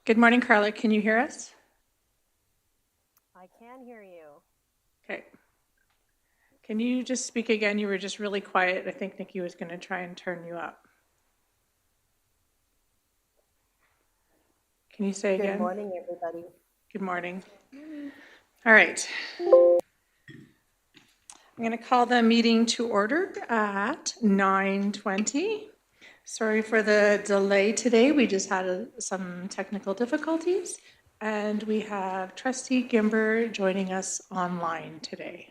Good morning, Carla. Can you hear us? I can hear you. Okay. Can you just speak again? You were just really quiet. I think Nikki was going to try and turn you up. Can you say again? Good morning, everybody. Good morning. All right. I'm going to call the meeting to order at 9:20. Sorry for the delay today. We just had some technical difficulties, and we have Trustee Gimber joining us online today.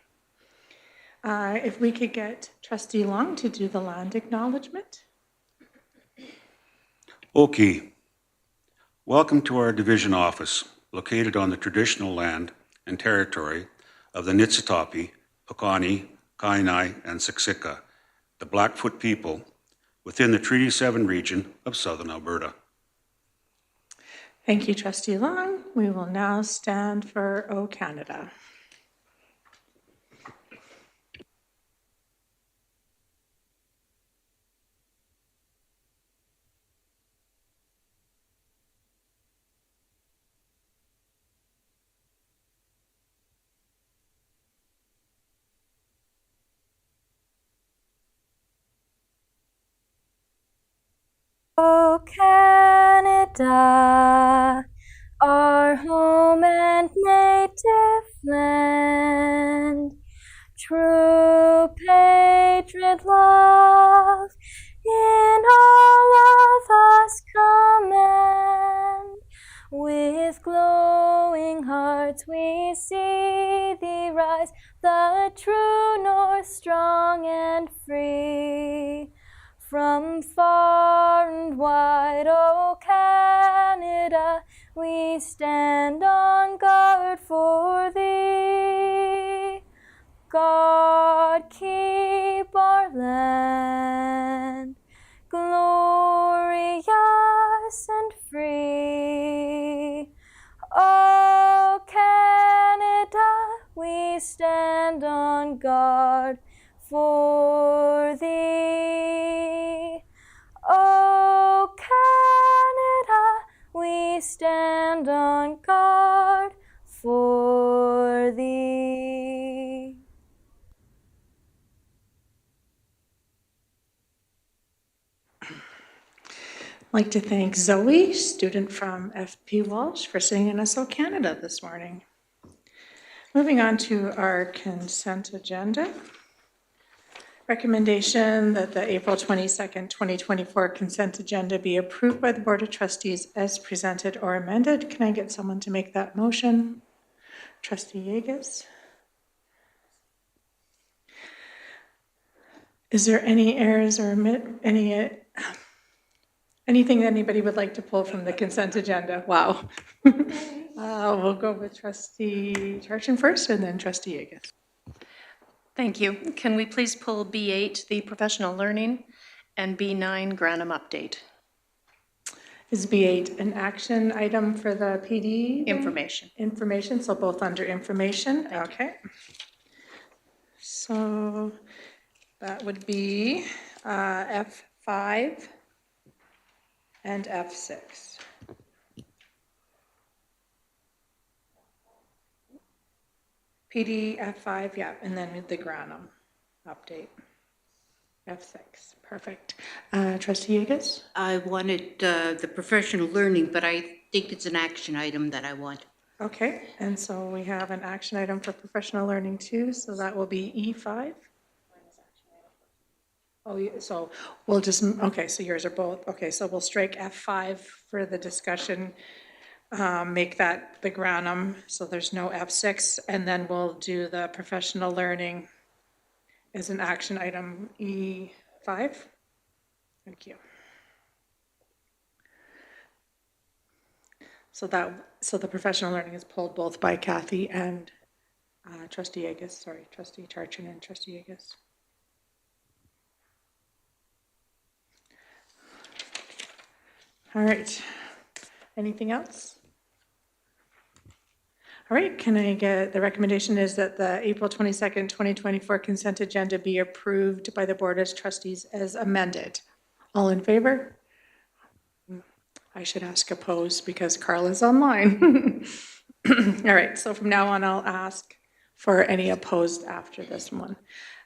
If we could get Trustee Long to do the land acknowledgement. Okay. Welcome to our division office, located on the traditional land and territory of the Niitsitapi, Piikani, Kainai, and Siksika, the Blackfoot people, within the Treaty 7 region of southern Alberta. Thank you, Trustee Long. We will now stand for O Canada. O Canada, our home and native land, true patriot love in all of us command. With glowing hearts we see thee rise, the true north, strong and free. From far and wide, O Canada, we stand on guard for thee. God keep our land glorious and free. O Canada, we stand on guard for thee. O Canada, we stand on guard for thee. I'd like to thank Zoe, student from FP Walsh, for singing us O Canada this morning. Moving on to our consent agenda. Recommendation that the April 22nd, 2024 consent agenda be approved by the Board of Trustees as presented or amended. Can I get someone to make that motion? Trustee Yeages. Is there any errors or anything that anybody would like to pull from the consent agenda? Wow. We'll go with Trustee Charchin first and then Trustee Yeages. Thank you. Can we please pull B8, the professional learning, and B9, Granum update? Is B8 an action item for the PD? Information. Information, so both under information, okay. So that would be F5 and F6. PD F5, yeah, and then the Granum update. F6, perfect. Trustee Yeages? I wanted the professional learning, but I think it's an action item that I want. Okay, and so we have an action item for professional learning too, so that will be E5. Oh, yeah, so we'll just, okay, so yours are both, okay, so we'll strike F5 for the discussion, make that the Granum, so there's no F6, and then we'll do the professional learning as an action item E5. Thank you. So the professional learning is pulled both by Kathy and Trustee Yeages, sorry, Trustee Charchin and Trustee Yeages. All right, anything else? All right, can I get, the recommendation is that the April 22nd, 2024 consent agenda be approved by the Board of Trustees as amended. All in favor? I should ask opposed because Carla's online. All right, so from now on, I'll ask for any opposed after this one.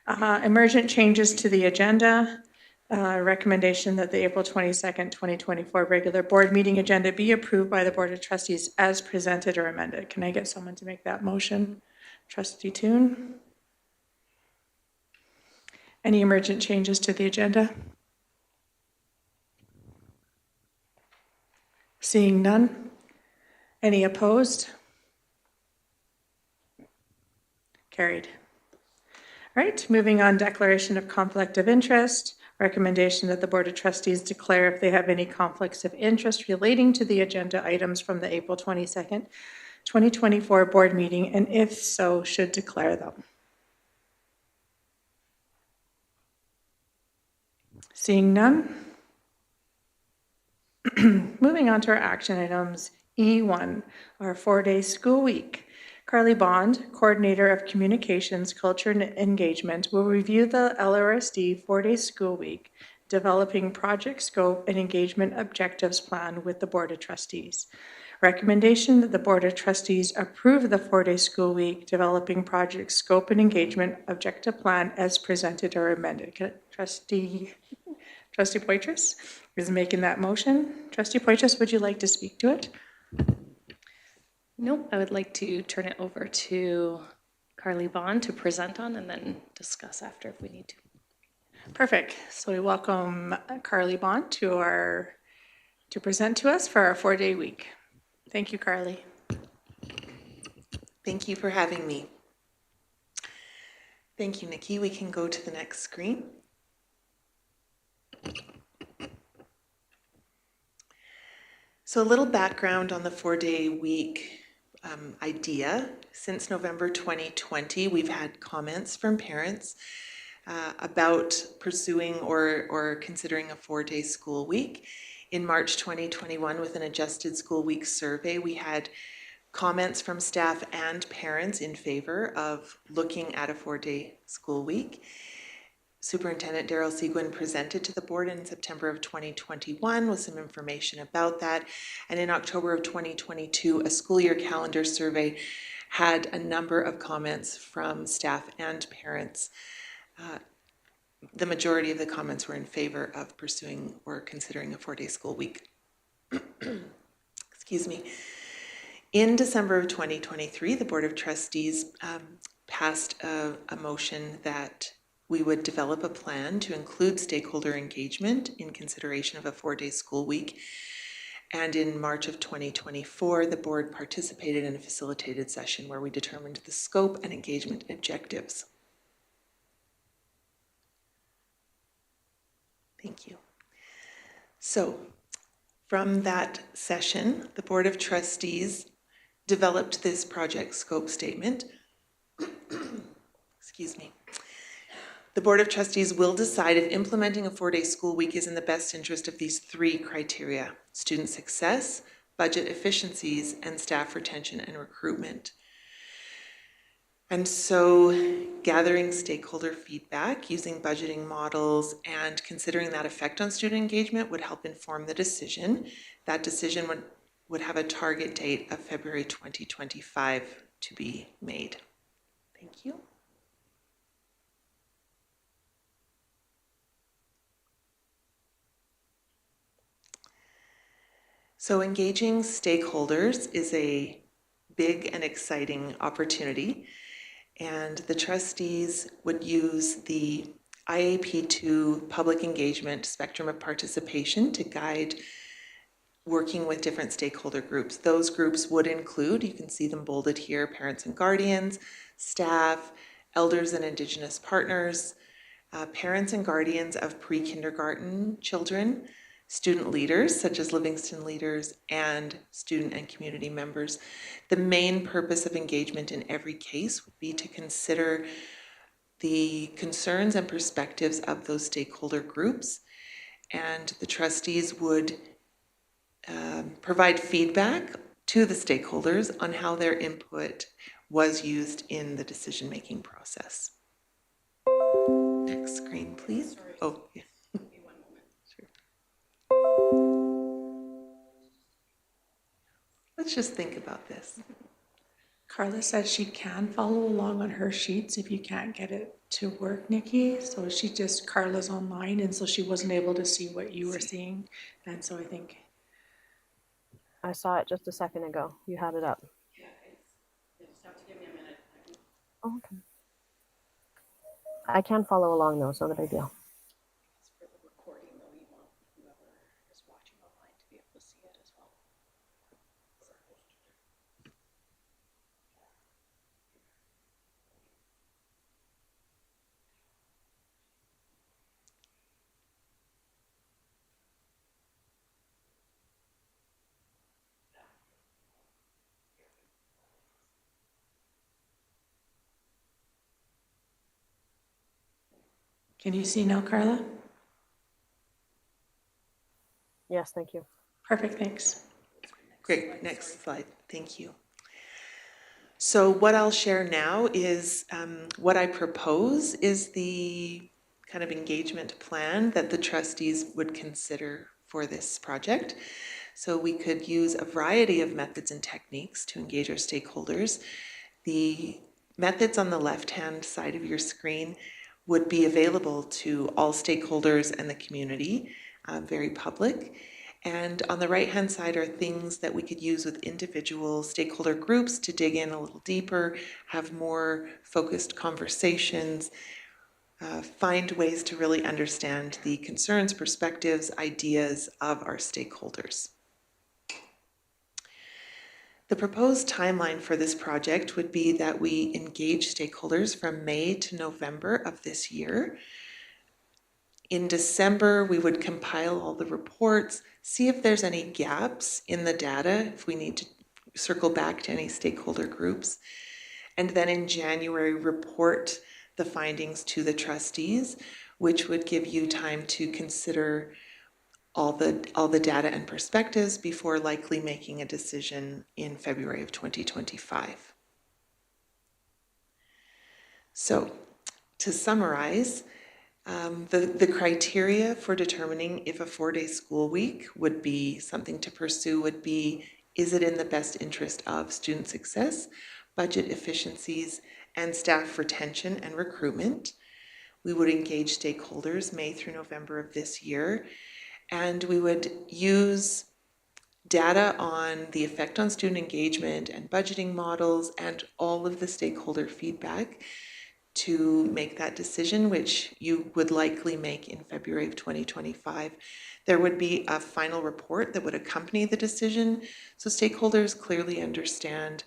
Emergent changes to the agenda. Recommendation that the April 22nd, 2024 regular board meeting agenda be approved by the Board of Trustees as presented or amended. Can I get someone to make that motion? Trustee Toon? Any emergent changes to the agenda? Seeing none. Any opposed? Carried. All right, moving on, declaration of conflict of interest. Recommendation that the Board of Trustees declare if they have any conflicts of interest relating to the agenda items from the April 22nd, 2024 board meeting, and if so, should declare them. Seeing none. Moving on to our action items. E1, our 4-day school week. Carly Bond, Coordinator of Communications, Culture, and Engagement, will review the LRSD 4-day school week, developing project scope and engagement objectives plan with the Board of Trustees. Recommendation that the Board of Trustees approve the 4-day school week, developing project scope and engagement objective plan as presented or amended. Trustee Poitras is making that motion. Trustee Poitras, would you like to speak to it? Nope, I would like to turn it over to Carly Bond to present on and then discuss after if we need to. Perfect. So we welcome Carly Bond to present to us for our 4-day week. Thank you, Carly. Thank you for having me. Thank you, Nikki. We can go to the next screen. So a little background on the 4-day week idea. Since November 2020, we've had comments from parents about pursuing or considering a 4-day school week. In March 2021, with an adjusted school week survey, we had comments from staff and parents in favor of looking at a 4-day school week. Superintendent Daryl Seguin presented to the board in September of 2021 with some information about that. And in October of 2022, a school year calendar survey had a number of comments from staff and parents. The majority of the comments were in favor of pursuing or considering a 4-day school week. Excuse me. In December of 2023, the Board of Trustees passed a motion that we would develop a plan to include stakeholder engagement in consideration of a 4-day school week. And in March of 2024, the board participated in a facilitated session where we determined the scope and engagement objectives. Thank you. So, from that session, the Board of Trustees developed this project scope statement. Excuse me. The Board of Trustees will decide if implementing a 4-day school week is in the best interest of these 3 criteria: student success, budget efficiencies, and staff retention and recruitment. And so gathering stakeholder feedback using budgeting models and considering that effect on student engagement would help inform the decision. That decision would have a target date of February 2025 to be made. Thank you. So engaging stakeholders is a big and exciting opportunity, and the trustees would use the IAP2 public engagement spectrum of participation to guide working with different stakeholder groups. Those groups would include, you can see them bolded here, parents and guardians, staff, elders and Indigenous partners, parents and guardians of pre-kindergarten children, student leaders such as Livingstone leaders, and student and community members. The main purpose of engagement in every case would be to consider the concerns and perspectives of those stakeholder groups, and the trustees would provide feedback to the stakeholders on how their input was used in the decision-making process. Next screen, please. Oh, yeah. let's just think about this. Carla said she can follow along on her sheets if you can't get it to work, Nikki. So she just, Carla's online, and so she wasn't able to see what you were seeing. And so I think. I saw it just a second ago. You had it up. Yeah, you just have to give me a minute. Oh, okay. I can follow along though, so no big deal. For the recording, though, you want whoever is watching online to be able to see it as well. Can you see now, Carla? Yes, thank you. Perfect, thanks. Great, next slide. Thank you. So what I'll share now is what I propose is the kind of engagement plan that the trustees would consider for this project. So we could use a variety of methods and techniques to engage our stakeholders. The methods on the left-hand side of your screen would be available to all stakeholders and the community, very public. And on the right-hand side are things that we could use with individual stakeholder groups to dig in a little deeper, have more focused conversations, find ways to really understand the concerns, perspectives, ideas of our stakeholders. The proposed timeline for this project would be that we engage stakeholders from May to November of this year. In December, we would compile all the reports, see if there's any gaps in the data, if we need to circle back to any stakeholder groups. And then in January, report the findings to the trustees, which would give you time to consider all the data and perspectives before likely making a decision in February of 2025. So to summarize, the criteria for determining if a 4-day school week would be something to pursue would be, is it in the best interest of student success, budget efficiencies, and staff retention and recruitment? We would engage stakeholders May through November of this year, and we would use data on the effect on student engagement and budgeting models and all of the stakeholder feedback to make that decision, which you would likely make in February of 2025. There would be a final report that would accompany the decision, so stakeholders clearly understand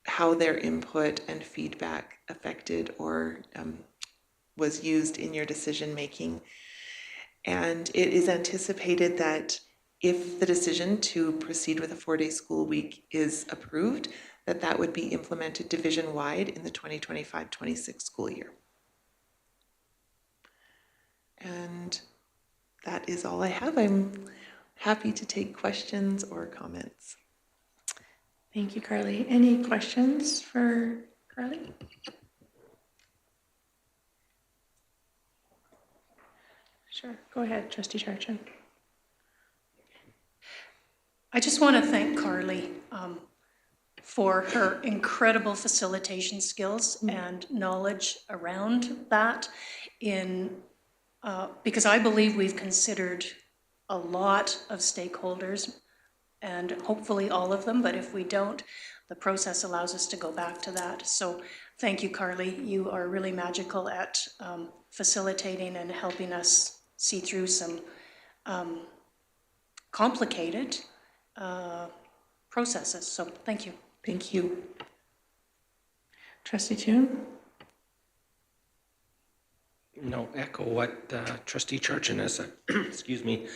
how their input and feedback affected or was used in your decision making. And it is anticipated that if the decision to proceed with a 4-day school week is approved, that would be implemented division-wide in the 2025-26 school year. And that is all I have. I'm happy to take questions or comments. Thank you, Carly. Any questions for Carly? Sure, go ahead, Trustee Charchin. I just want to thank Carly for her incredible facilitation skills and knowledge around that because I believe we've considered a lot of stakeholders and hopefully all of them, but if we don't, the process allows us to go back to that. So thank you, Carly. You are really magical at facilitating and helping us see through some complicated processes. So thank you. Thank you. Trustee Toon? No, echo what Trustee Charchin has said. Excuse me.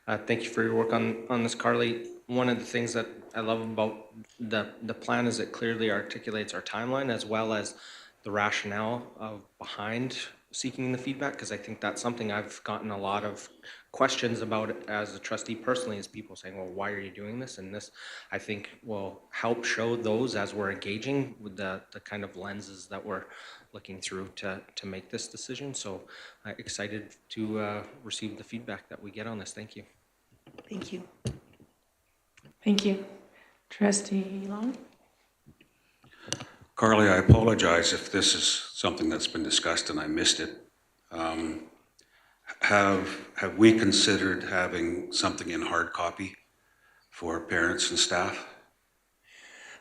Thank you for your work on this, Carly. One of the things that I love about the plan is it clearly articulates our timeline as well as the rationale behind seeking the feedback, because I think that's something I've gotten a lot of questions about as a trustee personally, is people saying, well, why are you doing this? And this, I think, will help show those as we're engaging with the kind of lenses that we're looking through to make this decision. So excited to receive the feedback that we get on this. Thank you. Thank you. Thank you. Trustee Long? Carly, I apologize if this is something that's been discussed and I missed it. Have we considered having something in hard copy for parents and staff?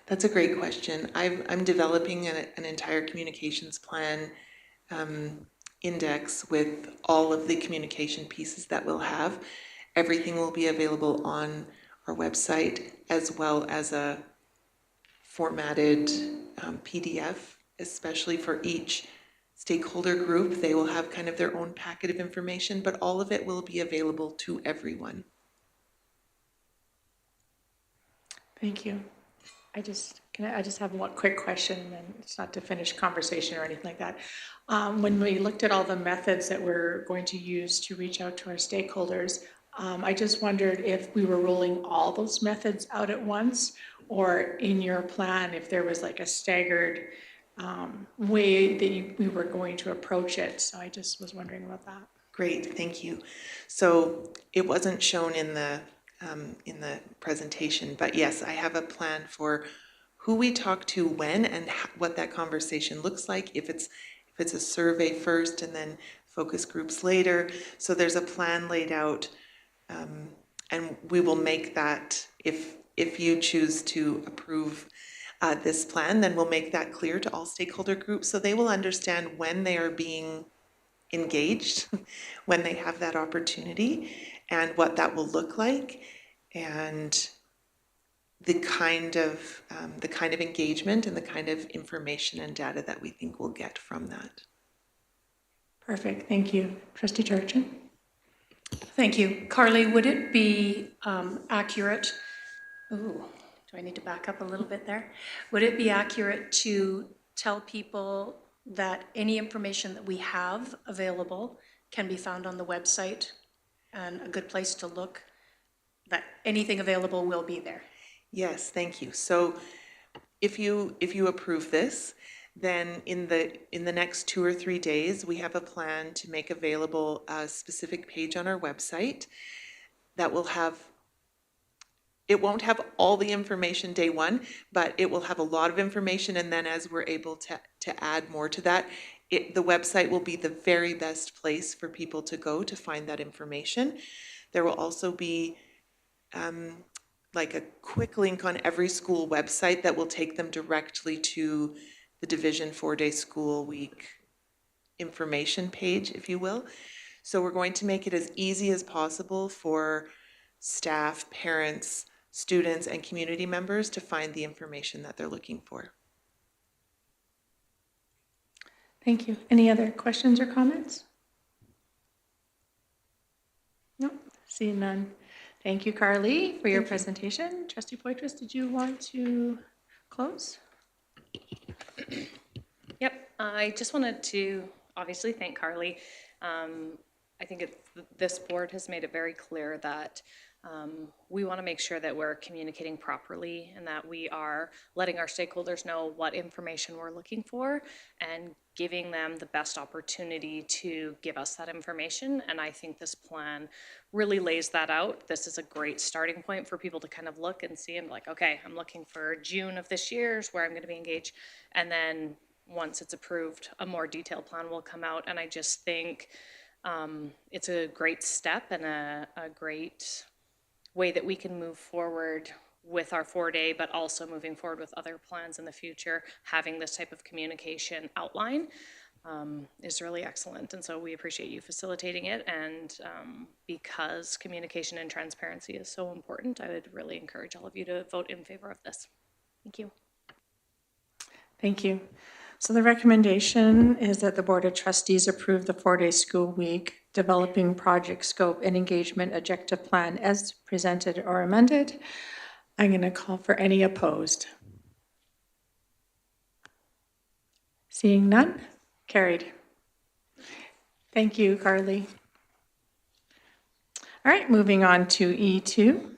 That's a great question. I'm developing an entire communications plan index with all of the communication pieces that we'll have. Everything will be available on our website as well as a formatted PDF, especially for each stakeholder group. They will have kind of their own packet of information, but all of it will be available to everyone. Thank you. I just have one quick question, and it's not to finish conversation or anything like that. When we looked at all the methods that we're going to use to reach out to our stakeholders, I just wondered if we were rolling all those methods out at once, or in your plan, if there was like a staggered way that we were going to approach it. So I just was wondering about that. Great, thank you. So it wasn't shown in the presentation, but yes, I have a plan for who we talk to when and what that conversation looks like, if it's a survey first and then focus groups later. So there's a plan laid out, and we will make that, if you choose to approve this plan, then we'll make that clear to all stakeholder groups so they will understand when they are being engaged, when they have that opportunity, and what that will look like, and the kind of engagement and the kind of information and data that we think we'll get from that. Perfect, thank you. Trustee Turchin? Thank you. Carly, would it be accurate? Ooh, do I need to back up a little bit there? Would it be accurate to tell people that any information that we have available can be found on the website, and a good place to look, that anything available will be there? Yes, thank you. So if you approve this, then in the next 2 or 3 days, we have a plan to make available a specific page on our website that will have, it won't have all the information day one, but it will have a lot of information, and then as we're able to add more to that, the website will be the very best place for people to go to find that information. There will also be like a quick link on every school website that will take them directly to the Division 4-Day School Week information page, if you will. So we're going to make it as easy as possible for staff, parents, students, and community members to find the information that they're looking for. Thank you. Any other questions or comments? No, seeing none. Thank you, Carly, for your presentation. Trustee Poitras, did you want to close? Yep, I just wanted to obviously thank Carly. I think this board has made it very clear that we want to make sure that we're communicating properly and that we are letting our stakeholders know what information we're looking for and giving them the best opportunity to give us that information. And I think this plan really lays that out. This is a great starting point for people to kind of look and see and be like, okay, I'm looking for June of this year is where I'm going to be engaged. And then once it's approved, a more detailed plan will come out. And I just think it's a great step and a great way that we can move forward with our 4-day, but also moving forward with other plans in the future. Having this type of communication outline is really excellent. And so we appreciate you facilitating it. And because communication and transparency is so important, I would really encourage all of you to vote in favor of this. Thank you. Thank you. So the recommendation is that the Board of Trustees approve the 4-day school week developing project scope and engagement objective plan as presented or amended. I'm going to call for any opposed. Seeing none, carried. Thank you, Carly. All right, moving on to E2.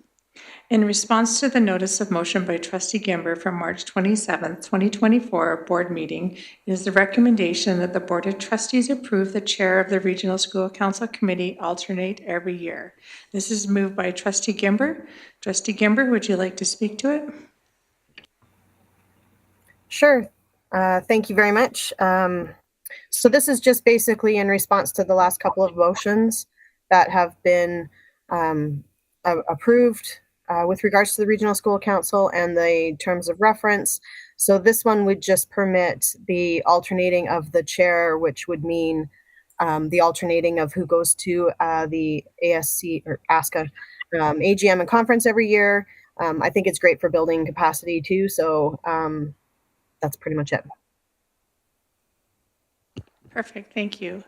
In response to the notice of motion by Trustee Gimber from March 27th, 2024 board meeting, it is the recommendation that the Board of Trustees approve the chair of the Regional School Council Committee alternate every year. This is moved by Trustee Gimber. Trustee Gimber, would you like to speak to it? Sure. Thank you very much. So this is just basically in response to the last couple of motions that have been approved with regards to the Regional School Council and the terms of reference. So this one would just permit the alternating of the chair, which would mean the alternating of who goes to the ASC or ASCA AGM and conference every year. I think it's great for building capacity too. So that's pretty much it. Perfect, thank you.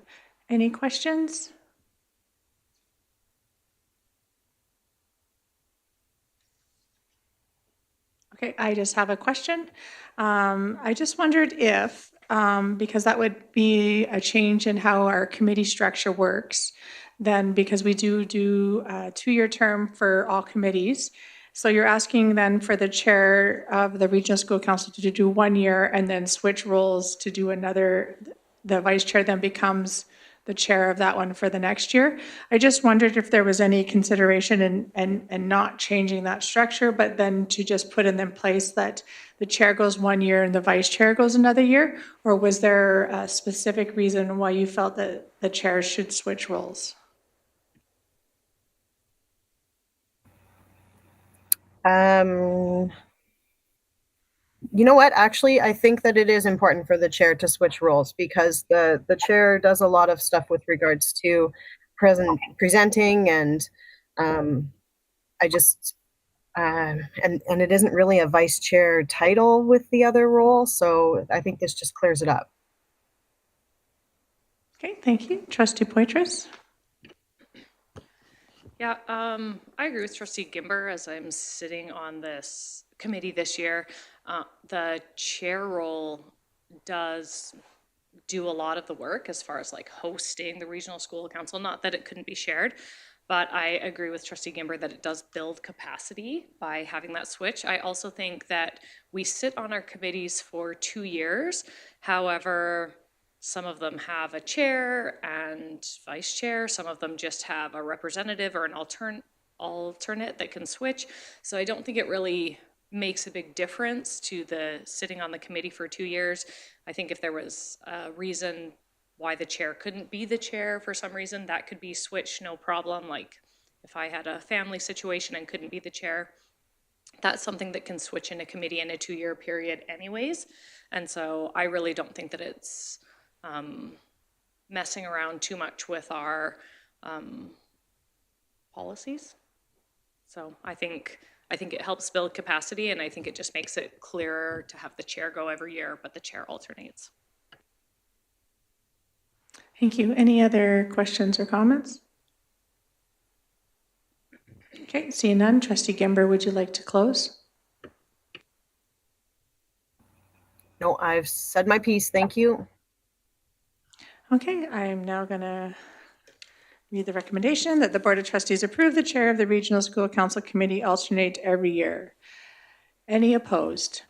Any questions? Okay, I just have a question. I just wondered if, because that would be a change in how our committee structure works, then because we do a 2-year term for all committees. So you're asking then for the chair of the Regional School Council to do 1 year and then switch roles to do another, the vice chair then becomes the chair of that one for the next year. I just wondered if there was any consideration in not changing that structure, but then to just put in place that the chair goes 1 year and the vice chair goes another year? Or was there a specific reason why you felt that the chairs should switch roles? You know what? Actually, I think that it is important for the chair to switch roles because the chair does a lot of stuff with regards to presenting, and I just and it isn't really a vice chair title with the other role, so I think this just clears it up. Okay, thank you. Trustee Poitras? Yeah, I agree with Trustee Gimber as I'm sitting on this committee this year. The chair role does do a lot of the work as far as like hosting the Regional School Council, not that it couldn't be shared, but I agree with Trustee Gimber that it does build capacity by having that switch. I also think that we sit on our committees for 2 years. However, some of them have a chair and vice chair. Some of them just have a representative or an alternate that can switch. So I don't think it really makes a big difference to the sitting on the committee for 2 years. I think if there was a reason why the chair couldn't be the chair for some reason, that could be switched, no problem. Like if I had a family situation and couldn't be the chair, that's something that can switch in a committee in a 2-year period anyways. And so I really don't think that it's messing around too much with our policies. So I think it helps build capacity, and I think it just makes it clearer to have the chair go every year, but the chair alternates. Thank you. Any other questions or comments? Okay, seeing none. Trustee Gimber, would you like to close? No, I've said my piece. Thank you. Okay, I am now going to read the recommendation that the Board of Trustees approve the chair of the Regional School Council Committee alternate every year. Any opposed?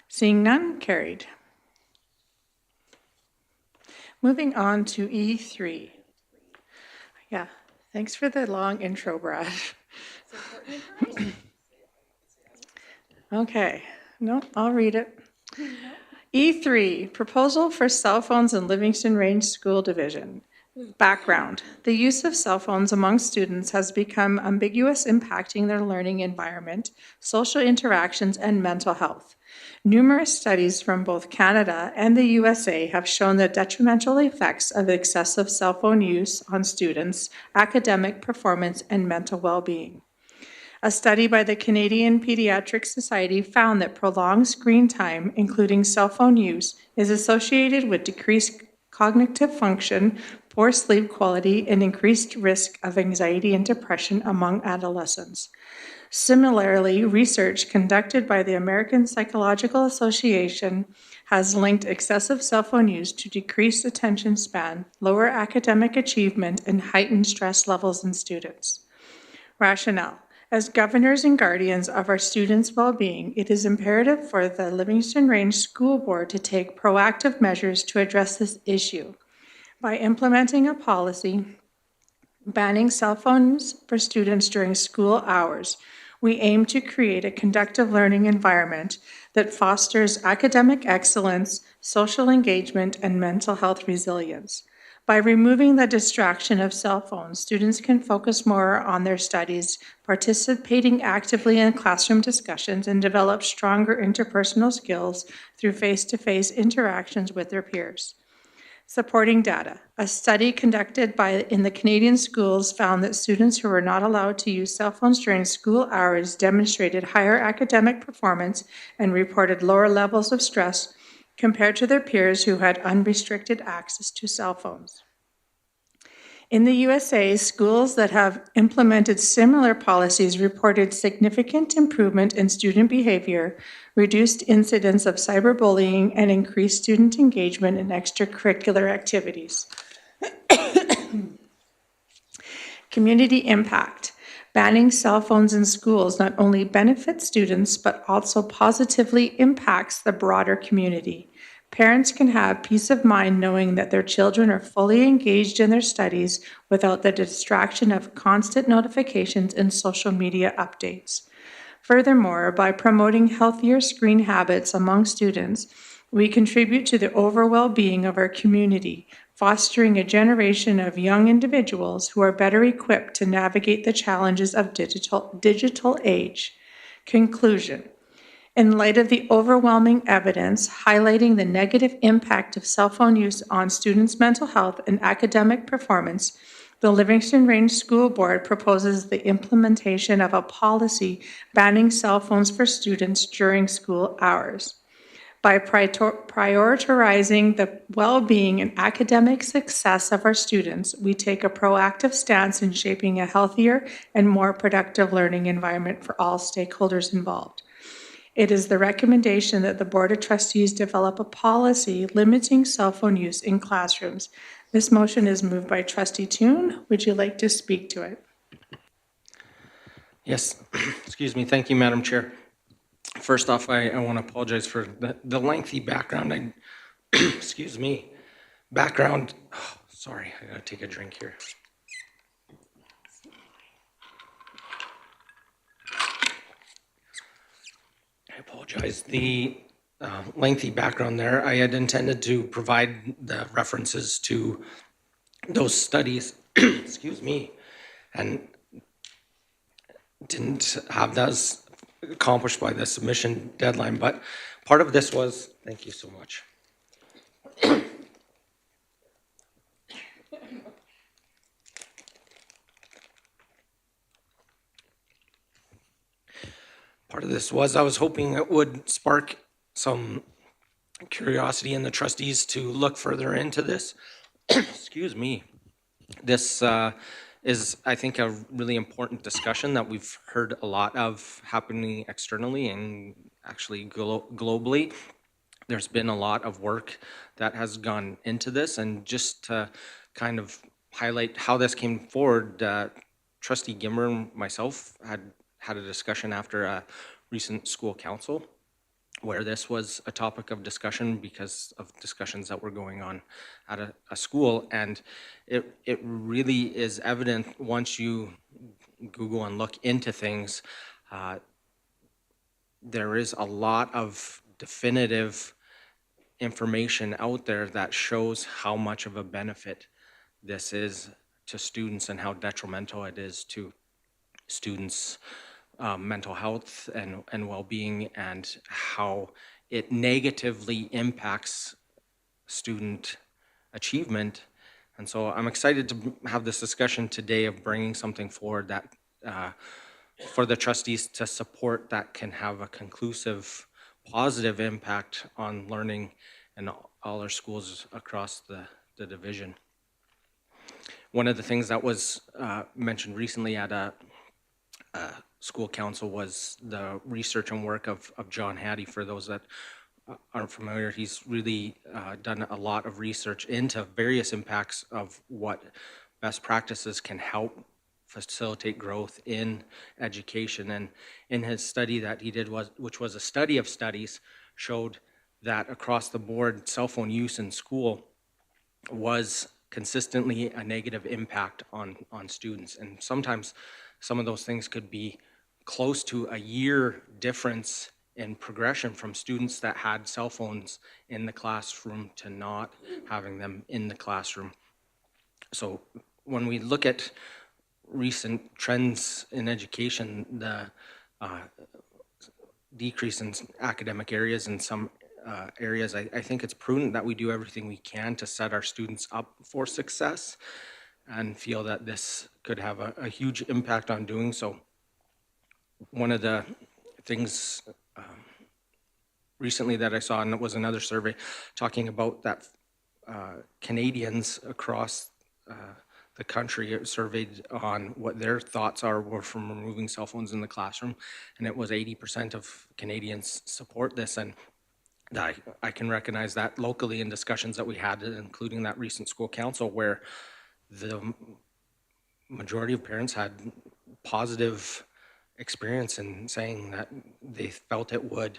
Seeing none, carried. Moving on to E3. Yeah, thanks for the long intro, Brad. Okay, no, I'll read it. E3, proposal for cell phones in Livingstone Range School Division. Background, the use of cell phones among students has become ambiguous, impacting their learning environment, social interactions, and mental health. Numerous studies from both Canada and the USA have shown the detrimental effects of excessive cell phone use on students' academic performance and mental well-being. A study by the Canadian Pediatric Society found that prolonged screen time, including cell phone use, is associated with decreased cognitive function, poor sleep quality, and increased risk of anxiety and depression among adolescents. Similarly, research conducted by the American Psychological Association has linked excessive cell phone use to decreased attention span, lower academic achievement, and heightened stress levels in students. Rationale. As governors and guardians of our students' well-being, it is imperative for the Livingstone Range School Board to take proactive measures to address this issue by implementing a policy banning cell phones for students during school hours, we aim to create a conducive learning environment that fosters academic excellence, social engagement, and mental health resilience. By removing the distraction of cell phones, students can focus more on their studies, participating actively in classroom discussions, and develop stronger interpersonal skills through face-to-face interactions with their peers. Supporting data. A study conducted in the Canadian schools found that students who were not allowed to use cell phones during school hours demonstrated higher academic performance and reported lower levels of stress compared to their peers who had unrestricted access to cell phones. In the USA, schools that have implemented similar policies reported significant improvement in student behavior, reduced incidence of cyberbullying, and increased student engagement in extracurricular activities. Community impact. Banning cell phones in schools not only benefits students, but also positively impacts the broader community. Parents can have peace of mind knowing that their children are fully engaged in their studies without the distraction of constant notifications and social media updates. Furthermore, by promoting healthier screen habits among students, we contribute to the overall well-being of our community, fostering a generation of young individuals who are better equipped to navigate the challenges of digital age. Conclusion. In light of the overwhelming evidence highlighting the negative impact of cell phone use on students' mental health and academic performance, the Livingstone Range School Board proposes the implementation of a policy banning cell phones for students during school hours. By prioritizing the well-being and academic success of our students, we take a proactive stance in shaping a healthier and more productive learning environment for all stakeholders involved. It is the recommendation that the Board of Trustees develop a policy limiting cell phone use in classrooms. This motion is moved by Trustee Toon. Would you like to speak to it? Yes, excuse me. Thank you, Madam Chair. First off, I want to apologize for the lengthy background. Excuse me, background. Oh, sorry, I gotta take a drink here. I apologize. The lengthy background there, I had intended to provide the references to those studies, excuse me, and didn't have those accomplished by the submission deadline, but part of this was, thank you so much. Part of this was I was hoping it would spark some curiosity in the trustees to look further into this. Excuse me. This is, I think, a really important discussion that we've heard a lot of happening externally and actually globally. There's been a lot of work that has gone into this, and just to kind of highlight how this came forward, Trustee Gimmer and myself had a discussion after a recent school council where this was a topic of discussion because of discussions that were going on at a school. And it really is evident once you Google and look into things, there is a lot of definitive information out there that shows how much of a benefit this is to students and how detrimental it is to students' mental health and well-being, and how it negatively impacts student achievement. And so I'm excited to have this discussion today of bringing something forward that for the trustees to support that can have a conclusive, positive impact on learning in all our schools across the division. One of the things that was mentioned recently at a school council was the research and work of John Hattie. For those that aren't familiar, he's really done a lot of research into various impacts of what best practices can help facilitate growth in education. And in his study that he did, which was a study of studies, showed that across the board, cell phone use in school was consistently a negative impact on students. And sometimes some of those things could be close to a year difference in progression from students that had cell phones in the classroom to not having them in the classroom. So when we look at recent trends in education, the decrease in academic areas in some areas, I think it's prudent that we do everything we can to set our students up for success, and feel that this could have a huge impact on doing so. One of the things recently that I saw, and it was another survey talking about that Canadians across the country surveyed on what their thoughts were from removing cell phones in the classroom, and it was 80% of Canadians support this. And I can recognize that locally in discussions that we had, including that recent school council, where the majority of parents had positive experience in saying that they felt it would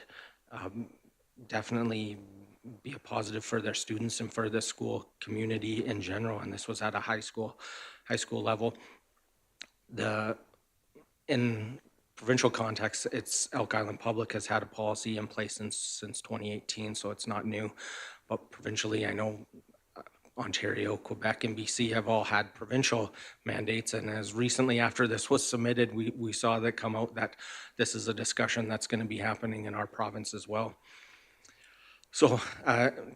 definitely be a positive for their students and for the school community in general. And this was at a high school level. In provincial context, it's Elk Island Public has had a policy in place since 2018, so it's not new. But provincially, I know Ontario, Quebec, and BC have all had provincial mandates, and as recently after this was submitted, we saw that come out that this is a discussion that's going to be happening in our province as well. So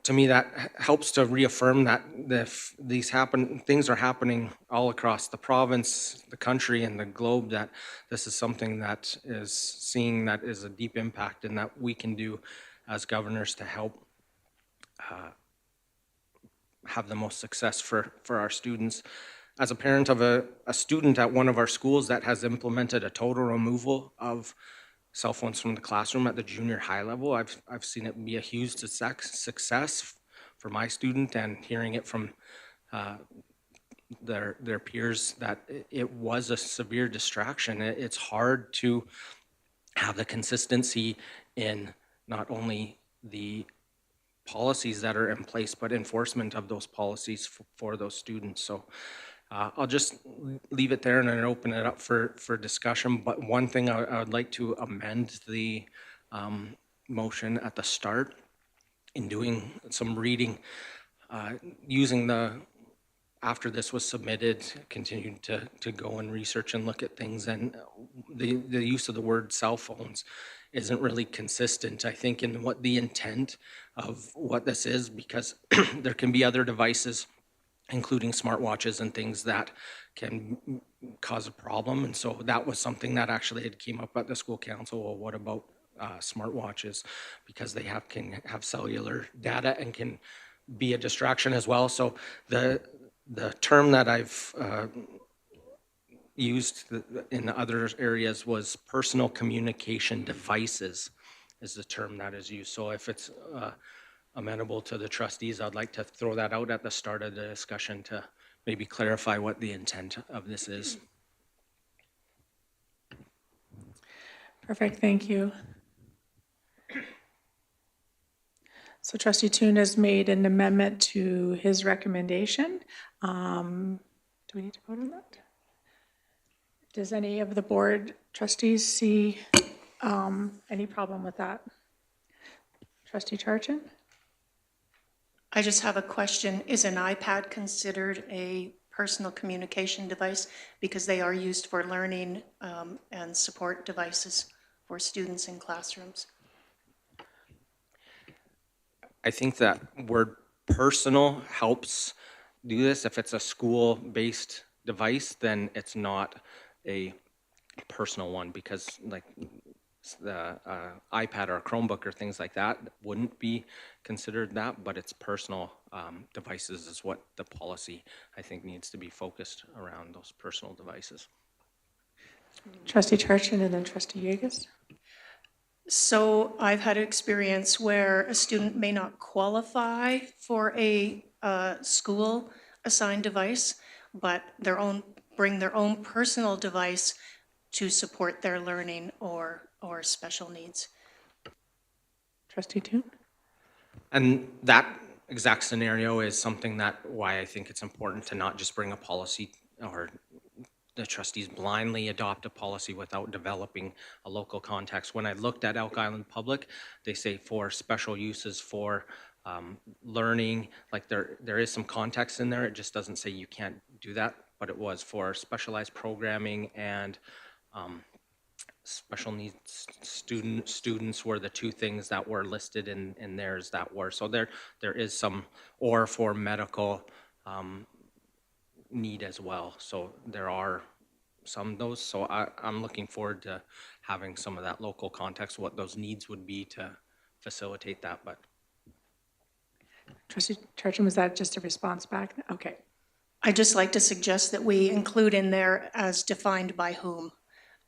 to me, that helps to reaffirm that things are happening all across the province, the country, and the globe, that this is something that is a deep impact, and that we can do as governors to help have the most success for our students. As a parent of a student at one of our schools that has implemented a total removal of cell phones from the classroom at the junior high level, I've seen it be a huge success for my student, and hearing it from their peers that it was a severe distraction. It's hard to have the consistency in not only the policies that are in place, but enforcement of those policies for those students. So I'll just leave it there and then open it up for discussion. But one thing I would like to amend the motion at the start in doing some reading, using after this was submitted, continued to go and research and look at things, and the use of the word cell phones isn't really consistent, I think, in what the intent of what this is, because there can be other devices, including smartwatches and things, that can cause a problem. And so that was something that actually had came up at the school council. Well, what about smartwatches? Because they can have cellular data and can be a distraction as well. So the term that I've used in other areas was personal communication devices is the term that is used. So if it's amenable to the trustees, I'd like to throw that out at the start of the discussion to maybe clarify what the intent of this is. Perfect, thank you. So Trustee Toon has made an amendment to his recommendation. Do we need to vote on that? Does any of the board trustees see any problem with that? Trustee Charchin? I just have a question. Is an iPad considered a personal communication device? Because they are used for learning and support devices for students in classrooms. I think that word personal helps do this. If it's a school-based device, then it's not a personal one, because like the iPad or a Chromebook or things like that wouldn't be considered that, but it's personal devices is what the policy, I think, needs to be focused around, those personal devices. Trustee Charchin and then Trustee Yegas. So I've had experience where a student may not qualify for a school assigned device, but bring their own personal device to support their learning or special needs. Trustee Toon? And that exact scenario is something why I think it's important to not just bring a policy or the trustees blindly adopt a policy without developing a local context. When I looked at Elk Island Public, they say for special uses for learning, like there is some context in there. It just doesn't say you can't do that, but it was for specialized programming and special needs students were the two things that were listed in theirs that were. So there is some, or for medical need as well. So there are some of those. So I'm looking forward to having some of that local context, what those needs would be to facilitate that. But Trustee Charlton, was that just a response back? Okay. I'd just like to suggest that we include in there as defined by whom,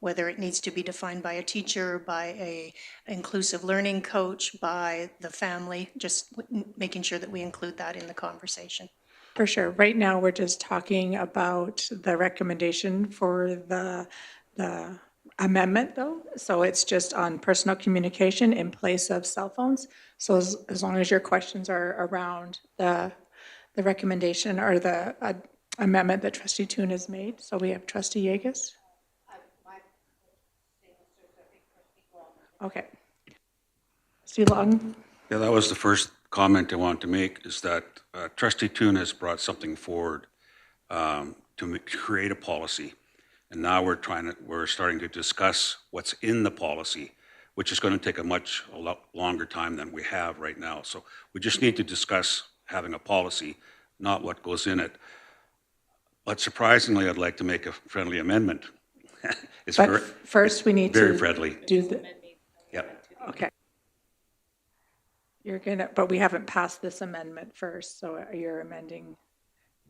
whether it needs to be defined by a teacher, by a inclusive learning coach, by the family, just making sure that we include that in the conversation. For sure. Right now, we're just talking about the recommendation for the amendment, though. So it's just on personal communication in place of cell phones. So as long as your questions are around the recommendation or the amendment that Trustee Toon has made. So we have Trustee Yeagas. Okay. Trustee Long. Yeah, that was the first comment I wanted to make, is that Trustee Toon has brought something forward to create a policy. And now we're starting to discuss what's in the policy, which is going to take a lot longer time than we have right now. So we just need to discuss having a policy, not what goes in it. But surprisingly, I'd like to make a friendly amendment. It's But first, we need very to friendly. do the, Yep. okay. But we haven't passed this amendment first, so you're amending.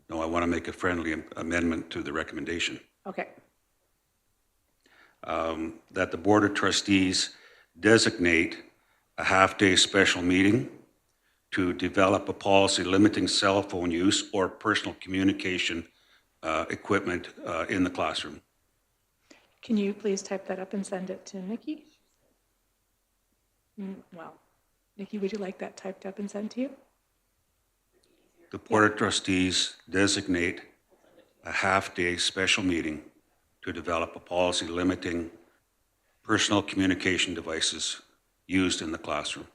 No, I want to make a friendly amendment to the recommendation. Okay. That the Board of Trustees designate a half-day special meeting to develop a policy limiting cell phone use or personal communication equipment in the classroom. Can you please type that up and send it to Nikki? Well, Nikki, would you like that typed up and sent to you? The Board of Trustees designate a half-day special meeting to develop a policy limiting personal communication devices used in the classroom.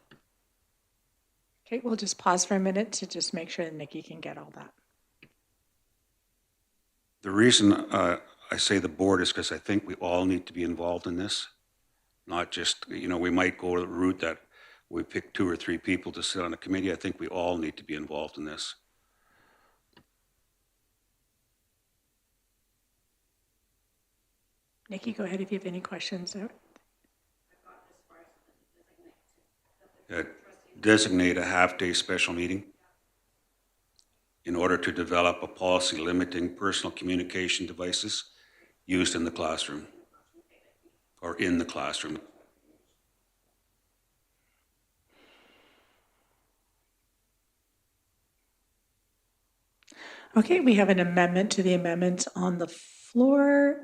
Okay, we'll just pause for a minute to just make sure that Nikki can get all that. The reason I say the board is because I think we all need to be involved in this. Not just, we might go the route that we pick 2 or 3 people to sit on a committee. I think we all need to be involved in this. Nikki, go ahead if you have any questions. Designate a half-day special meeting in order to develop a policy limiting personal communication devices used in the classroom or in the classroom. Okay, we have an amendment to the amendment on the floor.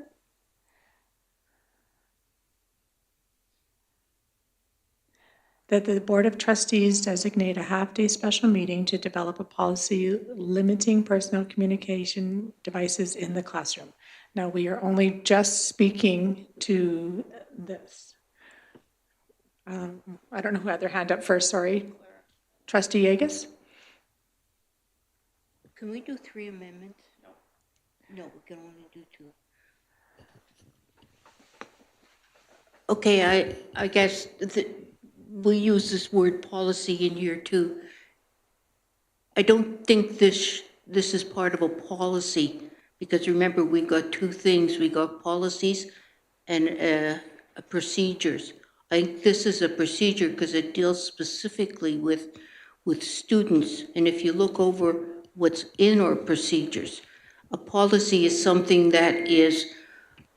That the Board of Trustees designate a half-day special meeting to develop a policy limiting personal communication devices in the classroom. Now, we are only just speaking to this. I don't know who had their hand up first, sorry. Trustee Yeagas? Can we do 3 amendments? No, we can only do 2. Okay, I guess we use this word policy in here too. I don't think this is part of a policy, because remember, we got 2 things. We got policies and procedures. I think this is a procedure because it deals specifically with students. And if you look over what's in our procedures, a policy is something that is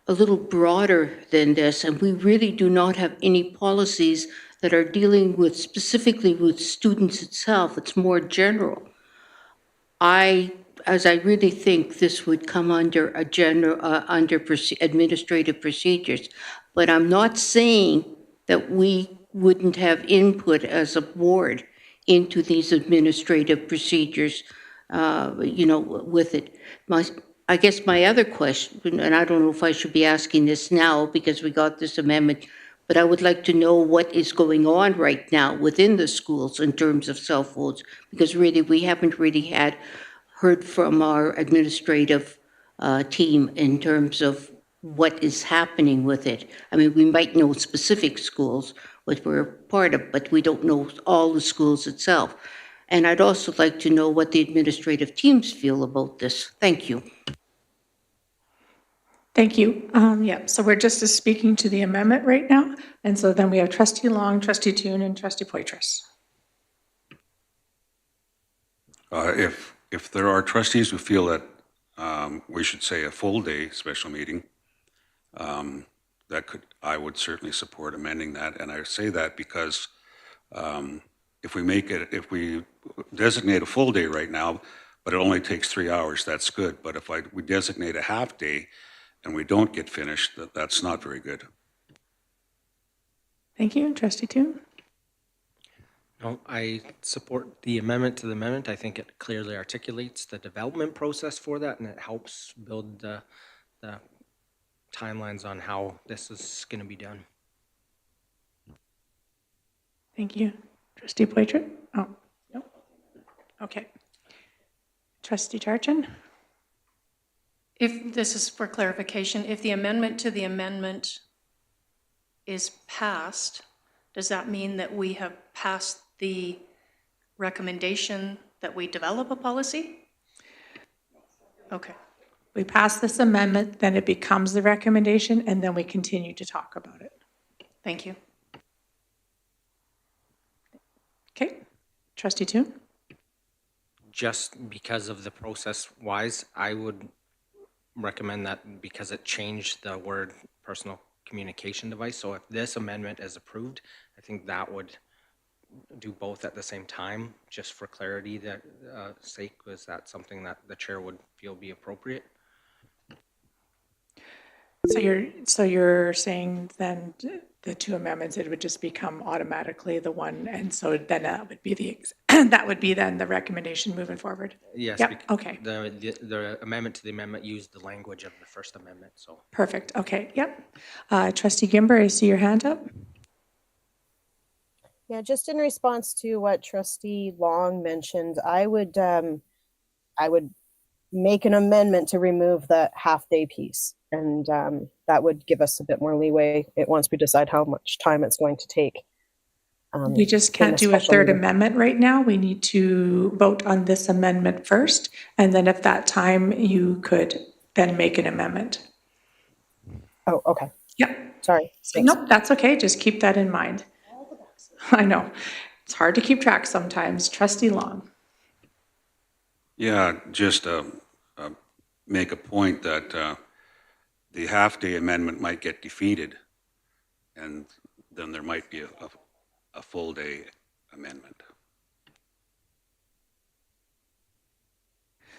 a little broader than this, and we really do not have any policies that are dealing with specifically with students itself. It's more general. As I really think this would come under a administrative procedures, but I'm not saying that we wouldn't have input as a board into these administrative procedures, with it. I guess my other question, and I don't know if I should be asking this now because we got this amendment, but I would like to know what is going on right now within the schools in terms of cell phones, because really we haven't really heard from our administrative team in terms of what is happening with it. I mean, we might know specific schools, which we're part of, but we don't know all the schools itself. And I'd also like to know what the administrative teams feel about this. Thank you. Thank you. Yeah, so we're just speaking to the amendment right now. And so then we have trustee Long, trustee Toon, and trustee Poitras. If there are trustees who feel that we should say a full day special meeting, I would certainly support amending that. And I say that because if we designate a full day right now, but it only takes 3 hours, that's good. But if we designate a half day and we don't get finished, that's not very good. Thank you. Trustee Toon? No, I support the amendment to the amendment. I think it clearly articulates the development process for that, and it helps build the timelines on how this is going to be done. Thank you. Trustee Poitras? Oh, no. Okay. Trustee Charchin? If this is for clarification, if the amendment to the amendment is passed, does that mean that we have passed the recommendation that we develop a policy? Okay. We pass this amendment, then it becomes the recommendation, and then we continue to talk about it. Thank you. Okay. Trustee Toon? Just because of the process wise, I would recommend that because it changed the word personal communication device. So if this amendment is approved, I think that would do both at the same time, just for clarity that sake. Was that something that the chair would feel be appropriate? So you're saying then the two amendments, it would just become automatically the one, and so then that would be that would be then the recommendation moving forward? Yes. Yep, okay. The amendment to the amendment used the language of the first amendment, so. Perfect, okay, yep. Trustee Gimber, I see your hand up. Yeah, just in response to what Trustee Long mentioned, I would make an amendment to remove the half-day piece, and that would give us a bit more leeway once we decide how much time it's going to take. We just can't do a third amendment right now. We need to vote on this amendment first, and then at that time, you could then make an amendment. Oh, okay. Yep. Sorry. Thanks. Nope, that's okay. Just keep that in mind. I know. It's hard to keep track sometimes. Trustee Long. Yeah, just make a point that the half-day amendment might get defeated, and then there might be a full-day amendment.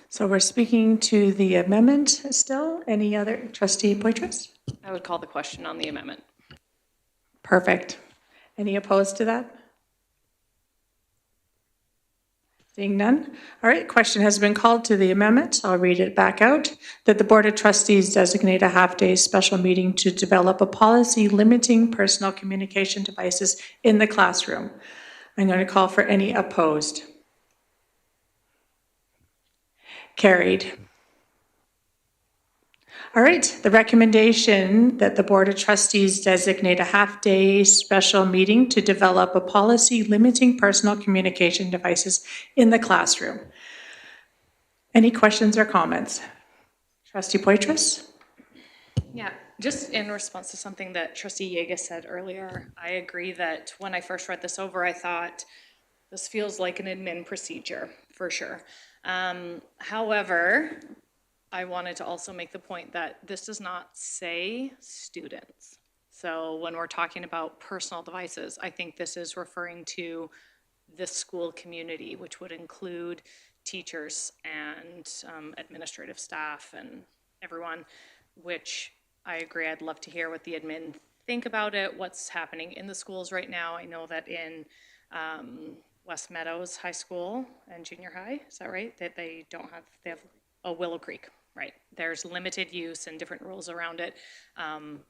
So we're speaking to the amendment still. Any other? Trustee Poitras? I would call the question on the amendment. Perfect. Any opposed to that? Seeing none. All right, question has been called to the amendment. I'll read it back out. That the Board of Trustees designate a half-day special meeting to develop a policy limiting personal communication devices in the classroom. I'm going to call for any opposed. Carried. All right, the recommendation that the Board of Trustees designate a half-day special meeting to develop a policy limiting personal communication devices in the classroom. Any questions or comments? Trustee Poitras? Yeah, just in response to something that Trustee Yeager said earlier, I agree that when I first read this over, I thought this feels like an admin procedure, for sure. However, I wanted to also make the point that this does not say students. So when we're talking about personal devices, I think this is referring to the school community, which would include teachers and administrative staff and everyone, which I agree. I'd love to hear what the admin think about it, what's happening in the schools right now. I know that in West Meadows High School and junior high, is that right? That they have a Willow Creek, right? There's limited use and different rules around it.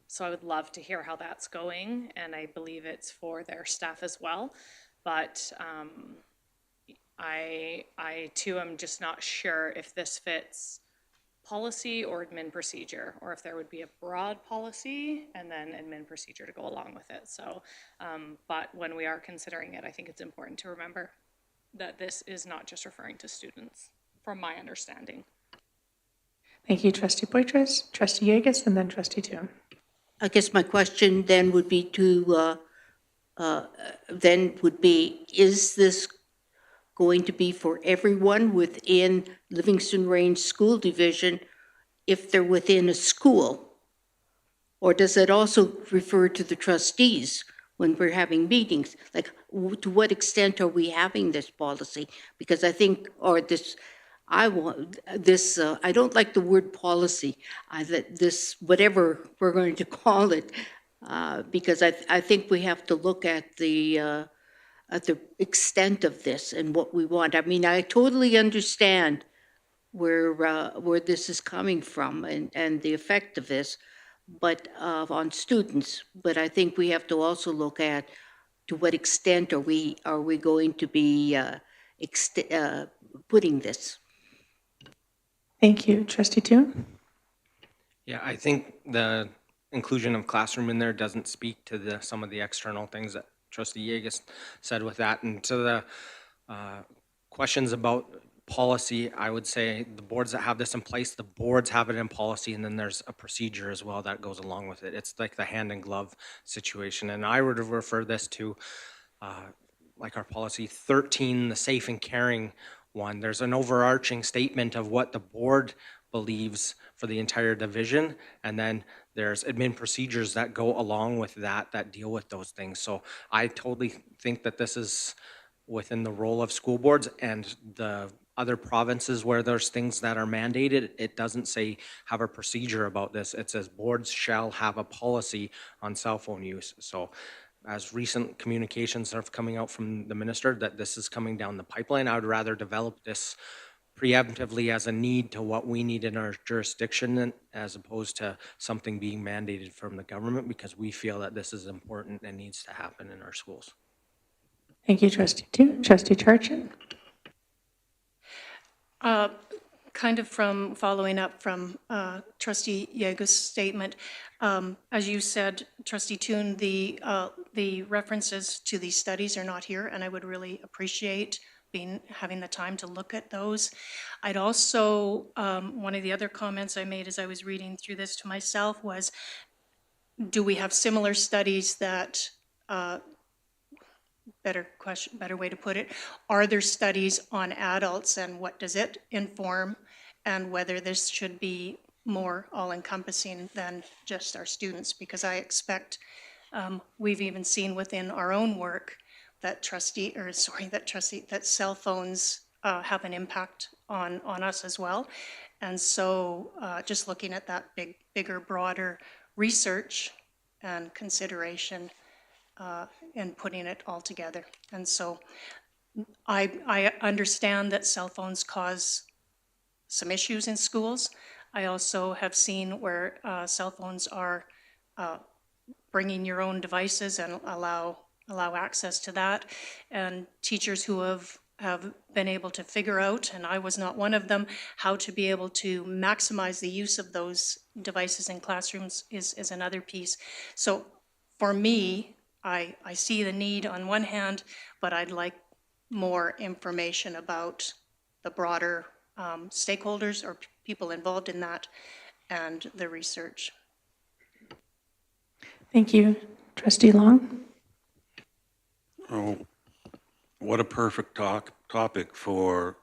So I would love to hear how that's going, and I believe it's for their staff as well. But I too am just not sure if this fits policy or admin procedure, or if there would be a broad policy and then admin procedure to go along with it. So, but when we are considering it, I think it's important to remember that this is not just referring to students, from my understanding. Thank you, Trustee Poitras, Trustee Yegus, and then Trustee Toon. I guess my question then would be is this going to be for everyone within Livingstone Range School Division if they're within a school? Or does it also refer to the trustees when we're having meetings? Like, to what extent are we having this policy? Because I think, or this, I want this, I don't like the word policy, this, whatever we're going to call it, because I think we have to look at the extent of this and what we want. I mean, I totally understand where this is coming from and the effect of this, but on students. But I think we have to also look at to what extent are we going to be putting this. Thank you, Trustee Toon. Yeah, I think the inclusion of classroom in there doesn't speak to some of the external things that Trustee Yegus said with that. And to the questions about policy, I would say the boards that have this in place, the boards have it in policy, and then there's a procedure as well that goes along with it. It's like the hand in glove situation. And I would refer this to like our policy 13, the safe and caring one. There's an overarching statement of what the board believes for the entire division, and then there's admin procedures that go along with that deal with those things. So I totally think that this is within the role of school boards, and the other provinces where there's things that are mandated, it doesn't say have a procedure about this. It says boards shall have a policy on cell phone use. So as recent communications are coming out from the minister that this is coming down the pipeline, I would rather develop this preemptively as a need to what we need in our jurisdiction as opposed to something being mandated from the government, because we feel that this is important and needs to happen in our schools. Thank you, Trustee Toon. Trustee Charchin. Kind of from following up from Trustee Yeager's statement, as you said, Trustee Toon, the references to these studies are not here, and I would really appreciate having the time to look at those. I'd also, one of the other comments I made as I was reading through this to myself was, do we have similar studies that, better way to put it, are there studies on adults and what does it inform, and whether this should be more all-encompassing than just our students? Because I expect we've even seen within our own work that cell phones have an impact on us as well. And so just looking at that bigger, broader research and consideration and putting it all together. And so I understand that cell phones cause some issues in schools. I also have seen where cell phones are bringing your own devices and allow access to that, and teachers who have been able to figure out, and I was not one of them, how to be able to maximize the use of those devices in classrooms is another piece. So for me, I see the need on one hand, but I'd like more information about the broader stakeholders or people involved in that and the research. Thank you. Trustee Long. Oh, what a perfect topic for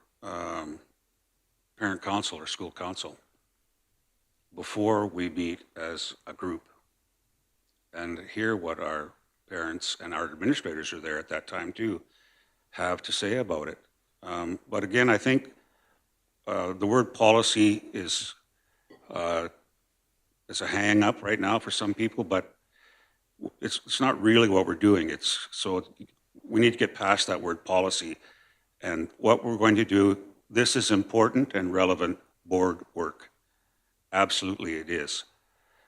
parent council or school council before we meet as a group and hear what our parents and our administrators are there at that time too have to say about it. But again, I think the word policy is a hang up right now for some people, but it's not really what we're doing. So we need to get past that word policy, and what we're going to do, this is important and relevant board work. Absolutely it is.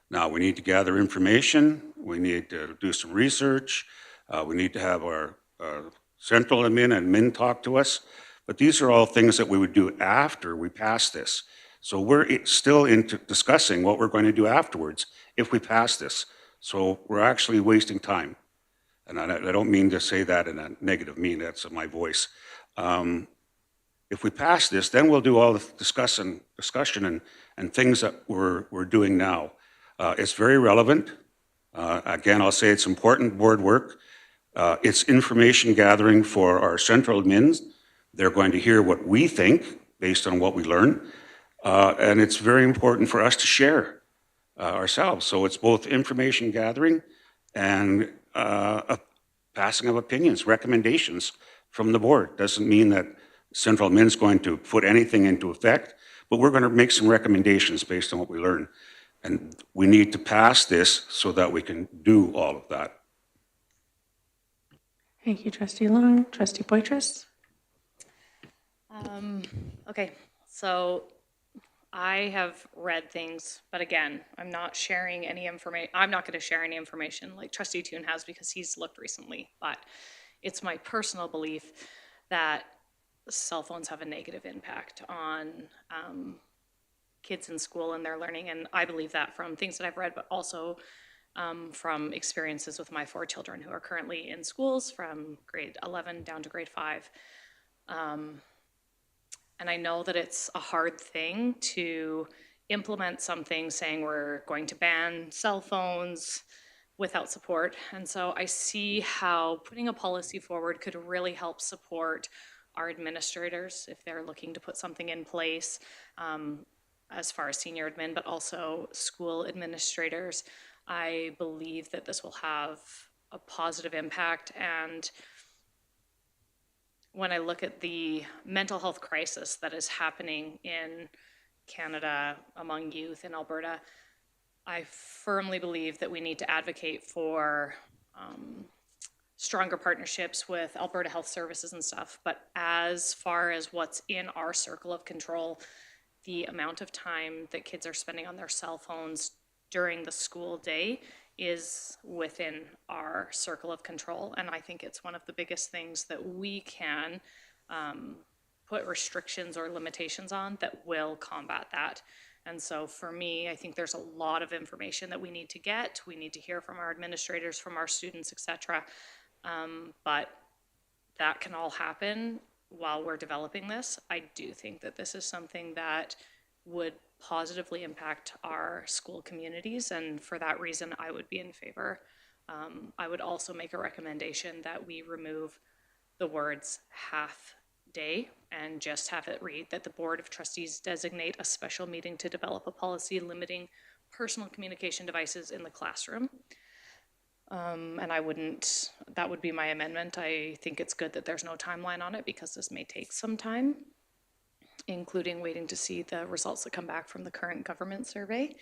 Now, we need to gather information, we need to do some research, we need to have our central admin and admin talk to us, but these are all things that we would do after we pass this. So we're still into discussing what we're going to do afterwards if we pass this. So we're actually wasting time. And I don't mean to say that in a negative mean, that's my voice. If we pass this, then we'll do all the discussion and things that we're doing now. It's very relevant. Again, I'll say it's important board work. It's information gathering for our central admins. They're going to hear what we think based on what we learn. And it's very important for us to share ourselves. So it's both information gathering and a passing of opinions, recommendations from the board. Doesn't mean that central admin's going to put anything into effect, but we're going to make some recommendations based on what we learn. And we need to pass this so that we can do all of that. Thank you, Trustee Long. Trustee Poitras? Okay, so I have read things, but again, I'm not sharing any information. I'm not going to share any information like Trustee Toon has because he's looked recently, but it's my personal belief that cell phones have a negative impact on kids in school and their learning, and I believe that from things that I've read, but also from experiences with my 4 children who are currently in schools from grade 11 down to grade 5. And I know that it's a hard thing to implement something saying we're going to ban cell phones without support. And so I see how putting a policy forward could really help support our administrators if they're looking to put something in place as far as senior admin, but also school administrators. I believe that this will have a positive impact. And when I look at the mental health crisis that is happening in Canada among youth in Alberta, I firmly believe that we need to advocate for stronger partnerships with Alberta Health Services and stuff. But as far as what's in our circle of control, the amount of time that kids are spending on their cell phones during the school day is within our circle of control. And I think it's one of the biggest things that we can put restrictions or limitations on that will combat that. And so for me, I think there's a lot of information that we need to get. We need to hear from our administrators, from our students, etc. But that can all happen while we're developing this. I do think that this is something that would positively impact our school communities, and for that reason, I would be in favor. I would also make a recommendation that we remove the words half day and just have it read that the Board of Trustees designate a special meeting to develop a policy limiting personal communication devices in the classroom. And that would be my amendment. I think it's good that there's no timeline on it because this may take some time, including waiting to see the results that come back from the current government survey,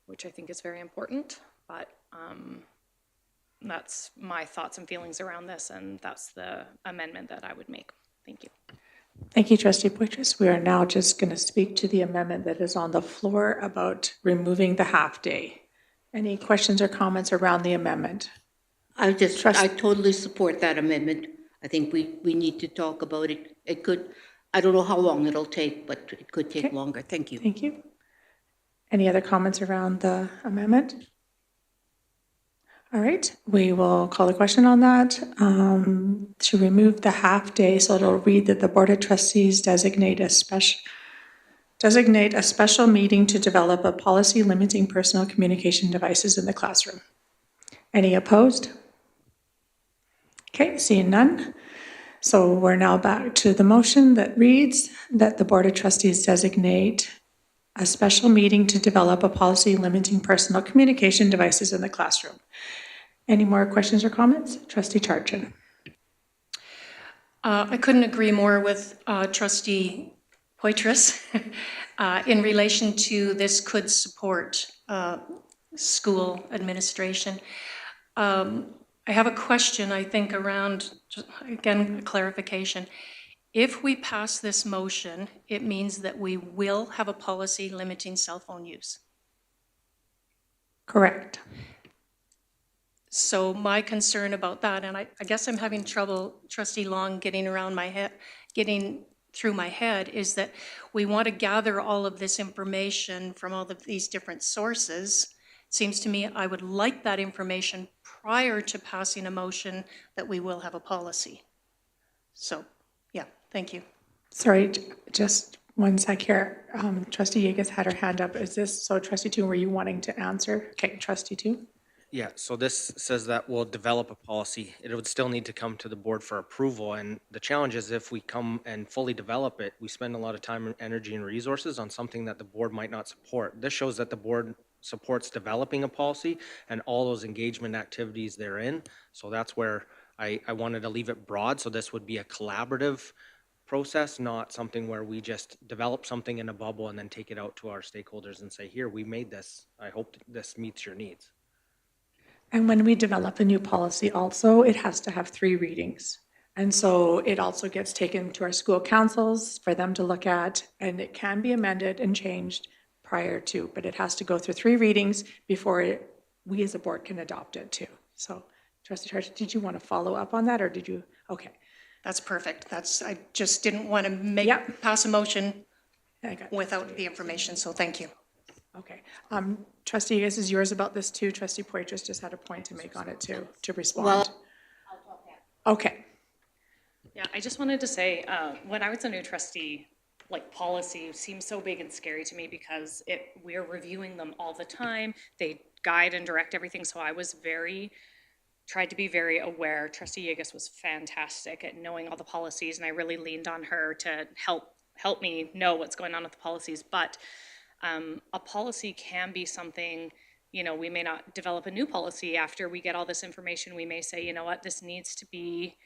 which I think is very important. But that's my thoughts and feelings around this, and that's the amendment that I would make. Thank you. Thank you, Trustee Poitras. We are now just going to speak to the amendment that is on the floor about removing the half-day. Any questions or comments around the amendment? I totally support that amendment. I think we need to talk about it. It could, I don't know how long it'll take, but it could take longer. Thank you. Thank you. Any other comments around the amendment? All right, we will call the question on that. To remove the half-day, so it'll read that the Board of Trustees designate a special meeting to develop a policy limiting personal communication devices in the classroom. Any opposed? Okay, seeing none. So we're now back to the motion that reads that the Board of Trustees designate a special meeting to develop a policy limiting personal communication devices in the classroom. Any more questions or comments? Trustee Charchin. I couldn't agree more with Trustee Poitras in relation to this could support school administration. I have a question, I think, around, again, clarification. If we pass this motion, it means that we will have a policy limiting cell phone use. Correct. So my concern about that, and I guess I'm having trouble, Trustee Long, getting through my head, is that we want to gather all of this information from all of these different sources. It seems to me I would like that information prior to passing a motion that we will have a policy. So, yeah, thank you. Sorry, just one sec here. Trustee Yeagas had her hand up. Is this, so Trustee Toon, were you wanting to answer? Okay, Trustee Toon. Yeah, so this says that we'll develop a policy. It would still need to come to the board for approval, and the challenge is if we come and fully develop it, we spend a lot of time, energy, and resources on something that the board might not support. This shows that the board supports developing a policy and all those engagement activities therein. So that's where I wanted to leave it broad, so this would be a collaborative process, not something where we just develop something in a bubble and then take it out to our stakeholders and say, here, we made this. I hope this meets your needs. And when we develop a new policy also, it has to have 3 readings. And so it also gets taken to our school councils for them to look at, and it can be amended and changed prior to, but it has to go through 3 readings before we as a board can adopt it too. So Trustee Charge, did you want to follow up on that, or did you? Okay. That's perfect. I just didn't want to pass a motion without the information, so thank you. Okay. Trustee, this is yours about this too. Trustee Poitras just had a point to make on it too, to respond. Well, I'll talk after. Okay. Yeah, I just wanted to say, when I was a new trustee, like policy seems so big and scary to me because we're reviewing them all the time. They guide and direct everything. So I was tried to be very aware. Trustee Yeagas was fantastic at knowing all the policies, and I really leaned on her to help me know what's going on with the policies. But a policy can be something, we may not develop a new policy after we get all this information. We may say, you know what, this needs to be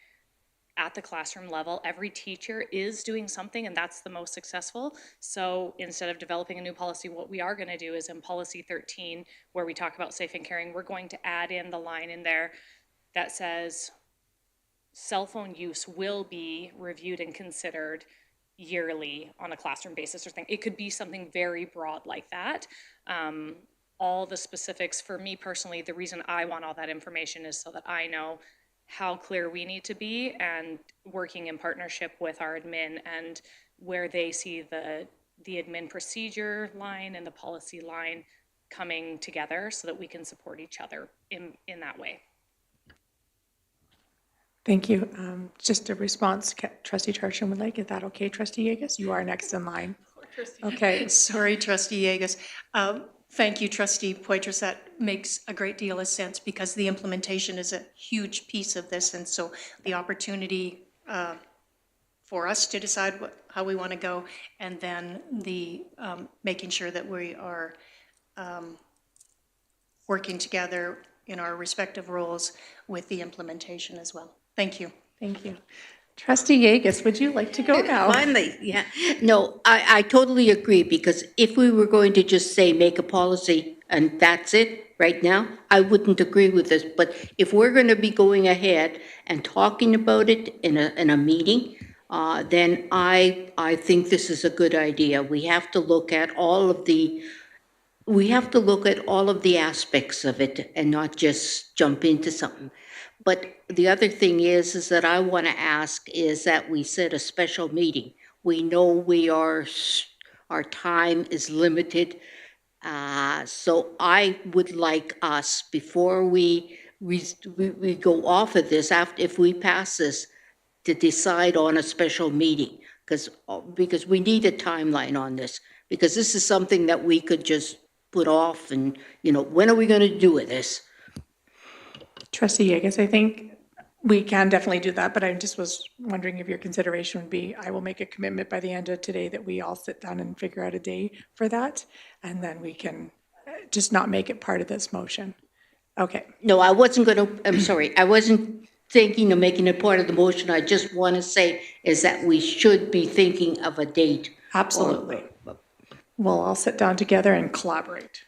at the classroom level. Every teacher is doing something, and that's the most successful. So instead of developing a new policy, what we are going to do is in policy 13, where we talk about safe and caring, we're going to add in the line in there that says cell phone use will be reviewed and considered yearly on a classroom basis or thing. It could be something very broad like that. All the specifics for me personally, the reason I want all that information is so that I know how clear we need to be and working in partnership with our admin and where they see the admin procedure line and the policy line coming together so that we can support each other in that way. Thank you. Just a response, Trustee Charsham would like. Is that okay, Trustee Yeagas? You are next in line. Okay. Sorry, Trustee Yeagas. Thank you, Trustee Poitras. That makes a great deal of sense because the implementation is a huge piece of this. And so the opportunity for us to decide how we want to go, and then the making sure that we are working together in our respective roles with the implementation as well. Thank you. Thank you. Trustee Yeagas, would you like to go now? Finally, yeah. No, I totally agree, because if we were going to just say make a policy and that's it right now, I wouldn't agree with this. But if we're going to be going ahead and talking about it in a meeting, then I think this is a good idea. We have to look at all of the aspects of it and not just jump into something. But the other thing is that I want to ask is that we set a special meeting. We know our time is limited. So I would like us, before we go off of this, if we pass this, to decide on a special meeting, because we need a timeline on this, because this is something that we could just put off and, when are we going to do with this? Trustee Yeagas, I think we can definitely do that, but I just was wondering if your consideration would be, I will make a commitment by the end of today that we all sit down and figure out a day for that, and then we can just not make it part of this motion. Okay. No, I wasn't thinking of making it part of the motion. I just want to say is that we should be thinking of a date. Absolutely. We'll all sit down together and collaborate.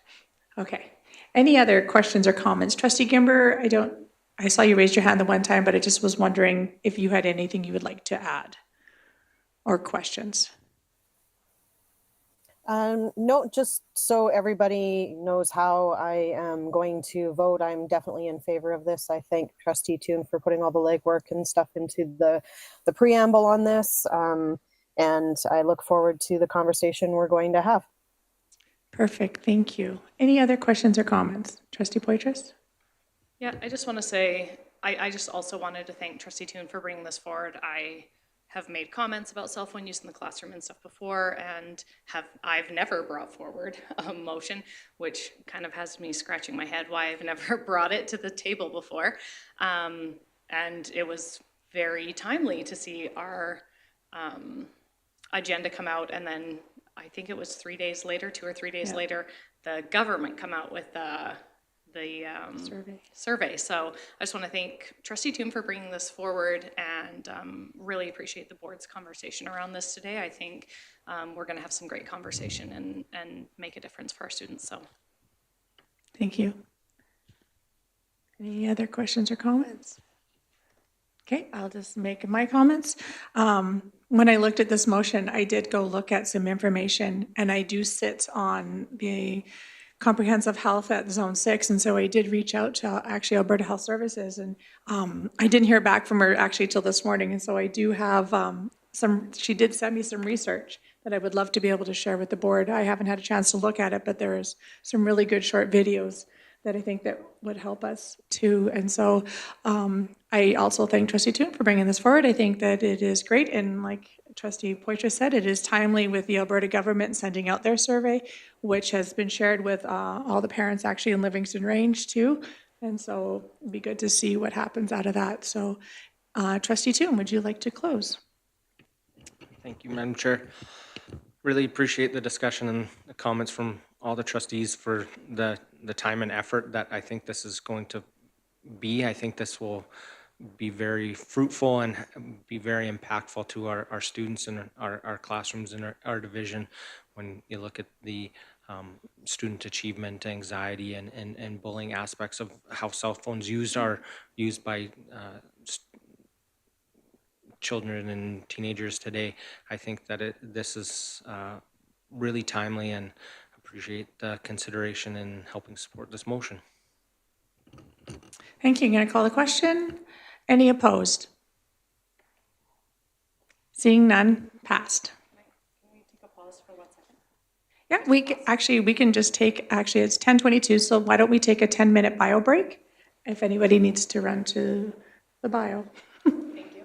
Okay. Any other questions or comments? Trustee Gimber, I saw you raised your hand the one time, but I just was wondering if you had anything you would like to add. or questions? No, just so everybody knows how I am going to vote. I'm definitely in favor of this. I thank Trustee Toon for putting all the legwork and stuff into the preamble on this. And I look forward to the conversation we're going to have. Perfect, thank you. Any other questions or comments? Trustee Poitras? Yeah, I just want to say, I just also wanted to thank Trustee Toon for bringing this forward. I have made comments about cell phone use in the classroom and stuff before, and I've never brought forward a motion, which kind of has me scratching my head why I've never brought it to the table before. And it was very timely to see our agenda come out, and then I think it was 3 days later, 2 or 3 days later, the government come out with the survey. So I just want to thank Trustee Toom for bringing this forward, and really appreciate the board's conversation around this today. I think we're going to have some great conversation and make a difference for our students. So Thank you. Any other questions or comments? Okay, I'll just make my comments. When I looked at this motion, I did go look at some information, and I do sit on the comprehensive health at Zone 6, and so I did reach out to actually Alberta Health Services, and I didn't hear back from her actually till this morning, and so I do have she did send me some research that I would love to be able to share with the board. I haven't had a chance to look at it, but there is some really good short videos that I think that would help us too. And so I also thank Trustee Toon for bringing this forward. I think that it is great, and like Trustee Poitras said, it is timely with the Alberta government sending out their survey, which has been shared with all the parents actually in Livingstone Range too. And so it'd be good to see what happens out of that. So Trustee Toon, would you like to close? Thank you, Madam Chair. Really appreciate the discussion and the comments from all the trustees for the time and effort that I think this is going to be. I think this will be very fruitful and be very impactful to our students and our classrooms in our division. When you look at the student achievement, anxiety, and bullying aspects of how cell phones are used by children and teenagers today, I think that this is really timely, and appreciate the consideration in helping support this motion. Thank you. I'm going to call the question. Any opposed? Seeing none, passed. can we take a pause for 1 second? Yeah, we can just take, actually it's 10:22, so why don't we take a 10-minute bio break if anybody needs to run to the bio. Thank you.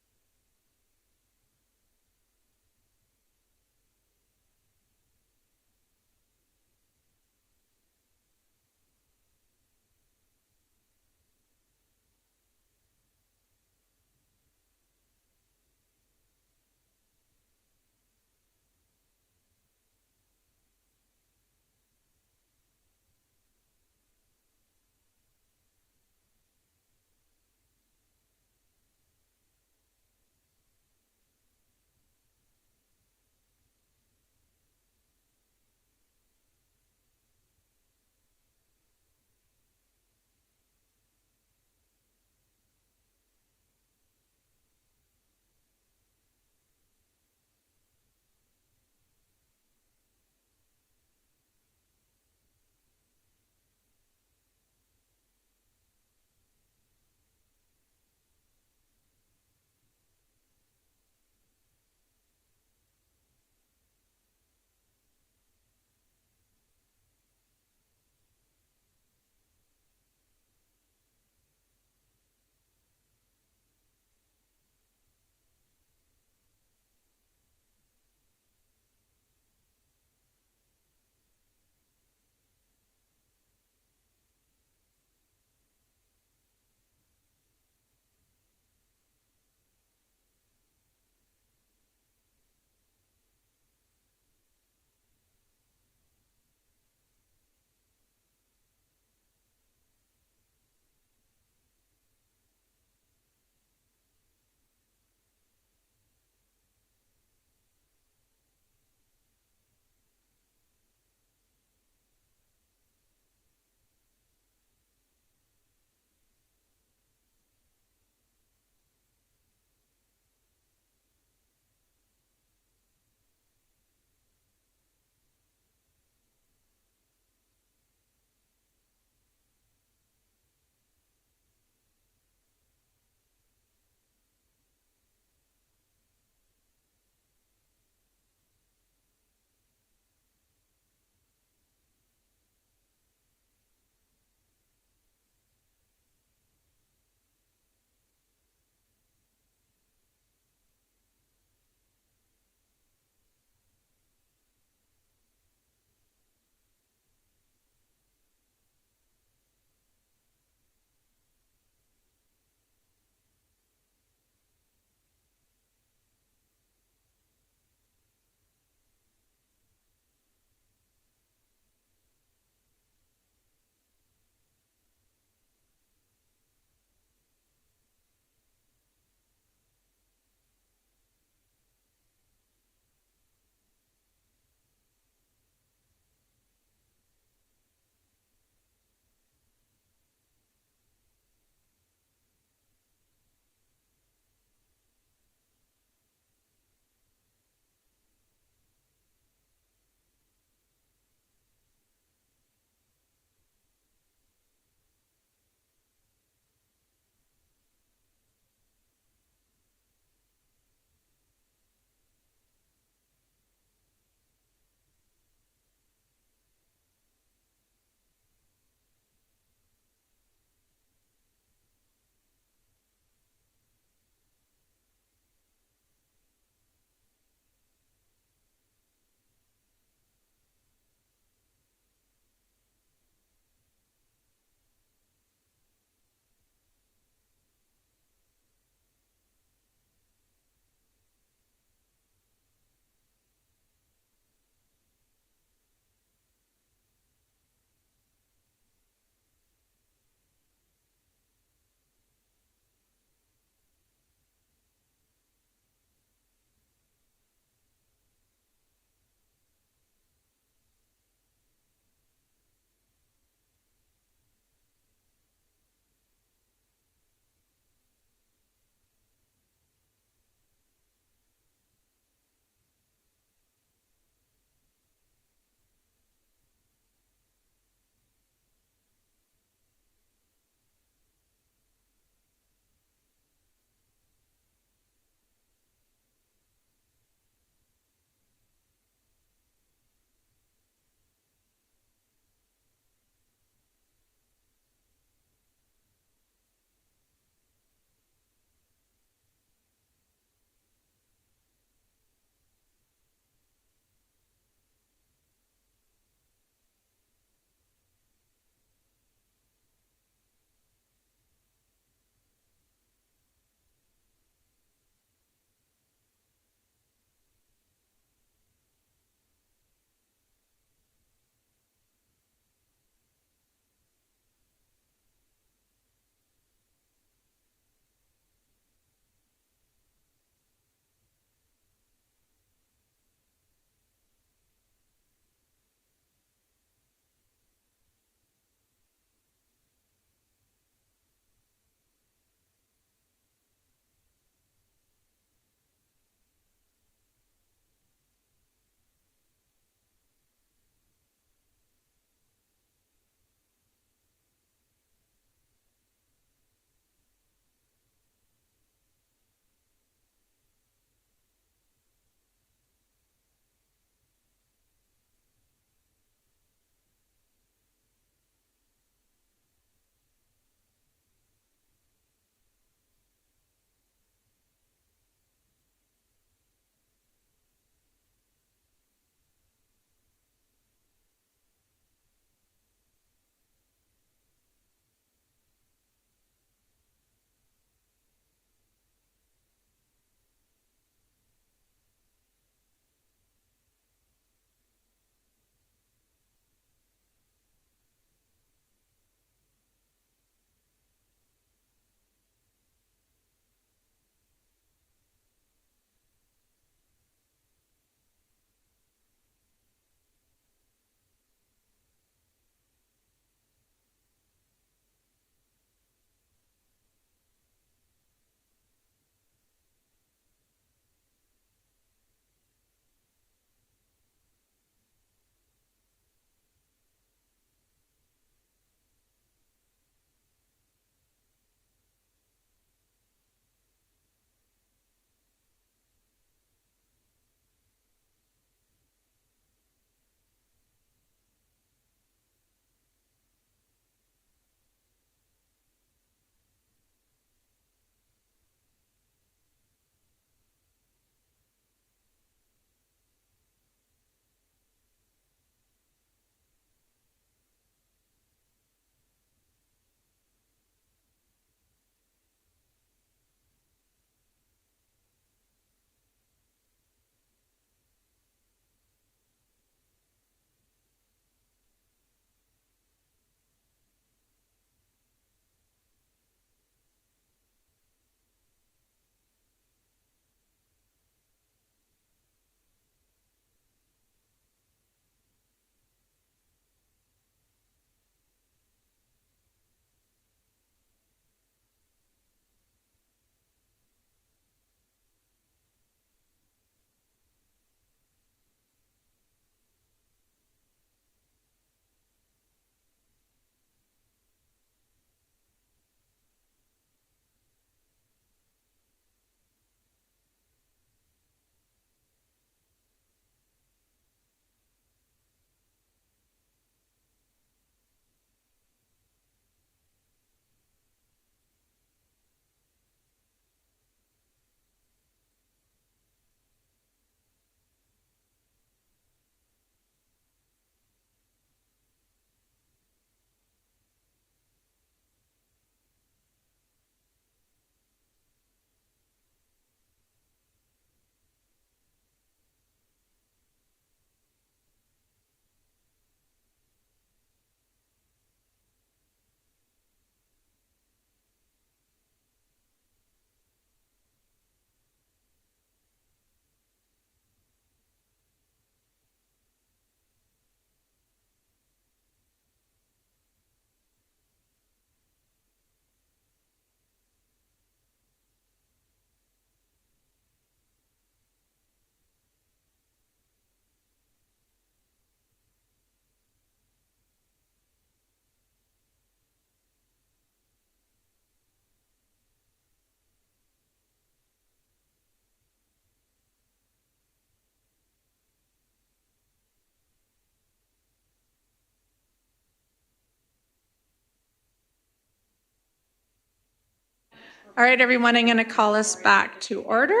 All right, everyone, I'm going to call us back to order.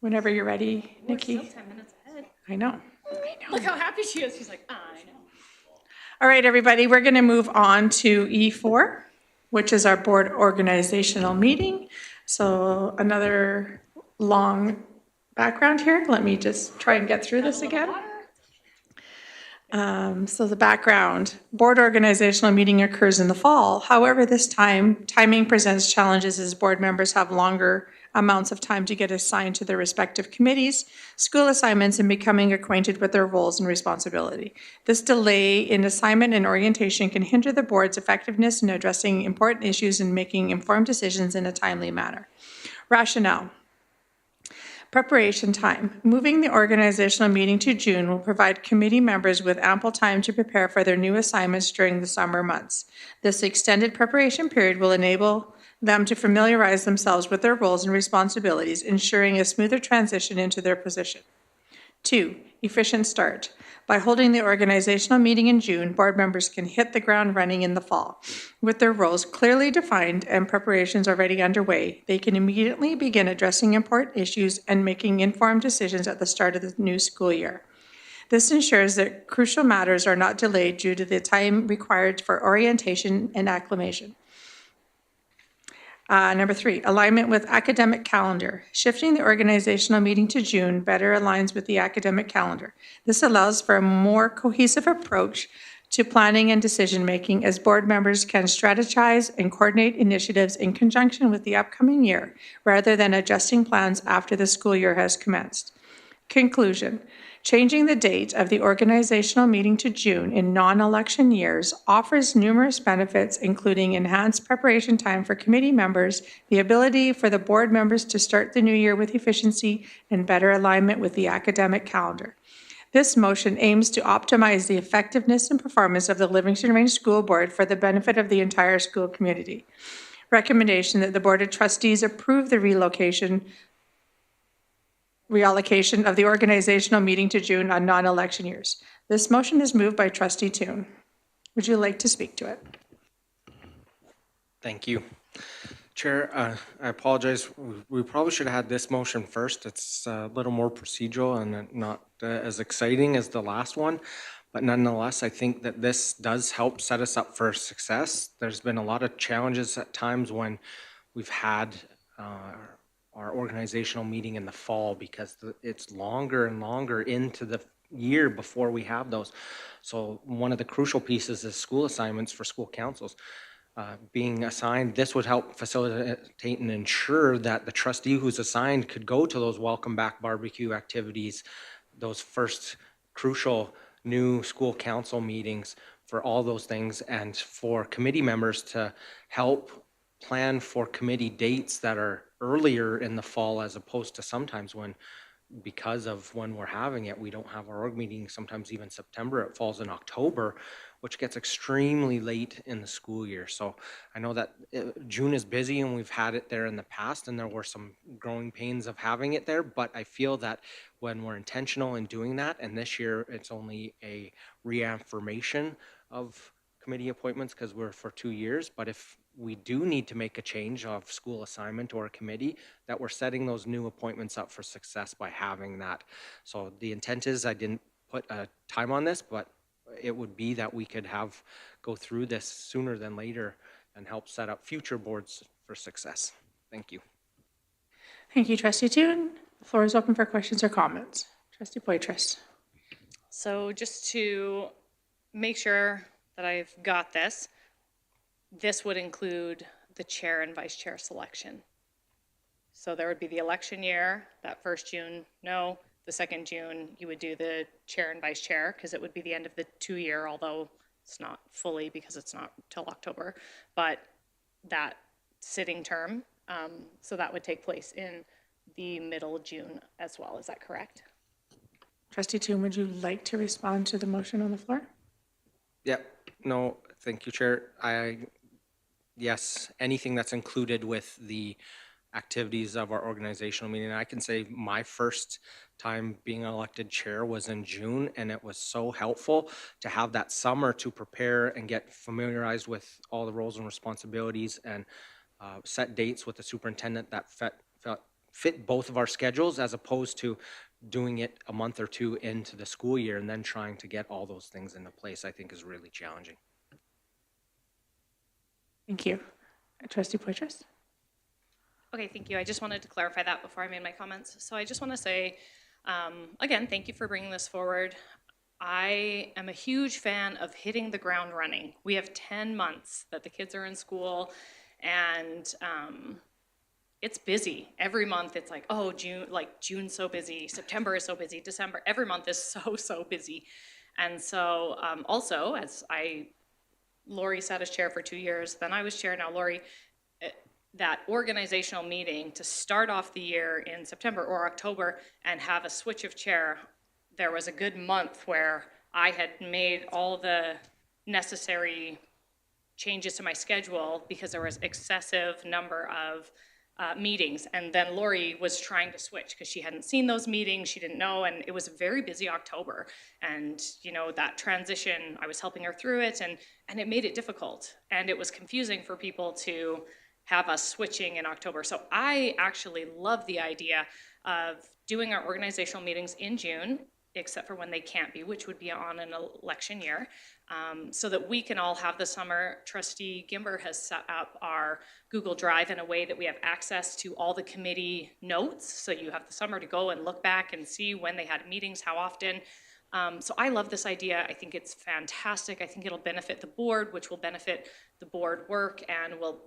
Whenever you're ready, Nikki. We're still 10 minutes ahead. I know. Look how happy she is. She's like, I know. All right, everybody, we're going to move on to E4, which is our board organizational meeting. So another long background here. Let me just try and get through this again. So the background, board organizational meeting occurs in the fall. However, this timing presents challenges as board members have longer amounts of time to get assigned to their respective committees, school assignments, and becoming acquainted with their roles and responsibility. This delay in assignment and orientation can hinder the board's effectiveness in addressing important issues and making informed decisions in a timely manner. Rationale. Preparation time. Moving the organizational meeting to June will provide committee members with ample time to prepare for their new assignments during the summer months. This extended preparation period will enable them to familiarize themselves with their roles and responsibilities, ensuring a smoother transition into their position. 2, efficient start. By holding the organizational meeting in June, board members can hit the ground running in the fall. With their roles clearly defined and preparations already underway, they can immediately begin addressing important issues and making informed decisions at the start of the new school year. This ensures that crucial matters are not delayed due to the time required for orientation and acclimation. Number 3, alignment with academic calendar. Shifting the organizational meeting to June better aligns with the academic calendar. This allows for a more cohesive approach to planning and decision-making as board members can strategize and coordinate initiatives in conjunction with the upcoming year rather than adjusting plans after the school year has commenced. Conclusion. Changing the date of the organizational meeting to June in non-election years offers numerous benefits, including enhanced preparation time for committee members, the ability for the board members to start the new year with efficiency, and better alignment with the academic calendar. This motion aims to optimize the effectiveness and performance of the Livingstone Range School Board for the benefit of the entire school community. Recommendation that the Board of Trustees approve the reallocation of the organizational meeting to June on non-election years. This motion is moved by Trustee Toon. Would you like to speak to it? Thank you. Chair, I apologize. We probably should have had this motion first. It's a little more procedural and not as exciting as the last one. But nonetheless, I think that this does help set us up for success. There's been a lot of challenges at times when we've had our organizational meeting in the fall because it's longer and longer into the year before we have those. So one of the crucial pieces is school assignments for school councils. Being assigned, this would help facilitate and ensure that the trustee who's assigned could go to those welcome back barbecue activities, those first crucial new school council meetings for all those things, and for committee members to help plan for committee dates that are earlier in the fall as opposed to sometimes when, because of when we're having it, we don't have our org meeting, sometimes even September, it falls in October, which gets extremely late in the school year. So I know that June is busy and we've had it there in the past and there were some growing pains of having it there, but I feel that when we're intentional in doing that, and this year it's only a reaffirmation of committee appointments because we're for 2 years, but if we do need to make a change of school assignment or a committee, that we're setting those new appointments up for success by having that. So the intent is, I didn't put a time on this, but it would be that we could go through this sooner than later and help set up future boards for success. Thank you. Thank you, Trustee Toon. The floor is open for questions or comments. Trustee Poitras. So just to make sure that I've got this, this would include the chair and vice chair selection. So there would be the election year, that first June, no. The second June, you would do the chair and vice chair because it would be the end of the 2-year, although it's not fully because it's not till October, but that sitting term. So that would take place in the middle of June as well. Is that correct? Trustee Toon, would you like to respond to the motion on the floor? Yep. No, thank you, Chair. Yes, anything that's included with the activities of our organizational meeting. I can say my first time being elected chair was in June, and it was so helpful to have that summer to prepare and get familiarized with all the roles and responsibilities and set dates with the superintendent that fit both of our schedules, as opposed to doing it a month or two into the school year and then trying to get all those things into place, I think is really challenging. Thank you. Trustee Poitras? Okay, thank you. I just wanted to clarify that before I made my comments. So I just want to say, again, thank you for bringing this forward. I am a huge fan of hitting the ground running. We have 10 months that the kids are in school, and it's busy. Every month it's like, oh, June's so busy, September is so busy, December, every month is so busy. And so also, Lori sat as chair for 2 years, then I was chair, now Lori, that organizational meeting to start off the year in September or October and have a switch of chair, there was a good month where I had made all the necessary changes to my schedule because there was excessive number of meetings. And then Lori was trying to switch because she hadn't seen those meetings, she didn't know, and it was a very busy October. And that transition, I was helping her through it, and it made it difficult. And it was confusing for people to have us switching in October. So I actually love the idea of doing our organizational meetings in June, except for when they can't be, which would be on an election year, so that we can all have the summer. Trustee Gimber has set up our Google Drive in a way that we have access to all the committee notes. So you have the summer to go and look back and see when they had meetings, how often. So I love this idea. I think it's fantastic. I think it'll benefit the board, which will benefit the board work and will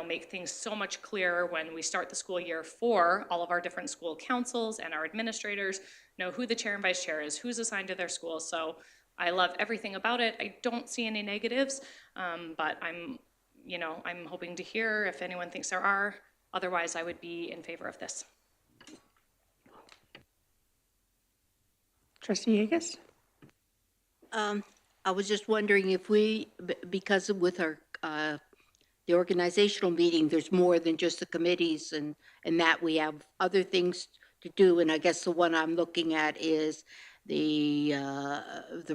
make things so much clearer when we start the school year for all of our different school councils and our administrators, know who the chair and vice chair is, who's assigned to their school. So I love everything about it. I don't see any negatives, but I'm hoping to hear if anyone thinks there are. Otherwise, I would be in favor of this. Trustee Yegas? I was just wondering if because with our the organizational meeting, there's more than just the committees and that we have other things to do. And I guess the one I'm looking at is the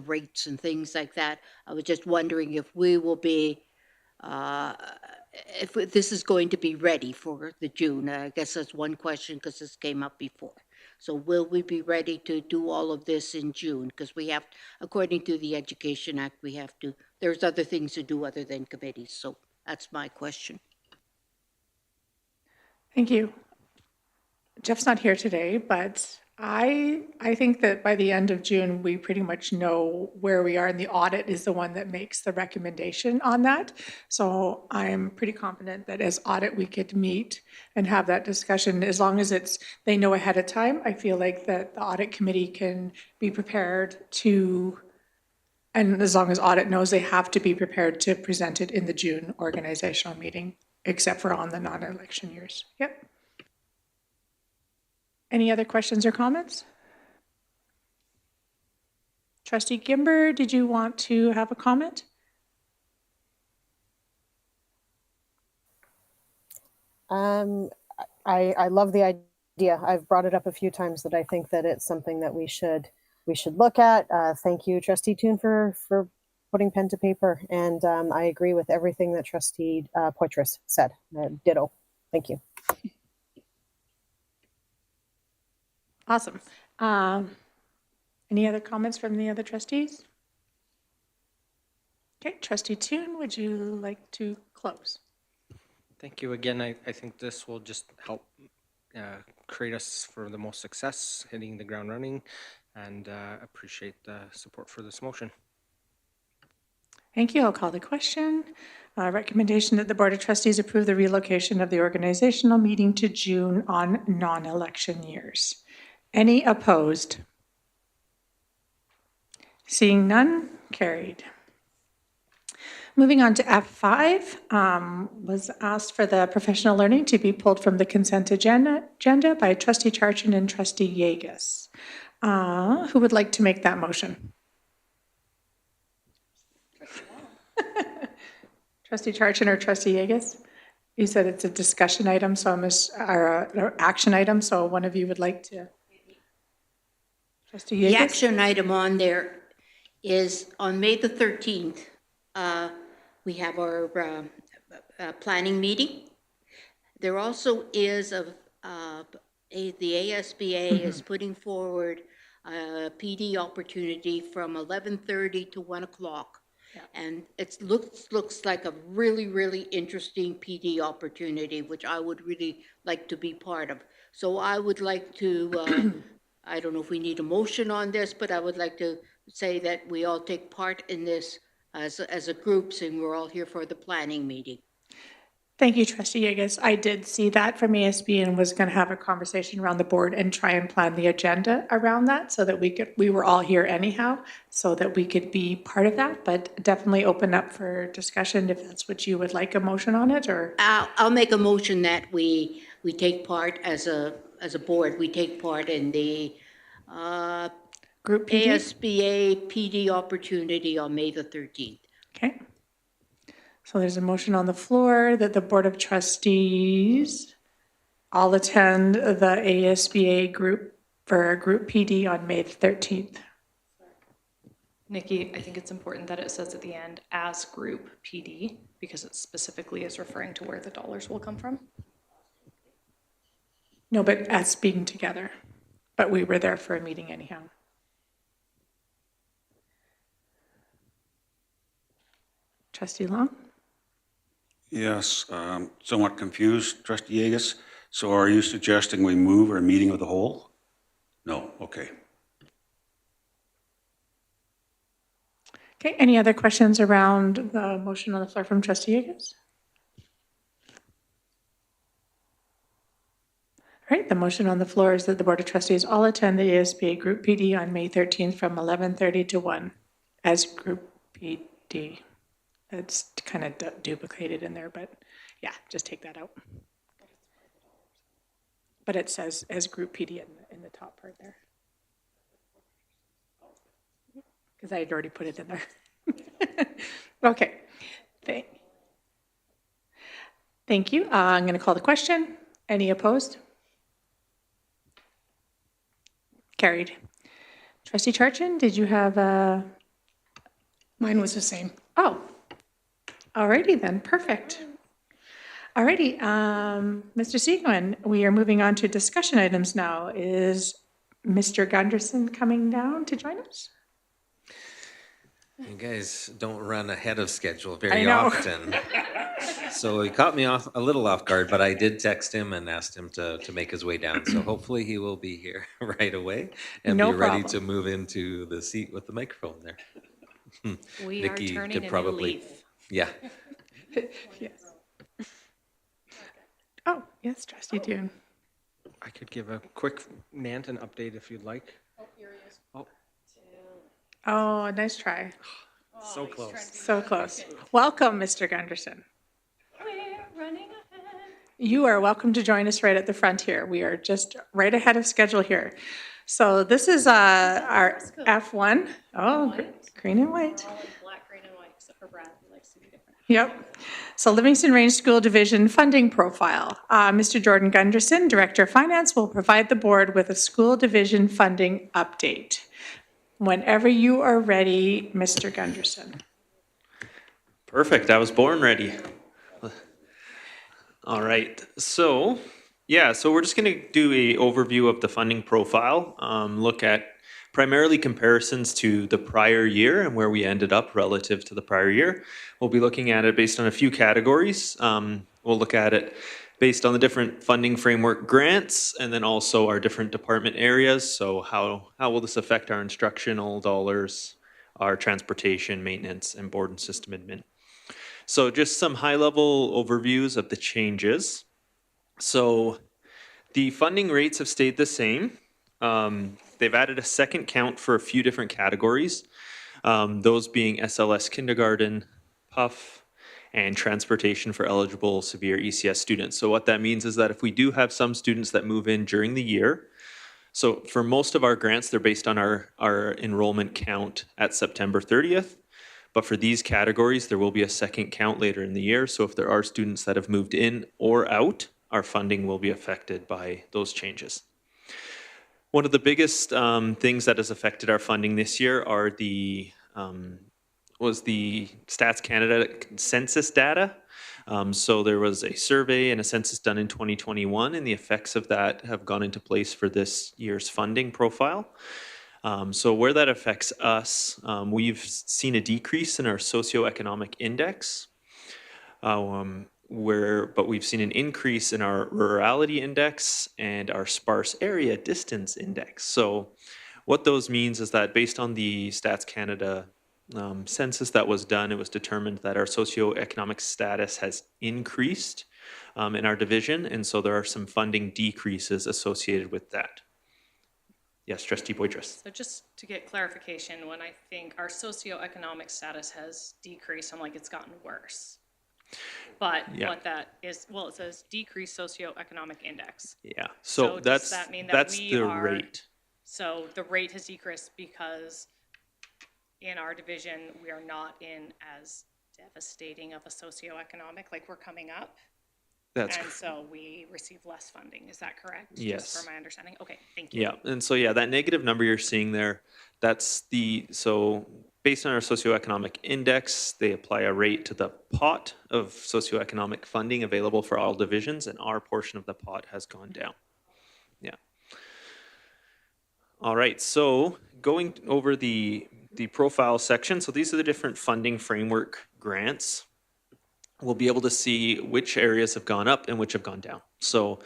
rates and things like that. I was just wondering if we will be, if this is going to be ready for the June. I guess that's one question because this came up before. So will we be ready to do all of this in June? Because we have, according to the Education Act, there's other things to do other than committees. So that's my question. Thank you. Jeff's not here today, but I think that by the end of June, we pretty much know where we are, and the audit is the one that makes the recommendation on that. So I'm pretty confident that as audit, we could meet and have that discussion. As long as they know ahead of time, I feel like that the audit committee can be prepared to, and as long as audit knows, they have to be prepared to present it in the June organizational meeting, except for on the non-election years. Yep. Any other questions or comments? Trustee Gimber, did you want to have a comment? I love the idea. I've brought it up a few times that I think that it's something that we should look at. Thank you, Trustee Toon, for putting pen to paper. And I agree with everything that Trustee Poitras said. Ditto. Thank you. Awesome. Any other comments from the other trustees? Okay, Trustee Toon, would you like to close? Thank you again. I think this will just help create us for the most success, hitting the ground running, and appreciate the support for this motion. Thank you. I'll call the question. Recommendation that the Board of Trustees approve the relocation of the organizational meeting to June on non-election years. Any opposed? Seeing none, carried. Moving on to F5, was asked for the professional learning to be pulled from the consent agenda by Trustee Charchin and Trustee Yegas. Who would like to make that motion? Trustee Charchin or Trustee Yegas? You said it's a discussion item, so or an action item, so one of you would like to. Trustee Yegas? The action item on there is on May the 13th, we have our planning meeting. There also is the ASBA is putting forward a PD opportunity from 11:30 to 1 o'clock. And it looks like a really, really interesting PD opportunity, which I would really like to be part of. So I would like to, I don't know if we need a motion on this, but I would like to say that we all take part in this as a group, saying we're all here for the planning meeting. Thank you, Trustee Yegas. I did see that from ASB and was going to have a conversation around the board and try and plan the agenda around that so that we were all here anyhow, so that we could be part of that, but definitely open up for discussion if that's what you would like, a motion on it, or? I'll make a motion that we take part as a board, we take part in the Group PD? ASBA PD opportunity on May the 13th. Okay. So there's a motion on the floor that the Board of Trustees all attend the ASBA group for Group PD on May the 13th. Nikki, I think it's important that it says at the end, as group PD, because it specifically is referring to where the dollars will come from. No, but as being together. But we were there for a meeting anyhow. Trustee Long? Yes, somewhat confused, Trustee Yegas. So are you suggesting we move our meeting of the whole? No, okay. Okay, any other questions around the motion on the floor from Trustee Yegas? All right, the motion on the floor is that the Board of Trustees all attend the ASBA Group PD on May 13th from 11:30 to 1 as Group PD. It's kind of duplicated in there, but yeah, just take that out. But it says as Group PD in the top part there. Because I had already put it in there. Okay, thank you. I'm going to call the question. Any opposed? Carried. Trustee Charchin, did you have a? Mine was the same. Oh, alrighty then, perfect. Alrighty, Mr. Seguin, we are moving on to discussion items now. Is Mr. Gunderson coming down to join us? You guys don't run ahead of schedule I very know. often. So he caught me a little off guard, but I did text him and asked him to make his way down. So hopefully he will be here right away and No be ready problem. to move into the seat with the microphone there. We Nikki are turning could a probably- new leaf. Yeah. Yes. Oh, yes, Trustee Dune. I could give a quick Nanton update if you'd like. Oh, nice try. So close. So close. Welcome, Mr. Gunderson. We're running ahead. You are welcome to join us right at the front here. We are just right ahead of schedule here. So this is our F1. Oh, green and white. All in black, green, and white, except for Brad, who likes to be different. Yep. So Livingston Range School Division funding profile. Mr. Jordan Gunderson, Director of Finance, will provide the board with a school division funding update. Whenever you are ready, Mr. Gunderson. Perfect. I was born ready. All right. So we're just going to do a overview of the funding profile, look at primarily comparisons to the prior year and where we ended up relative to the prior year. We'll be looking at it based on a few categories. We'll look at it based on the different funding framework grants and then also our different department areas. So how will this affect our instructional dollars, our transportation, maintenance, and board and system admin? So just some high-level overviews of the changes. So the funding rates have stayed the same. They've added a second count for a few different categories, those being SLS kindergarten, PUF, and transportation for eligible severe ECS students. So what that means is that if we do have some students that move in during the year, so for most of our grants, they're based on our enrollment count at September 30th. But for these categories, there will be a second count later in the year. So if there are students that have moved in or out, our funding will be affected by those changes. One of the biggest things that has affected our funding this year are was the Stats Canada census data. So there was a survey and a census done in 2021, and the effects of that have gone into place for this year's funding profile. So where that affects us, we've seen a decrease in our socioeconomic index, but we've seen an increase in our rurality index and our sparse area distance index. So what those means is that based on the Stats Canada census that was done, it was determined that our socioeconomic status has increased in our division, and so there are some funding decreases associated with that. Yes, Trustee Boydris. So just to get clarification, when I think our socioeconomic status has decreased, I'm like, it's gotten worse. But Yeah. what that is, well, it says decreased socioeconomic index. Yeah, So so does that mean that that's we the are- rate. So the rate has decreased because in our division, we are not in as devastating of a socioeconomic, like we're coming up. That's And so we receive less funding. Is that correct? Yes. Just for my understanding. Okay, thank you. Yeah, and so yeah, that negative number you're seeing there, so based on our socioeconomic index, they apply a rate to the pot of socioeconomic funding available for all divisions, and our portion of the pot has gone down. Yeah. All right, so going over the profile section, so these are the different funding framework grants. We'll be able to see which areas have gone up and which have gone down. So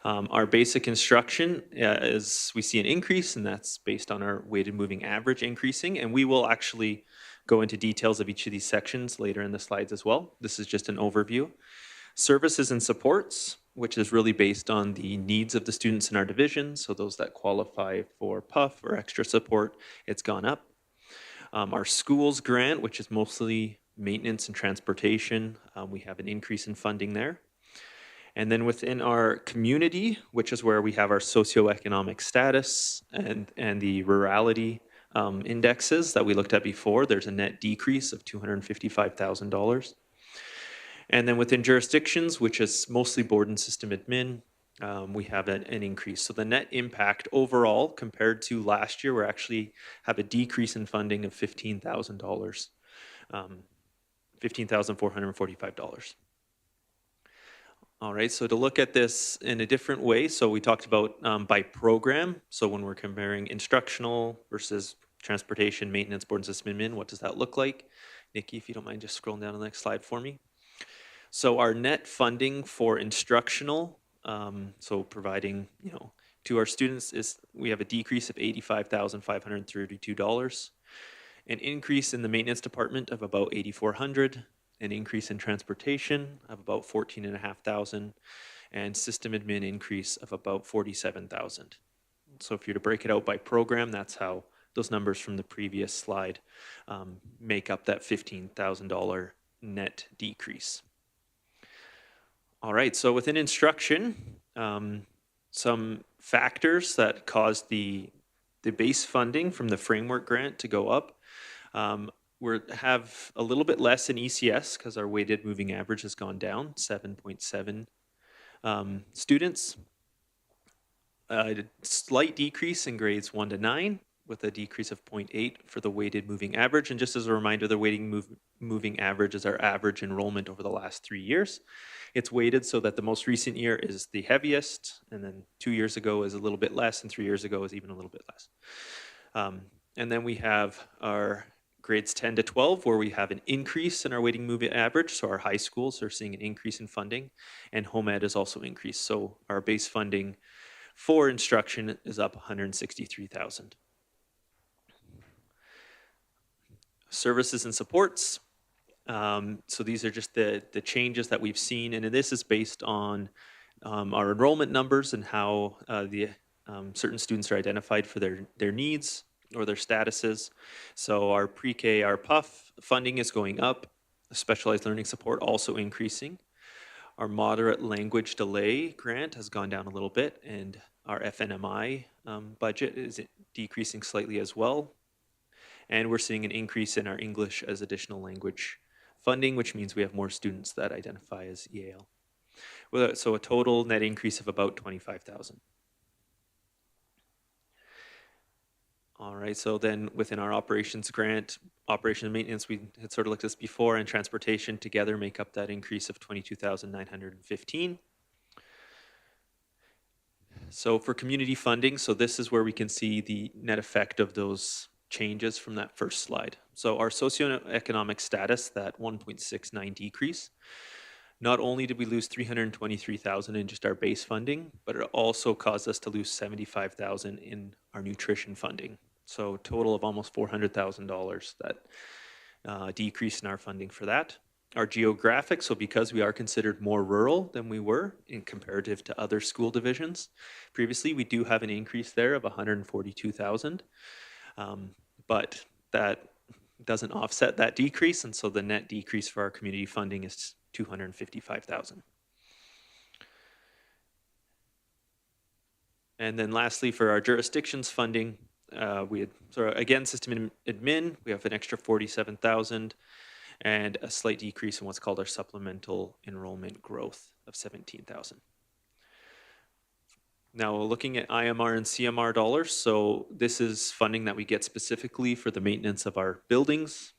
our basic instruction is we see an increase, and that's based on our weighted moving average increasing, and we will actually go into details of each of these sections later in the slides as well. This is just an overview. Services and supports, which is really based on the needs of the students in our division, so those that qualify for PUF or extra support, it's gone up. Our schools grant, which is mostly maintenance and transportation, we have an increase in funding there. And then within our community, which is where we have our socioeconomic status and the rurality indexes that we looked at before, there's a net decrease of $255,000. And then within jurisdictions, which is mostly board and system admin, we have an increase. So the net impact overall compared to last year, we actually have a decrease in funding of $15,000, $15,445. All right, so to look at this in a different way, so we talked about by program. So when we're comparing instructional versus transportation, maintenance, board and system admin, what does that look like? Nikki, if you don't mind just scrolling down to the next slide for me. So our net funding for instructional, so providing, to our students is, we have a decrease of $85,532, an increase in the maintenance department of about $8,400, an increase in transportation of about $14,500, and system admin increase of about $47,000. So if you're to break it out by program, that's how those numbers from the previous slide make up that $15,000 net decrease. All right, so within instruction, some factors that caused the base funding from the framework grant to go up. We have a little bit less in ECS because our weighted moving average has gone down, 7.7 students. A slight decrease in grades 1 to 9 with a decrease of 0.8 for the weighted moving average. And just as a reminder, the moving average is our average enrollment over the last 3 years. It's weighted so that the most recent year is the heaviest, and then 2 years ago is a little bit less, and 3 years ago is even a little bit less. And then we have our grades 10 to 12, where we have an increase in our weighting moving average. So our high schools are seeing an increase in funding, and home ed is also increased. So our base funding for instruction is up $163,000. Services and supports. So these are just the changes that we've seen, and this is based on our enrollment numbers and how the certain students are identified for their needs or their statuses. So our pre-K, our PUF funding is going up, specialized learning support also increasing. Our moderate language delay grant has gone down a little bit, and our FNMI budget is decreasing slightly as well. And we're seeing an increase in our English as additional language funding, which means we have more students that identify as EAL. So a total net increase of about $25,000. All right. right? So then within our operations grant, operation and maintenance, we had sort of looked at this before, and transportation together make up that increase of 22,915. So for community funding, so this is where we can see the net effect of those changes from that first slide. So our socioeconomic status, that 1.69 decrease, not only did we lose 323,000 in just our base funding, but it also caused us to lose 75,000 in our nutrition funding. So total of almost $400,000 that decrease in our funding for that. Our geographic, so because we are considered more rural than we were in comparative to other school divisions previously, we do have an increase there of 142,000. But that doesn't offset that decrease, and so the net decrease for our community funding is 255,000. And then lastly, for our jurisdictions funding, we had, so again, system admin, we have an extra 47,000 and a slight decrease in what's called our supplemental enrollment growth of 17,000. Now looking at IMR and CMR dollars, so this is funding that we get specifically for the maintenance of our buildings.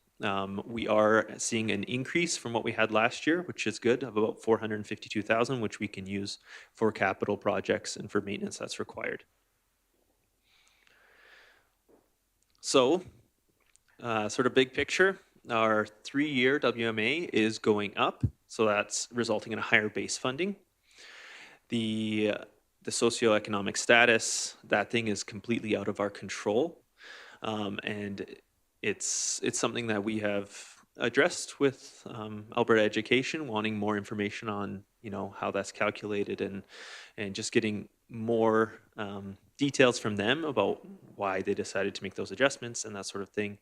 We are seeing an increase from what we had last year, which is good, of about 452,000, which we can use for capital projects and for maintenance that's required. So, sort of big picture, our 3-year WMA is going up, so that's resulting in a higher base funding. The socioeconomic status, that thing is completely out of our control, and it's something that we have addressed with Alberta Education, wanting more information on how that's calculated and just getting more details from them about why they decided to make those adjustments and that sort of thing.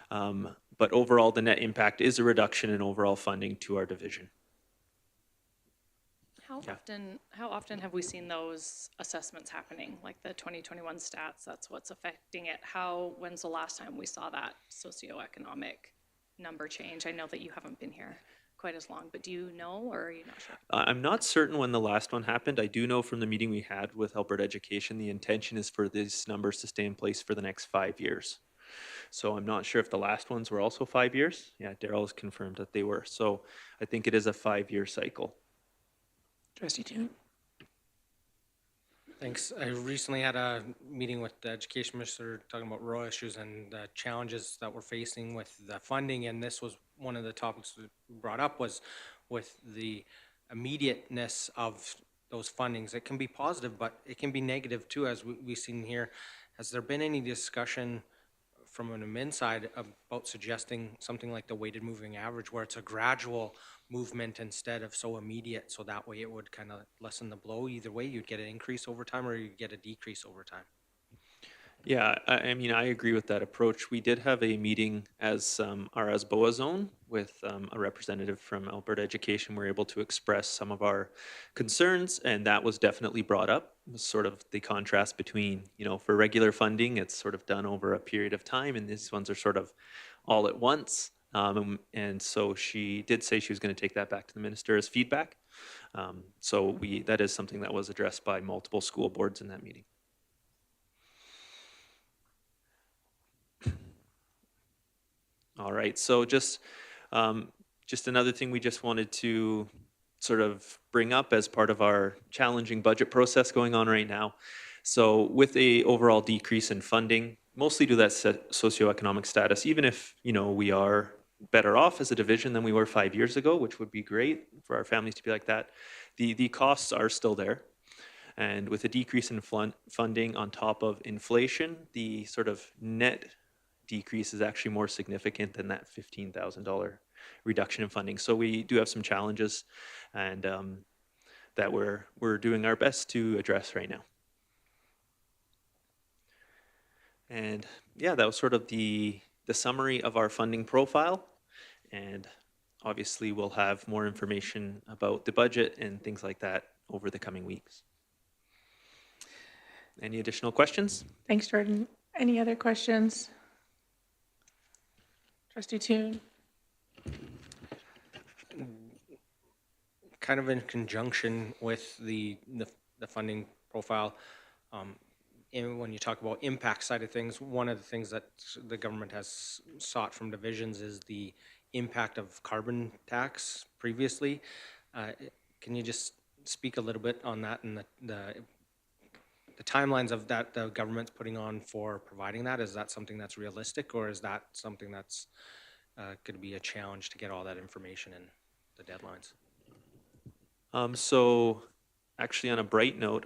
But overall, the net impact is a reduction in overall funding to our division. How often have we seen those assessments happening, like the 2021 stats? That's what's affecting it. When's the last time we saw that socioeconomic number change? I know that you haven't been here quite as long, but do you know, or are you not sure? I'm not certain when the last one happened. I do know from the meeting we had with Alberta Education, the intention is for these numbers to stay in place for the next 5 years. So I'm not sure if the last ones were also 5 years. Yeah, Daryl has confirmed that they were. So I think it is a 5-year cycle. Trustee Toon. Thanks. I recently had a meeting with the education minister talking about rural issues and the challenges that we're facing with the funding, and this was one of the topics we brought up, was with the immediateness of those fundings. It can be positive, but it can be negative too, as we've seen here. Has there been any discussion from an admin side about suggesting something like the weighted moving average, where it's a gradual movement instead of so immediate, so that way it would kind of lessen the blow? Either way, you'd get an increase over time or you'd get a decrease over time. Yeah, I mean, I agree with that approach. We did have a meeting as our ASBOA zone with a representative from Alberta Education. We were able to express some of our concerns, and that was definitely brought up. It was sort of the contrast between, for regular funding, it's sort of done over a period of time, and these ones are sort of all at once. And so she did say she was going to take that back to the minister as feedback. So that is something that was addressed by multiple school boards in that meeting. All right, so just another thing we just wanted to sort of bring up as part of our challenging budget process going on right now. So with a overall decrease in funding, mostly due to that socioeconomic status, even if, we are better off as a division than we were 5 years ago, which would be great for our families to be like that, the costs are still there. And with a decrease in funding on top of inflation, the sort of net decrease is actually more significant than that $15,000 reduction in funding. So we do have some challenges, and that we're doing our best to address right now. And yeah, that was sort of the summary of our funding profile. And obviously we'll have more information about the budget and things like that over the coming weeks. Any additional questions? Thanks, Jordan. Any other questions? Trustee Toon. Kind of in conjunction with the funding profile, when you talk about impact side of things, one of the things that the government has sought from divisions is the impact of carbon tax previously. Can you just speak a little bit on that and the timelines of that the government's putting on for providing that? Is that something that's realistic, or is that something that's going to be a challenge to get all that information and the deadlines? So actually on a bright note,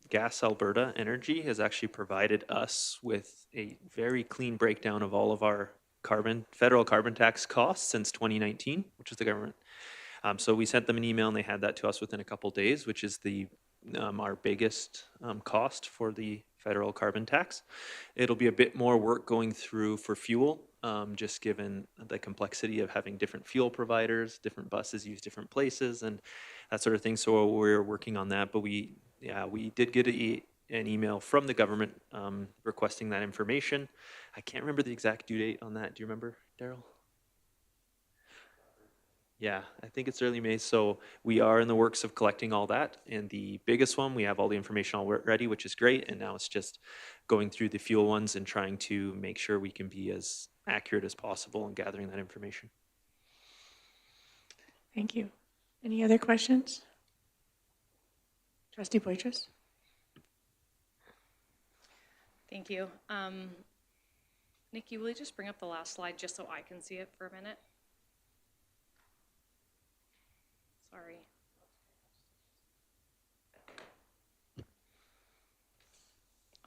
Gas Alberta Energy has actually provided us with a very clean breakdown of all of our federal carbon tax costs since 2019, which is the government. So we sent them an email and they had that to us within a couple days, which is our biggest cost for the federal carbon tax. It'll be a bit more work going through for fuel, just given the complexity of having different fuel providers, different buses use different places and that sort of thing. So we're working on that, but we did get an email from the government requesting that information. I can't remember the exact due date on that. Do you remember, Daryl? Yeah, I think it's early May. So we are in the works of collecting all that. And the biggest one, we have all the information all ready, which is great. And now it's just going through the fuel ones and trying to make sure we can be as accurate as possible in gathering that information. Thank you. Any other questions? Trustee Poitras? Thank you. Nikki, will you just bring up the last slide just so I can see it for a minute? Sorry.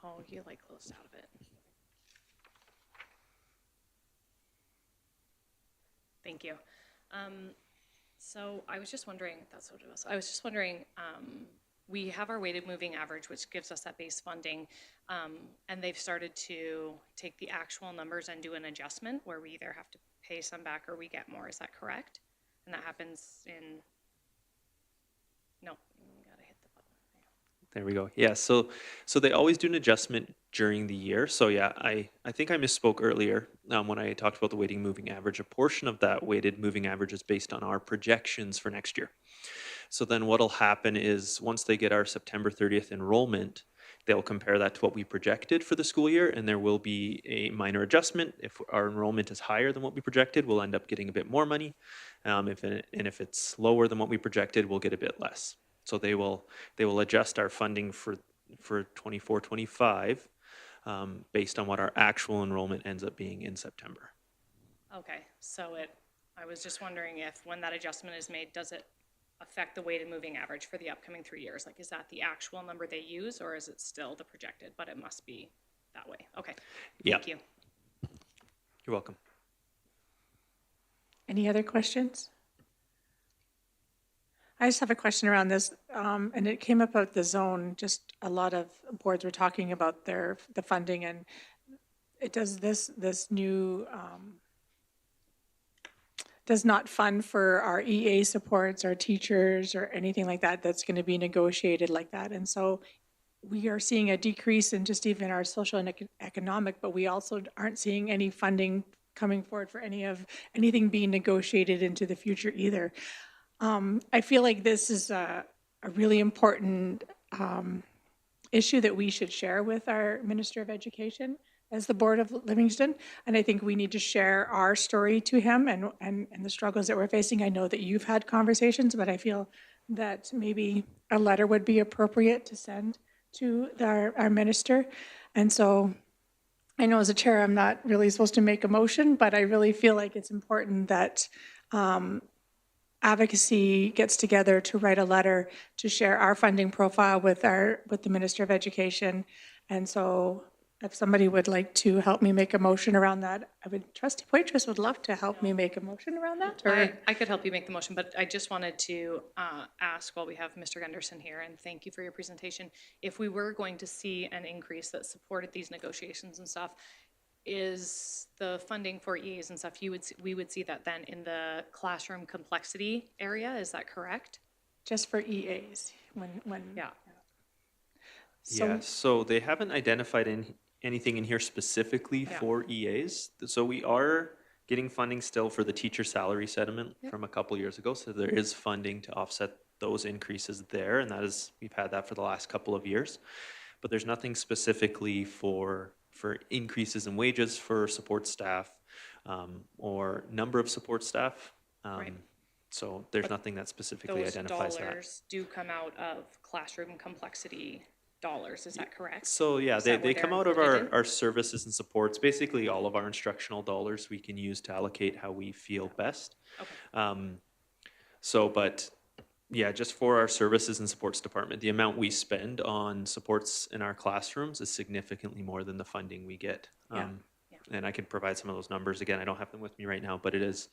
Oh, you like closed out of it. Thank you. So I was just wondering, that's what it was. I was just wondering, we have our weighted moving average, which gives us that base funding, and they've started to take the actual numbers and do an adjustment where we either have to pay some back or we get more. Is that correct? And that happens in, no, you gotta hit the button. There we go. Yeah, so they always do an adjustment during the year. So yeah, I think I misspoke earlier when I talked about the weighted moving average. A portion of that weighted moving average is based on our projections for next year. So then what'll happen is once they get our September 30th enrollment, they'll compare that to what we projected for the school year, and there will be a minor adjustment. If our enrollment is higher than what we projected, we'll end up getting a bit more money. If it's lower than what we projected, we'll get a bit less. So they will adjust our funding for 24-25 based on what our actual enrollment ends up being in September. Okay, so I was just wondering if when that adjustment is made, does it affect the weighted moving average for the upcoming 3 years? Like, is that the actual number they use, or is it still the projected? But it must be that way. Okay, thank you. You're welcome. Any other questions? I just have a question around this, and it came about the zone. Just a lot of boards were talking about the funding, and it does this new does not fund for our EA supports, our teachers, or anything like that. That's going to be negotiated like that, and so we are seeing a decrease in just even our social and economic, but we also aren't seeing any funding coming forward for anything being negotiated into the future either. I feel like this is a really important issue that we should share with our Minister of Education as the Board of Livingstone, and I think we need to share our story to him and the struggles that we're facing. I know that you've had conversations, but I feel that maybe a letter would be appropriate to send to our minister. And so I know as a chair I'm not really supposed to make a motion, but I really feel like it's important that advocacy gets together to write a letter to share our funding profile with the Minister of Education. And so if somebody would like to help me make a motion around that, Trustee Poitras would love to help me make a motion around that. Or I could help you make the motion, but I just wanted to ask while we have Mr. Gunderson here, and thank you for your presentation, if we were going to see an increase that supported these negotiations and stuff, is the funding for EAs and stuff, we would see that then in the classroom complexity area, is that correct? just for EAs when Yeah. So they haven't identified anything in here specifically for EAs. So we are getting funding still for the teacher salary settlement from a couple years ago. So there is funding to offset those increases there, and we've had that for the last couple of years. but there's nothing specifically for increases in wages for support staff or number of support staff. Right. So there's nothing that specifically Those identifies that. dollars do come out of classroom complexity dollars, is that correct? So yeah, Is that they where come they're out of included in? our services and supports. Basically, all of our instructional dollars we can use to allocate how we feel best. Okay. But yeah, just for our services and supports department, the amount we spend on supports in our classrooms is significantly more than the funding we get. Yeah. And I could provide some of those numbers again. I don't have them with me right now, but it is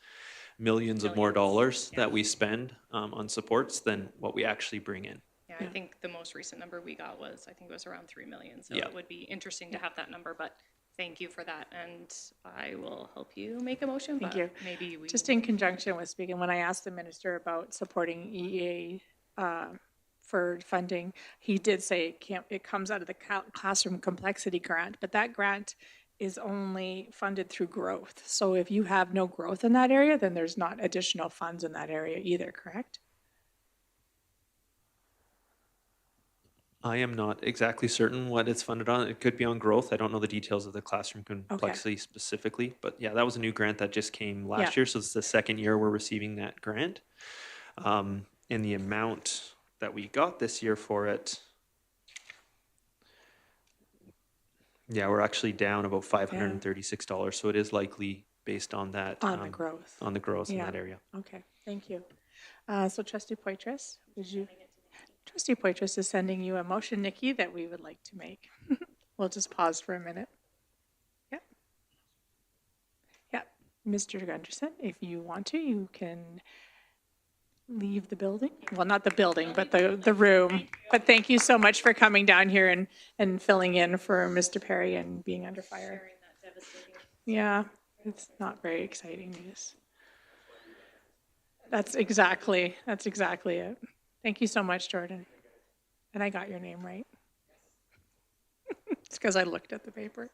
millions of more dollars that we spend on supports than what we actually bring in. Yeah, I think the most recent number we got was, I think it was around 3 million. So Yeah. it would be interesting to have that number, but thank you for that. And I will help you make a motion. Thank but you. Maybe we. Just in conjunction with speaking, when I asked the minister about supporting EA for funding, he did say it comes out of the classroom complexity grant, but that grant is only funded through growth. So if you have no growth in that area, then there's not additional funds in that area either, correct? I am not exactly certain what it's funded on. It could be on growth. I don't know the details of the classroom complexity specifically, but yeah, that was a new grant that just came last year. So it's the second year we're receiving that grant. And the amount that we got this year for it, yeah, we're actually down about $536. So it is likely based on that. On the growth. On the growth in that area. Okay, thank you. So Trustee Poitras, would you? Trustee Poitras is sending you a motion, Nikki, that we would like to make. We'll just pause for a minute. Yep. Yep. Mr. Gunderson, if you want to, you can leave the building. Well, not the building, but the room. But thank you so much for coming down here and filling in for Mr. Perry and being under fire. Yeah, it's not very exciting news. That's exactly it. Thank you so much, Jordan. And I got your name right. It's because I looked at the paper.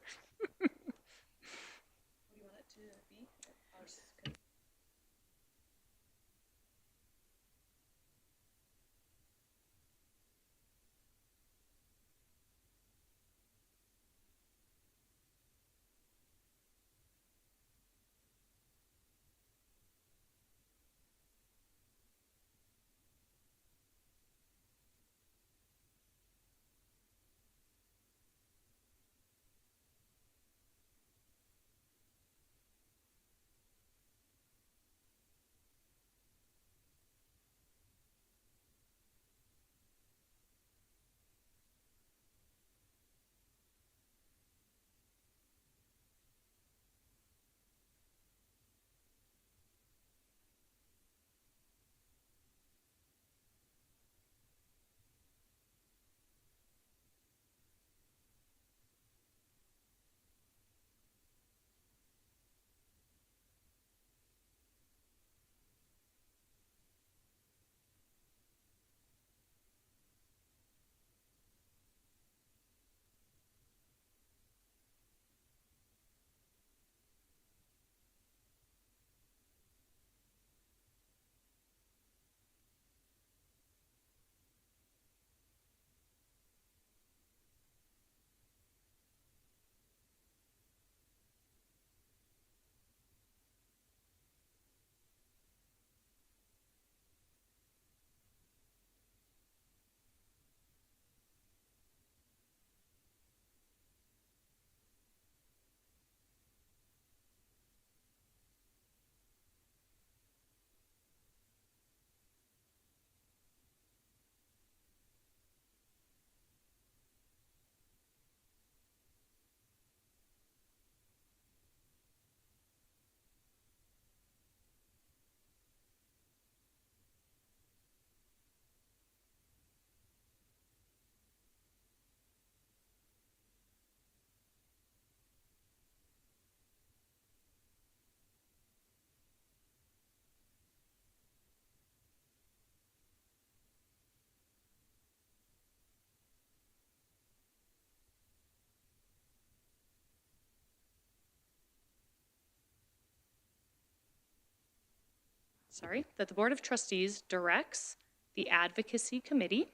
That the Board of Trustees directs the Advocacy Committee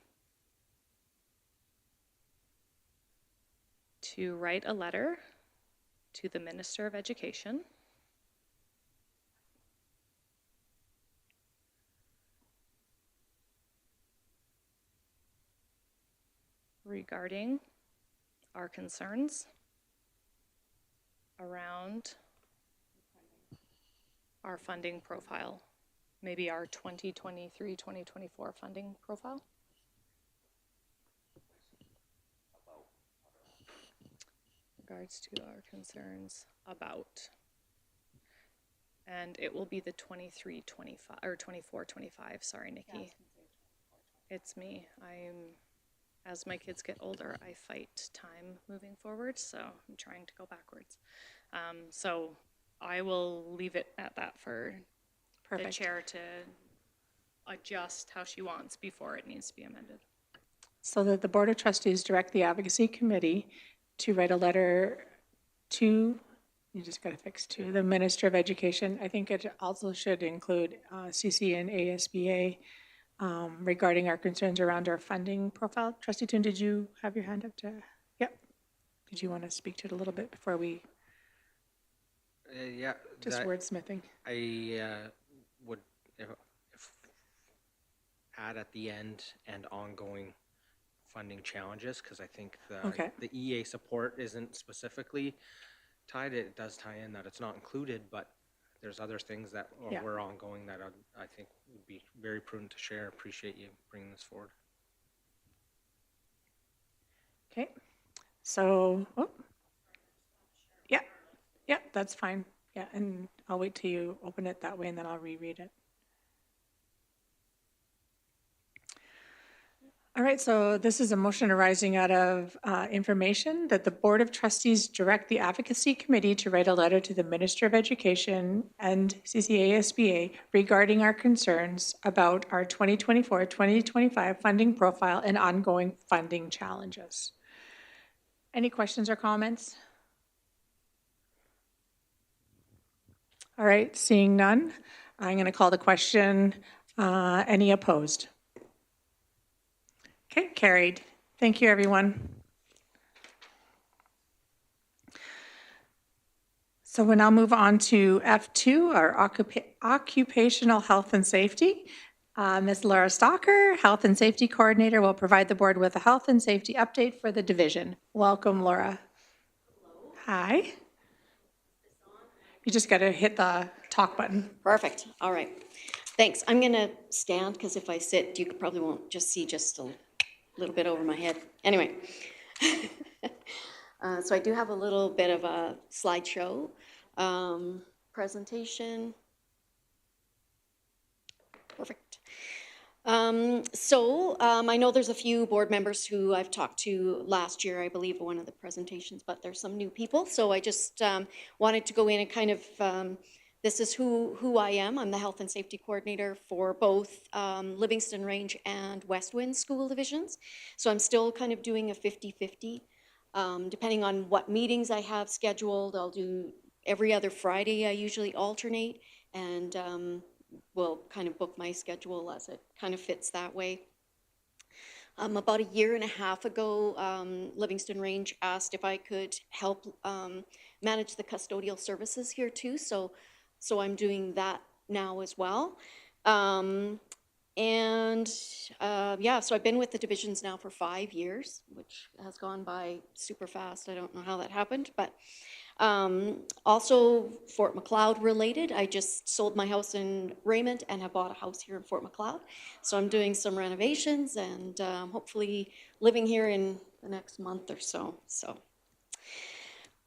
to write a letter to the Minister of Education regarding our concerns around our funding profile, maybe our 2023-2024 funding profile. Regards to our concerns about, and it will be the 23-25 or 24-25. Sorry, Nikki. It's me. As my kids get older, I fight time moving forward, so I'm trying to go backwards. So I will leave it at that for the chair to adjust how she wants before it needs to be amended. So that the Board of Trustees direct the Advocacy Committee to write a letter to, you just got to fix to, the Minister of Education. I think it also should include CC and ASBA regarding our concerns around our funding profile. Trustee Toon, did you have your hand up to, yep. Did you want to speak to it a little bit before we, Yeah. just wordsmithing? I would if add at the end and ongoing funding challenges, because I think the EA support isn't specifically tied. It does tie in that it's not included, but there's other things that were ongoing that I think would be very prudent to share. Appreciate you bringing this forward. Okay, so, yeah, that's fine. Yeah, and I'll wait till you open it that way and then I'll reread it. All right, so this is a motion arising out of information that the Board of Trustees direct the Advocacy Committee to write a letter to the Minister of Education and CCASBA regarding our concerns about our 2024-2025 funding profile and ongoing funding challenges. Any questions or comments? All right, seeing none, I'm going to call the question. Any opposed? Okay, carried. Thank you, everyone. So we'll now move on to F2, our occupational health and safety. Ms. Laura Stalker, Health and Safety Coordinator, will provide the board with a health and safety update for the division. Welcome, Laura. Hello. Hi. You just got to hit the talk button. Perfect. All right. Thanks. I'm going to stand because if I sit, you probably won't just see just a little bit over my head. Anyway, so I do have a little bit of a slideshow presentation. Perfect. I know there's a few board members who I've talked to last year, I believe, one of the presentations, but there's some new people. So I just wanted to go in and kind of, this is who I am. I'm the Health and Safety Coordinator for both Livingstone Range and West Wind school divisions. So I'm still kind of doing a 50-50. Depending on what meetings I have scheduled, I'll do every other Friday. I usually alternate, and will kind of book my schedule as it kind of fits that way. About a year and a half ago, Livingstone Range asked if I could help manage the custodial services here too. So I'm doing that now as well. So I've been with the divisions now for 5 years, which has gone by super fast. I don't know how that happened, but also Fort McLeod related. I just sold my house in Raymond and have bought a house here in Fort McLeod. So I'm doing some renovations and hopefully living here in the next month or so. So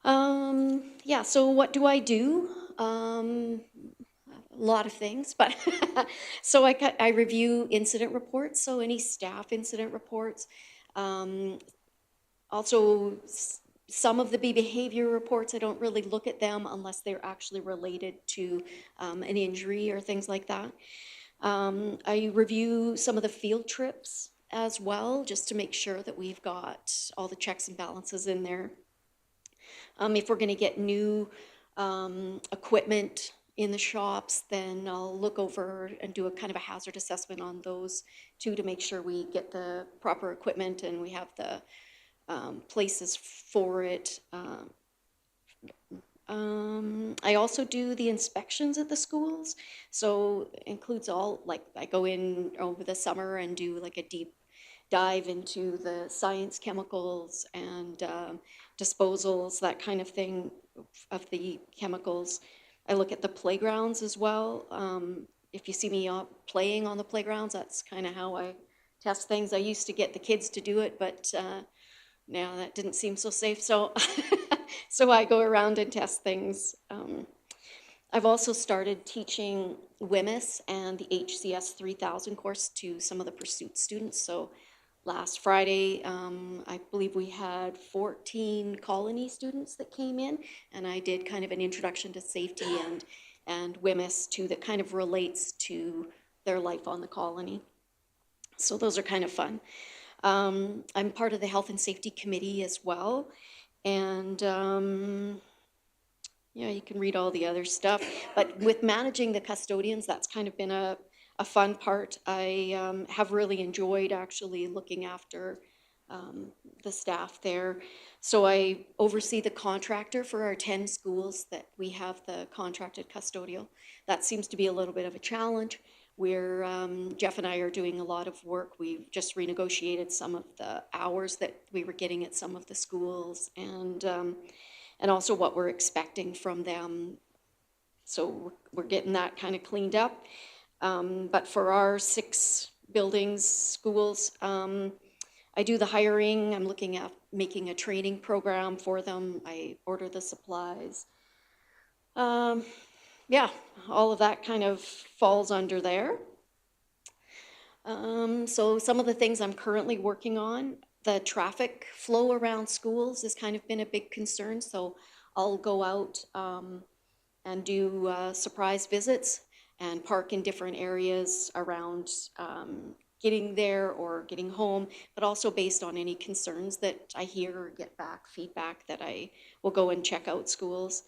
what do I do? A lot of things, but so I review incident reports, so any staff incident reports. Also, some of the behavior reports, I don't really look at them unless they're actually related to an injury or things like that. I review some of the field trips as well, just to make sure that we've got all the checks and balances in there. If we're going to get new equipment in the shops, then I'll look over and do a kind of a hazard assessment on those too, to make sure we get the proper equipment and we have the places for it. I also do the inspections at the schools, so it includes all, like, I go in over the summer and do like a deep dive into the science, chemicals, and disposals, that kind of thing, of the chemicals. I look at the playgrounds as well. If you see me playing on the playgrounds, that's kind of how I test things. I used to get the kids to do it, but now that didn't seem so safe, so so I go around and test things. I've also started teaching WMIS and the HCS 3000 course to some of the Pursuit students. So last Friday, I believe we had 14 colony students that came in, and I did kind of an introduction to safety and WMIS too, that kind of relates to their life on the colony. So those are kind of fun. I'm part of the Health and Safety Committee as well. And yeah, you can read all the other stuff. But with managing the custodians, that's kind of been a fun part. I have really enjoyed actually looking after the staff there. So I oversee the contractor for our 10 schools that we have the contracted custodial. That seems to be a little bit of a challenge. Where Jeff and I are doing a lot of work. We've just renegotiated some of the hours that we were getting at some of the schools, and also what we're expecting from them. So we're getting that kind of cleaned up. But for our 6 buildings, schools, I do the hiring. I'm looking at making a training program for them. I order the supplies. Yeah, all of that kind of falls under there. So some of the things I'm currently working on, the traffic flow around schools has kind of been a big concern. So I'll go out and do surprise visits and park in different areas around getting there or getting home, but also based on any concerns that I hear or get back feedback, that I will go and check out schools.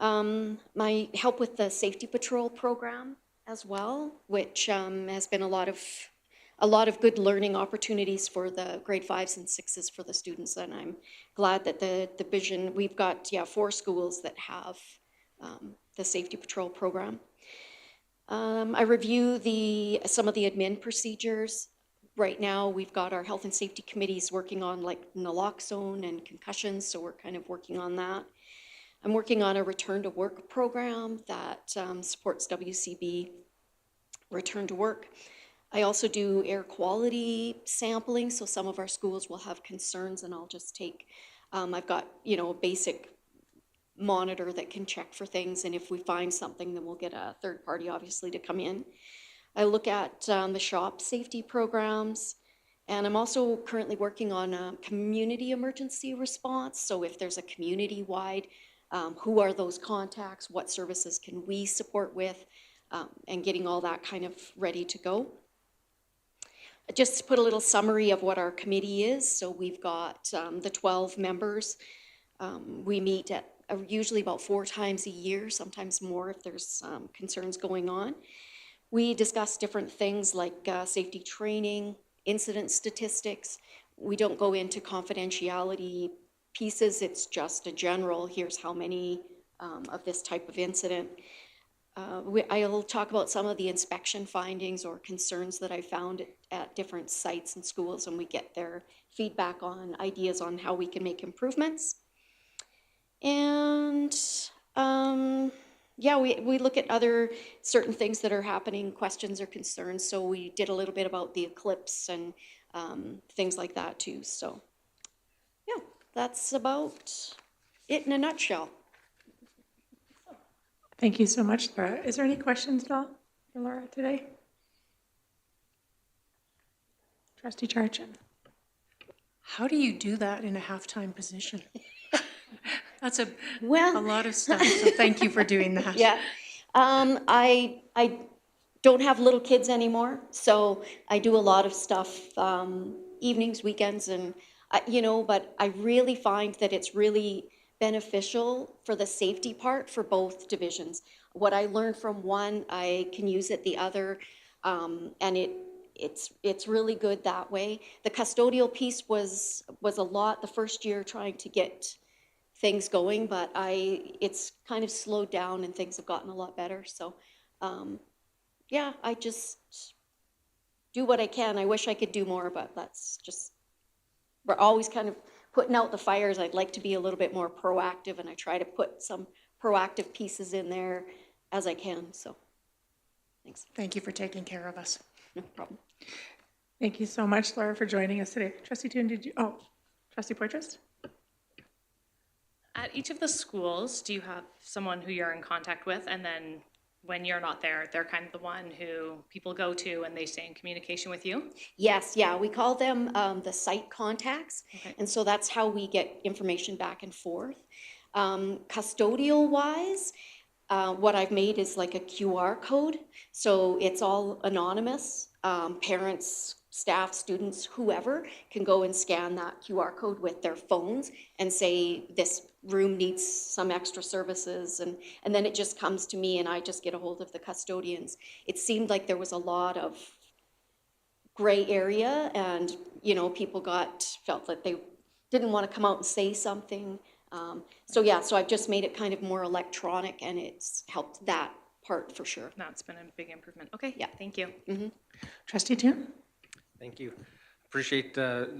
My help with the safety patrol program as well, which has been a lot of good learning opportunities for the grade 5s and 6s for the students, and I'm glad that the division, we've got 4 schools that have the safety patrol program. I review some of the admin procedures. Right now, we've got our health and safety committees working on like naloxone and concussions, so we're kind of working on that. I'm working on a return to work program that supports WCB return to work. I also do air quality sampling, so some of our schools will have concerns, and I'll just take, I've got, a basic monitor that can check for things, and if we find something, then we'll get a third party, obviously, to come in. I look at the shop safety programs, and I'm also currently working on a community emergency response, so if there's a community-wide, who are those contacts, what services can we support with, and getting all that kind of ready to go. Just to put a little summary of what our committee is. So we've got the 12 members. We meet at usually about 4 times a year, sometimes more if there's concerns going on. We discuss different things like safety training, incident statistics. We don't go into confidentiality pieces. It's just a general, here's how many of this type of incident. I'll talk about some of the inspection findings or concerns that I found at different sites and schools, and we get their feedback on ideas on how we can make improvements. And yeah, we look at other certain things that are happening, questions or concerns. So we did a little bit about the eclipse and things like that too. So yeah, that's about it in a nutshell. Thank you so much, Laura. Is there any questions at all for Laura today? Trustee Charchin. How do you do that in a half-time position? That's a lot of stuff, so thank you for doing that. Yeah. I don't have little kids anymore, so I do a lot of stuff, evenings, weekends, and, but I really find that it's really beneficial for the safety part for both divisions. What I learned from one, I can use at the other, and it's really good that way. The custodial piece was a lot the first year trying to get things going, but it's kind of slowed down and things have gotten a lot better. So, yeah, I just do what I can. I wish I could do more, but that's just, we're always kind of putting out the fires. I'd like to be a little bit more proactive, and I try to put some proactive pieces in there as I can, so, thanks. Thank you for taking care of us. No problem. Thank you so much, Laura, for joining us today. Trustee Toon, Trustee Poitras? At each of the schools, do you have someone who you're in contact with, and then when you're not there, they're kind of the one who people go to and they stay in communication with you? Yes, yeah, we call them the site contacts, Okay. and so that's how we get information back and forth. Custodial-wise, what I've made is like a QR code, so it's all anonymous. Parents, staff, students, whoever can go and scan that QR code with their phones and say, this room needs some extra services, and then it just comes to me and I just get a hold of the custodians. It seemed like there was a lot of gray area, and, you know, people felt that they didn't want to come out and say something. So yeah, so I've just made it kind of more electronic, and it's helped that part for sure. That's been a big improvement. Okay, Yeah. thank you. Trustee Toon? Thank you. Appreciate the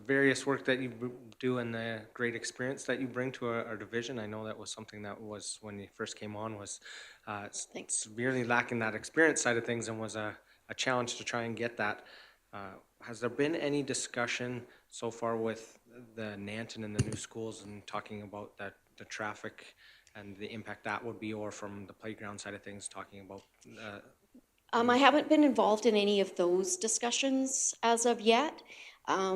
various work that you do and the great experience that you bring to our division. I know that was something that was, when you first came on, was severely lacking that experience side of things, and was a challenge to try and get that. Has there been any discussion so far with the Nanton and the new schools and talking about the traffic and the impact that would be, or from the playground side of things, talking about I haven't been involved in any of those discussions as of yet.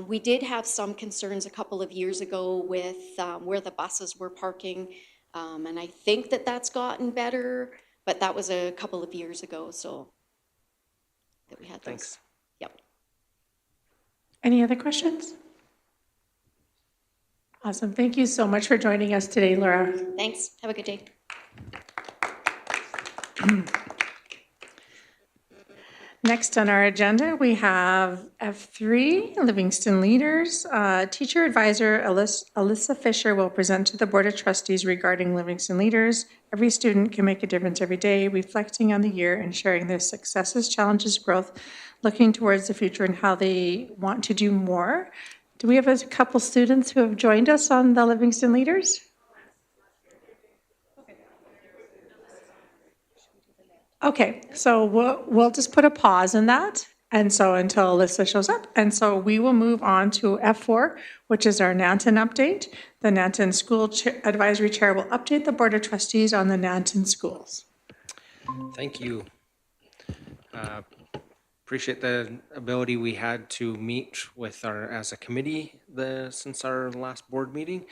We did have some concerns a couple of years ago with where the buses were parking, and I think that that's gotten better, but that was a couple of years ago, so that we had those. Thanks. Yep. Any other questions? Awesome. Thank you so much for joining us today, Laura. Thanks. Have a good day. Next on our agenda, we have F3, Livingstone Leaders. Teacher advisor Alyssa Fisher will present to the Board of Trustees regarding Livingstone Leaders. Every student can make a difference every day, reflecting on the year and sharing their successes, challenges, growth, looking towards the future and how they want to do more. Do we have a couple students who have joined us on the Livingstone Leaders? Okay, so we'll just put a pause in that, and so until Alyssa shows up. And so we will move on to F4, which is our Nanton update. The Nanton School Advisory Chair will update the Board of Trustees on the Nanton schools. Thank you. Appreciate the ability we had to meet with as a committee since our last board meeting.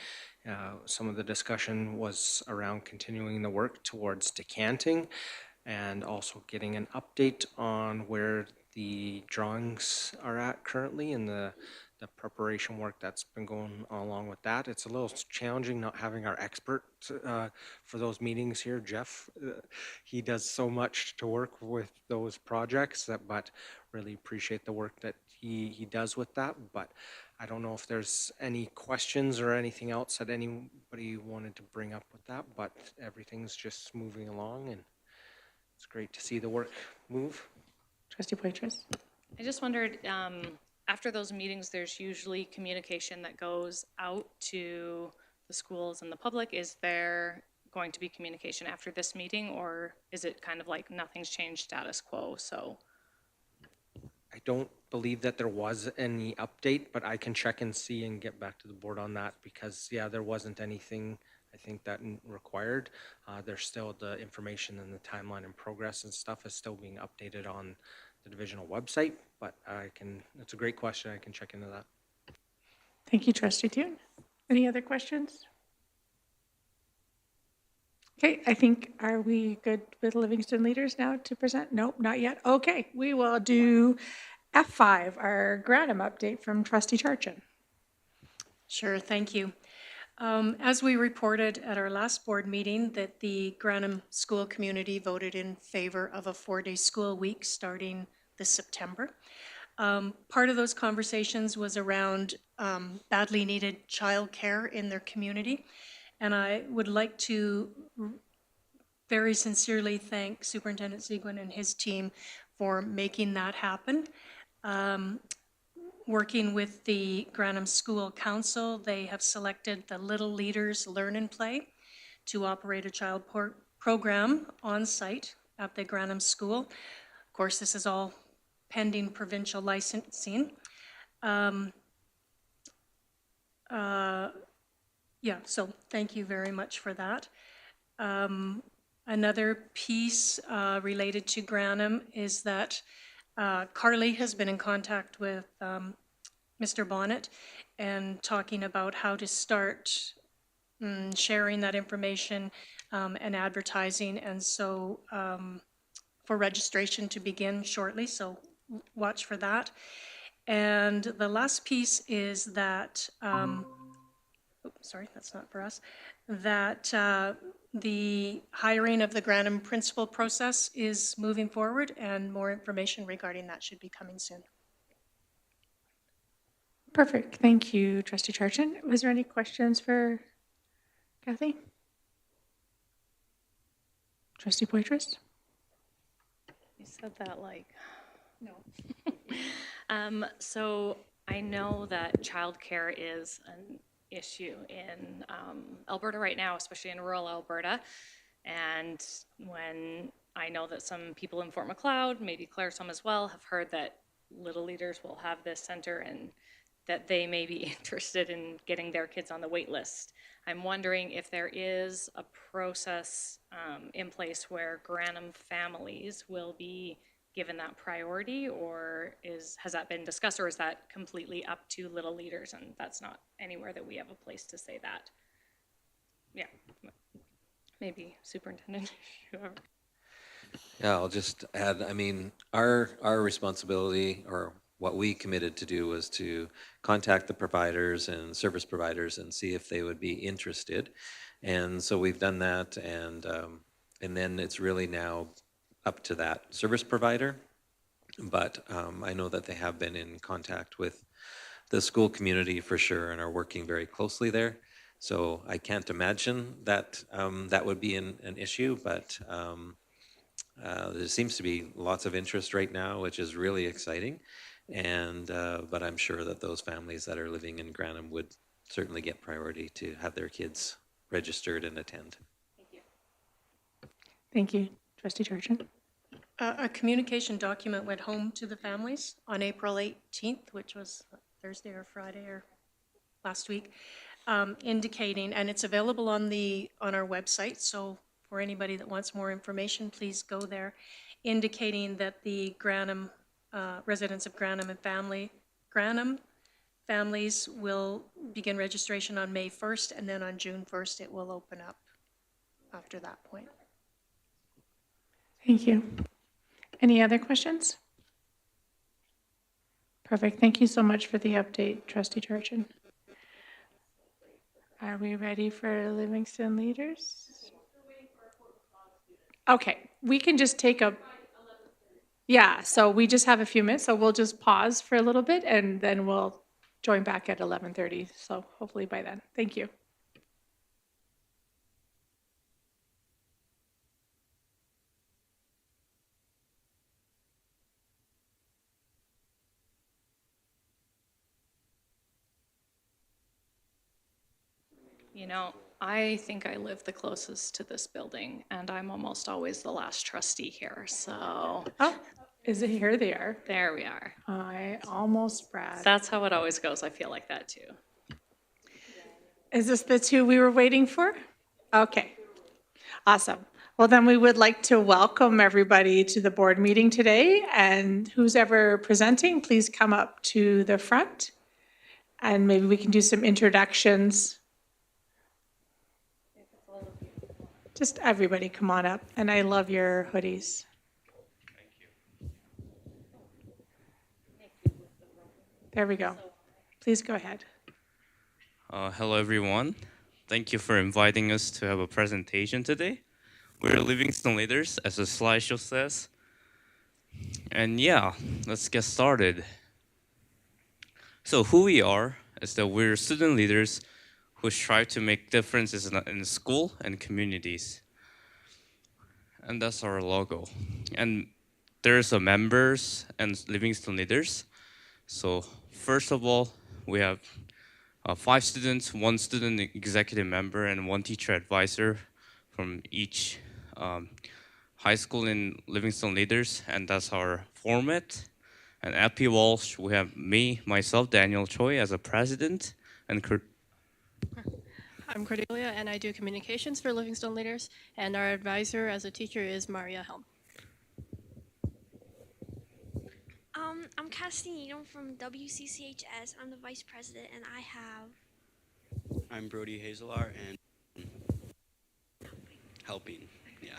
Some of the discussion was around continuing the work towards decanting, and also getting an update on where the drawings are at currently and the preparation work that's been going along with that. It's a little challenging not having our expert for those meetings here, Jeff. He does so much to work with those projects, but really appreciate the work that he does with that. But I don't know if there's any questions or anything else that anybody wanted to bring up with that, but everything's just moving along, and it's great to see the work move. Trustee Poitras? I just wondered, after those meetings, there's usually communication that goes out to the schools and the public. Is there going to be communication after this meeting, or is it kind of like nothing's changed, status quo? So I don't believe that there was any update, but I can check and see and get back to the board on that, because yeah, there wasn't anything I think that required. There's still the information and the timeline and progress and stuff is still being updated on the divisional website, but it's a great question. I can check into that. Thank you, Trustee Toon. Any other questions? Okay, I think, are we good with Livingstone Leaders now to present? Nope, not yet. Okay, we will do F5, our Granum update from Trustee Charchin. Sure, thank you. As we reported at our last board meeting, that the Granum school community voted in favor of a 4-day school week starting this September. Part of those conversations was around badly needed childcare in their community. And I would like to very sincerely thank Superintendent Seguin and his team for making that happen. Working with the Granham School Council, they have selected the Little Leaders Learn and Play to operate a child program on site at the Granham School. Of course, this is all pending provincial licensing. Yeah, so thank you very much for that. Another piece related to Granham is that Carly has been in contact with Mr. Bonnet and talking about how to start sharing that information and advertising. And so for registration to begin shortly, so watch for that. And the last piece is that, sorry, that's not for us, that the hiring of the Granham principal process is moving forward, and more information regarding that should be coming soon. Perfect. Thank you, Trustee Charchin. Was there any questions for Kathy? Trustee Poitras? You said that like, no. So I know that childcare is an issue in Alberta right now, especially in rural Alberta. And when I know that some people in Fort Macleod, maybe Claire some as well, have heard that Little Leaders will have this center and that they may be interested in getting their kids on the wait list. I'm wondering if there is a process in place where Granham families will be given that priority, or has that been discussed, or is that completely up to Little Leaders and that's not anywhere that we have a place to say that? Yeah, maybe Superintendent, whoever. Yeah, I'll just add, I mean, our responsibility, or what we committed to do, was to contact the providers and service providers and see if they would be interested. And so we've done that, and then it's really now up to that service provider. But I know that they have been in contact with the school community for sure and are working very closely there. So I can't imagine that that would be an issue, but there seems to be lots of interest right now, which is really exciting. And but I'm sure that those families that are living in Granham would certainly get priority to have their kids registered and attend. Thank you. Thank you, Trustee Charchin. A communication document went home to the families on April 18th, which was Thursday or Friday or last week, indicating, and it's available on our website, so for anybody that wants more information, please go there, indicating that the Granham residents of Granham families will begin registration on May 1st, and then on June 1st it will open up after that point. Thank you. Any other questions? Perfect. Thank you so much for the update, Trustee Charchin. Are we ready for Livingstone Leaders? Okay, we can just take a, yeah, so we just have a few minutes, so we'll just pause for a little bit and then we'll join back at 11:30. So hopefully by then. Thank you. You know, I think I live the closest to this building, and I'm almost always the last trustee here, so Oh, is it here? They are. there we are. I almost bragged. That's how it always goes. I feel like that too. Is this the two we were waiting for? Okay, awesome. Well, then we would like to welcome everybody to the board meeting today, and who's ever presenting, please come up to the front, and maybe we can do some introductions. Just everybody come on up, and I love your hoodies. Thank you. There we go. Please go ahead. Hello, everyone. Thank you for inviting us to have a presentation today. We're Livingstone Leaders, as the slideshow says. And yeah, let's get started. So who we are is that we're student leaders who strive to make differences in school and communities. And that's our logo. And there's a members and Livingstone leaders. So first of all, we have 5 students, 1 student executive member, and 1 teacher advisor from each high school in Livingstone leaders, and that's our format. And at P. Walsh, we have me, myself, Daniel Choi, as a president, and I'm Cordelia, and I do communications for Livingstone Leaders, and our advisor as a teacher is Maria Helm. I'm Castellino from WCCHS. I'm the vice president, and I have. I'm Brody Hazelar, and helping, yeah.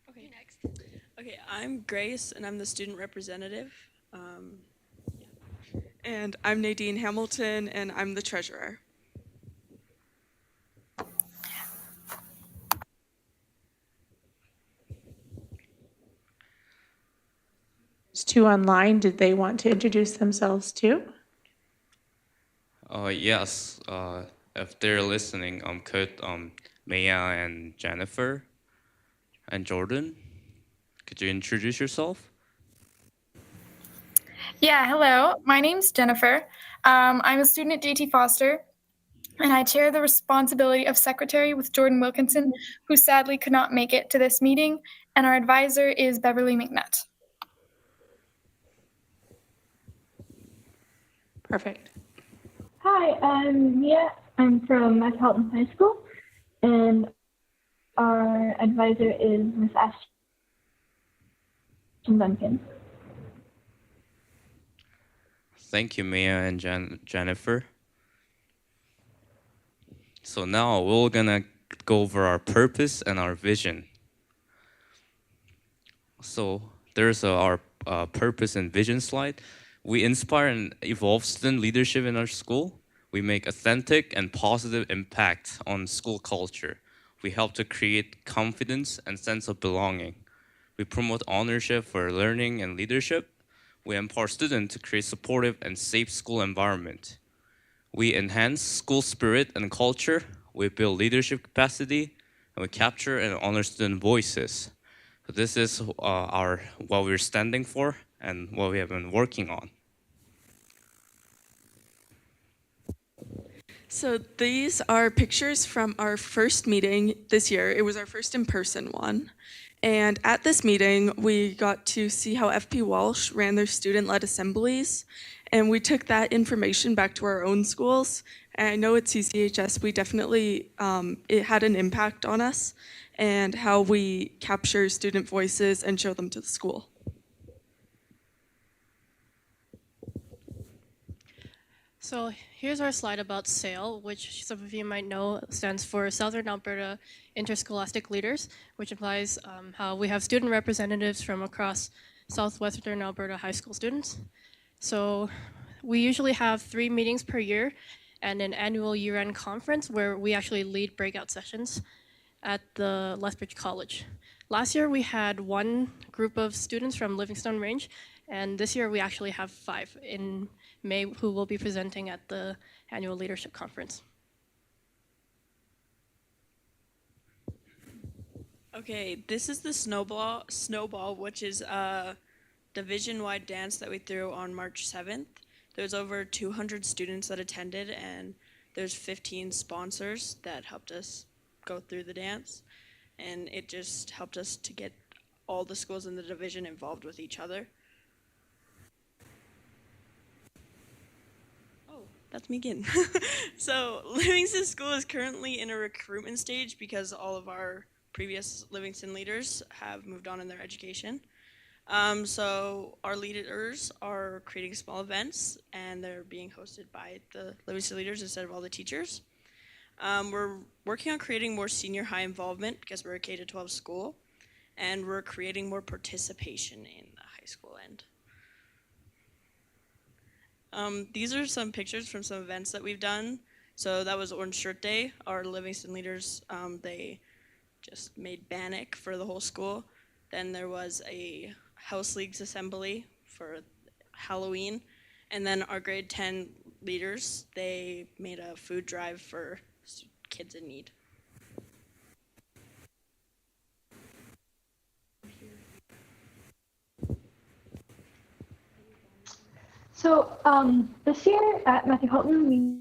Okay, next. Okay, I'm Grace, and I'm the student representative. And I'm Nadine Hamilton, and I'm the treasurer. Two online, did they want to introduce themselves too? Yes, if they're listening, could Maya and Jennifer and Jordan, could you introduce yourself? Yeah, hello. My name's Jennifer. I'm a student at JT Foster, and I chair the responsibility of secretary with Jordan Wilkinson, who sadly could not make it to this meeting, and our advisor is Beverly McNutt. Perfect. Hi, I'm Mia. I'm from Metropolitan High School, and our advisor is Miss Ashton Duncan. Thank you, Mia and Jennifer. So now we're gonna go over our purpose and our vision. So there's our purpose and vision slide. We inspire and evolve student leadership in our school. We make authentic and positive impact on school culture. We help to create confidence and sense of belonging. We promote ownership for learning and leadership. We empower students to create supportive and safe school environment. We enhance school spirit and culture. We build leadership capacity, and we capture and honor student voices. So this is what we're standing for and what we have been working on. So these are pictures from our first meeting this year. It was our first in-person one. And at this meeting, we got to see how FP Walsh ran their student-led assemblies. And we took that information back to our own schools. And I know at CCHS, we definitely, it had an impact on us and how we capture student voices and show them to the school. So here's our slide about SAIL, which some of you might know stands for Southern Alberta Interscholastic Leaders, which implies how we have student representatives from across Southwestern Alberta high school students. So we usually have 3 meetings per year and an annual year-end conference where we actually lead breakout sessions at the Lethbridge College. Last year we had 1 group of students from Livingstone Range, and this year we actually have 5 in May who will be presenting at the annual leadership conference. Okay, this is the snowball, which is a division-wide dance that we threw on March 7th. There's over 200 students that attended, and there's 15 sponsors that helped us go through the dance, and it just helped us to get all the schools in the division involved with each other. Oh, that's me again. So Livingston School is currently in a recruitment stage because all of our previous Livingston leaders have moved on in their education. So our leaders are creating small events, and they're being hosted by the Livingston leaders instead of all the teachers. We're working on creating more senior high involvement because we're a K-12 school, and we're creating more participation in the high school end. These are some pictures from some events that we've done. So that was Orange Shirt Day. Our Livingston leaders, they just made Bannock for the whole school. Then there was a House Leagues Assembly for Halloween. And then our grade 10 leaders, they made a food drive for kids in need. So this year at Matthew Halton, we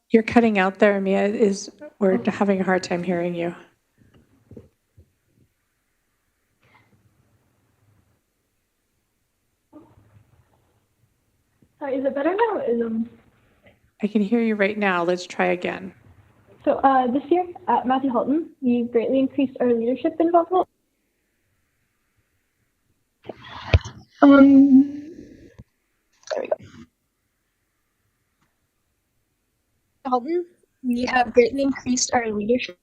You're cutting out there, Mia. We're having a hard time hearing you. sorry, is it better now? I can hear you right now. Let's try again. So this year at Matthew Halton, we greatly increased our leadership involvement. There we go. Halton, we have greatly increased our leadership.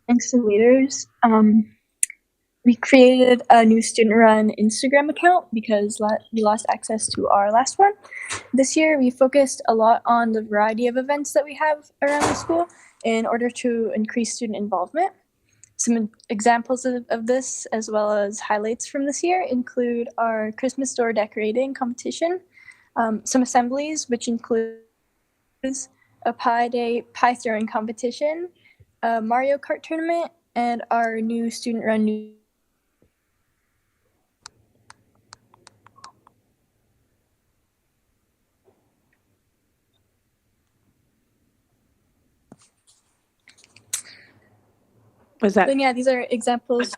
Thanks to leaders. We created a new student-run Instagram account because we lost access to our last one. This year, we focused a lot on the variety of events that we have around the school in order to increase student involvement. Some examples of this, as well as highlights from this year, include our Christmas store decorating competition, some assemblies, which includes a pie throwing competition, a Mario Kart tournament, and our new student-run Was that? Then yeah, these are examples.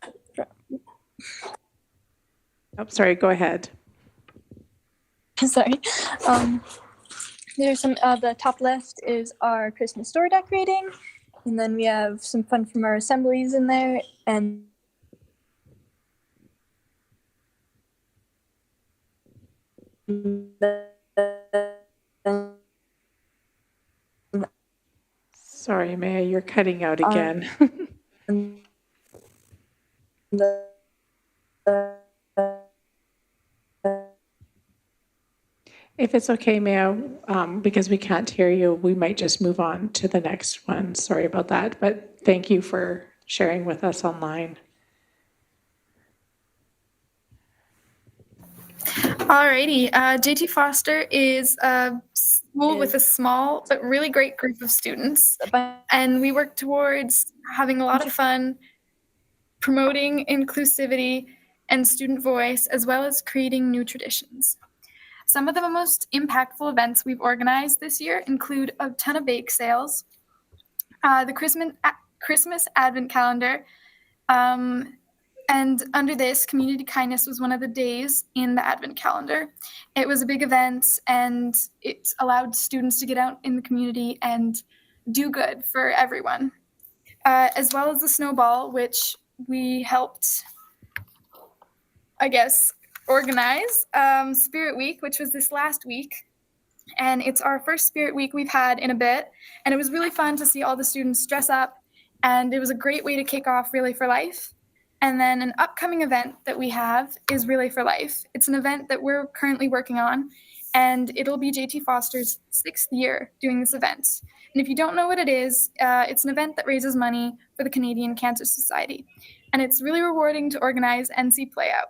Oh, sorry, go ahead. Sorry. There's some, the top left is our Christmas store decorating. And then we have some fun from our assemblies in there. And Sorry, Maya, you're cutting out again. If it's okay, Maya, because we can't hear you, we might just move on to the next one. Sorry about that, but thank you for sharing with us online. Alrighty, JT Foster is a school with a small but really great group of students, and we work towards having a lot of fun, promoting inclusivity and student voice, as well as creating new traditions. Some of the most impactful events we've organized this year include a ton of bake sales, the Christmas Advent calendar, and under this, community kindness was one of the days in the Advent calendar. It was a big event, and it allowed students to get out in the community and do good for everyone, as well as the snowball, which we helped, I guess, organize. Spirit Week, which was this last week, and it's our first Spirit Week we've had in a bit, and it was really fun to see all the students dress up, and it was a great way to kick off Relay for Life. And then an upcoming event that we have is Relay for Life. It's an event that we're currently working on, and it'll be JT Foster's 6th year doing this event. And if you don't know what it is, it's an event that raises money for the Canadian Cancer Society. And it's really rewarding to organize and see play out.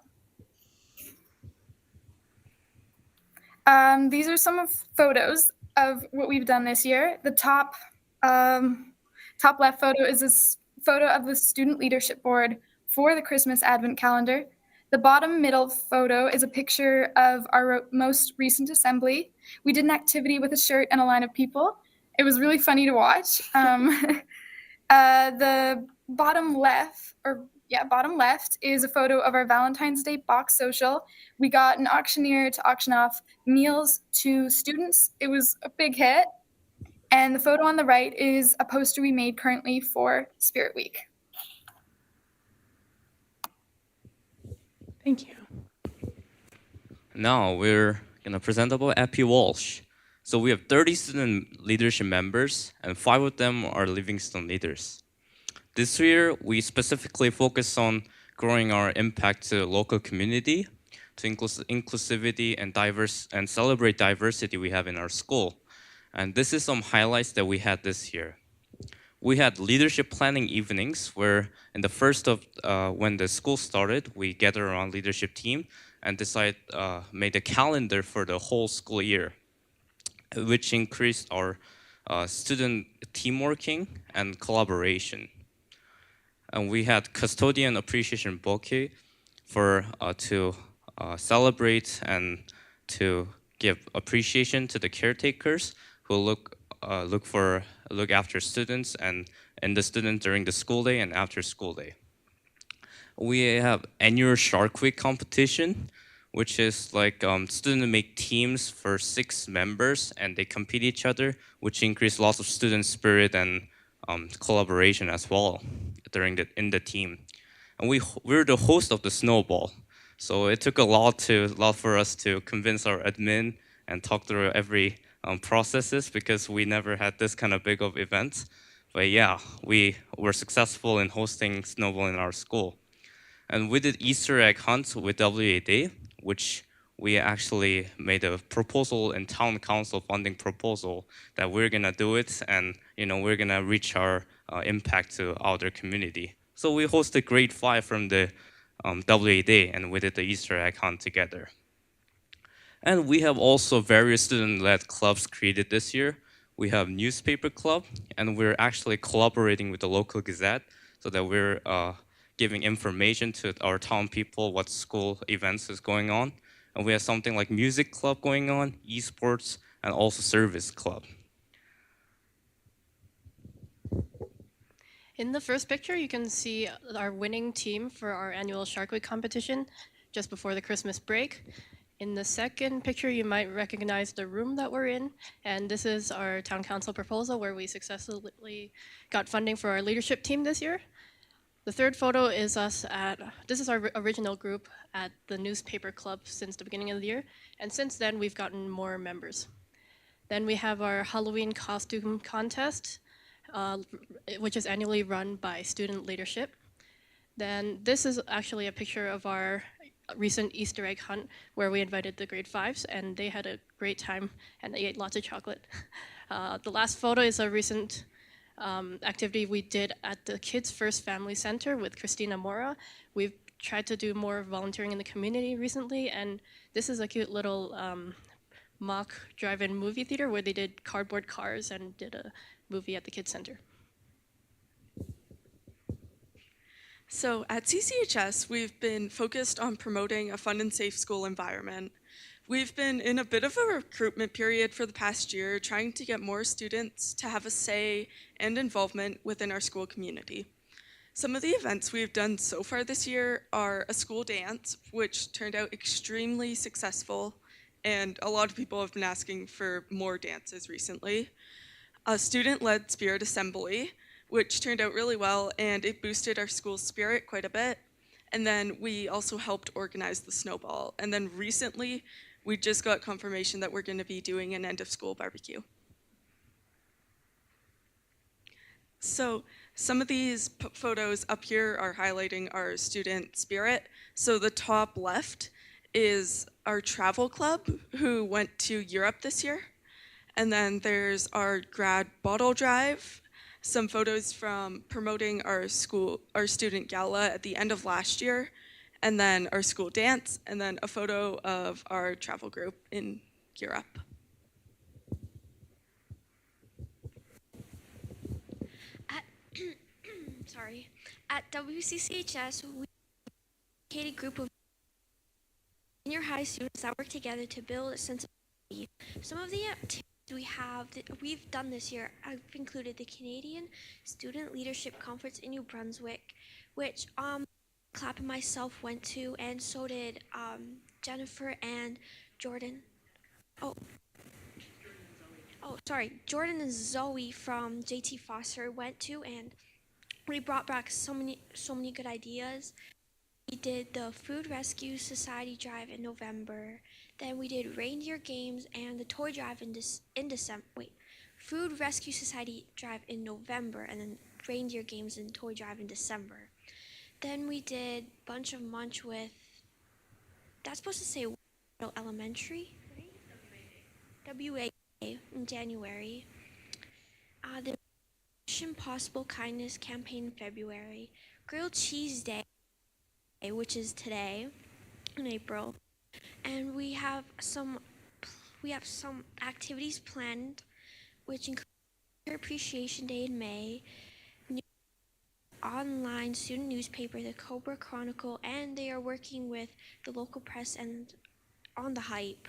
These are some of photos of what we've done this year. The top left photo is this photo of the student leadership board for the Christmas Advent calendar. The bottom middle photo is a picture of our most recent assembly. We did an activity with a shirt and a line of people. It was really funny to watch. The bottom left is a photo of our Valentine's Day box social. We got an auctioneer to auction off meals to students. It was a big hit. And the photo on the right is a poster we made currently for Spirit Week. Thank you. Now we're going to present about Epi Walsh. So we have 30 student leadership members, and 5 of them are Livingstone leaders. This year, we specifically focus on growing our impact to the local community, to inclusivity and celebrate diversity we have in our school. And this is some highlights that we had this year. We had leadership planning evenings where in the first of, when the school started, we gathered around leadership team and made a calendar for the whole school year, which increased our student team working and collaboration. And we had custodian appreciation bouquet to celebrate and to give appreciation to the caretakers who look after students and the students during the school day and after school day. We have annual Shark Week competition, which is like students make teams for 6 members and they compete each other, which increase lots of student spirit and collaboration as well in the team. And we're the host of the snowball, so it took a lot for us to convince our admin and talk through every processes because we never had this kind of big of event. But yeah, we were successful in hosting snowball in our school. And we did Easter egg hunt with WA Day, which we actually made a proposal in town council funding proposal that we're gonna do it, and we're gonna reach our impact to outer community. So we hosted grade 5 from the WA Day, and we did the Easter egg hunt together. And we have also various student-led clubs created this year. We have newspaper club, and we're actually collaborating with the local gazette so that we're giving information to our town people what school events is going on. And we have something like music club going on, esports, and also service club. In the first picture, you can see our winning team for our annual Shark Week competition just before the Christmas break. In the second picture, you might recognize the room that we're in, and this is our town council proposal where we successfully got funding for our leadership team this year. The third photo is this is our original group at the newspaper club since the beginning of the year, and since then we've gotten more members. Then we have our Halloween costume contest, which is annually run by student leadership. Then this is actually a picture of our recent Easter egg hunt where we invited the grade 5s and they had a great time and they ate lots of chocolate. The last photo is a recent activity we did at the Kids First Family Center with Christina Mora. We've tried to do more volunteering in the community recently, and this is a cute little mock drive-in movie theater where they did cardboard cars and did a movie at the Kids Center. So at CCHS, we've been focused on promoting a fun and safe school environment. We've been in a bit of a recruitment period for the past year, trying to get more students to have a say and involvement within our school community. Some of the events we've done so far this year are a school dance, which turned out extremely successful, and a lot of people have been asking for more dances recently. A student-led spirit assembly, which turned out really well, and it boosted our school's spirit quite a bit. And then we also helped organize the snowball. And then recently, we just got confirmation that we're going to be doing an end-of-school barbecue. So some of these photos up here are highlighting our student spirit. So the top left is our travel club who went to Europe this year. And then there's our grad bottle drive, some photos from promoting our student gala at the end of last year, and then our school dance, and then a photo of our travel group in Europe. At WCCHS, we a dedicated group of senior high students that work together to build a sense of community. Some of the activities we've done this year have included the Canadian Student Leadership Conference in New Brunswick, which Clapp and myself went to, and so did Jennifer and Jordan. Jordan and Zoe from JT Foster went to, and we brought back so many good ideas. We did the Food Rescue Society drive in November. Then we did reindeer games and the toy drive in December. Food Rescue Society drive in November, and then reindeer games and toy drive in December. Then we did Bunch of Munch with, that's supposed to say elementary, right? WA. in January. The Mission Possible Kindness campaign in February. Grilled Cheese Day, which is today in April. And we have some activities planned, which include Appreciation Day in May, online student newspaper, the Cobra Chronicle, and they are working with the local press and on the hype.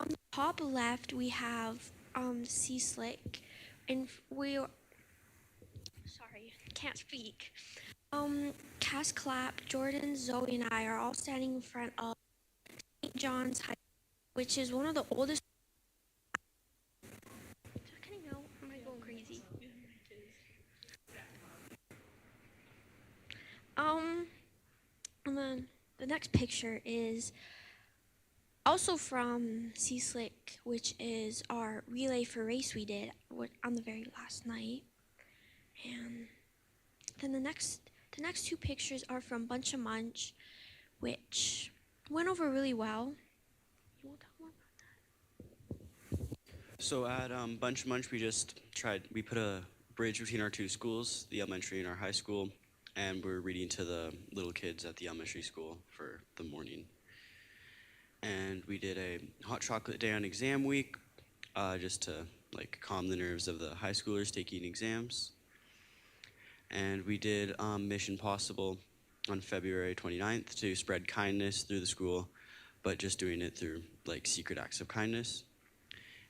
On the top left, we have Sea Slick, and sorry, can't speak. Cass Clapp, Jordan, Zoe, and I are all standing in front of St. John's High, which is one of the oldest. Can I know? Am I going crazy? And then the next picture is also from Sea Slick, which is our relay for race we did on the very last night. And then the next two pictures are from Bunch of Munch, which went over really well. You want to talk more about that? So at Bunch of Munch, we put a bridge between our two schools, the elementary and our high school, and we're reading to the little kids at the elementary school for the morning. And we did a hot chocolate day on exam week, just to calm the nerves of the high schoolers taking exams. And we did Mission Possible on February 29th to spread kindness through the school, but just doing it through secret acts of kindness.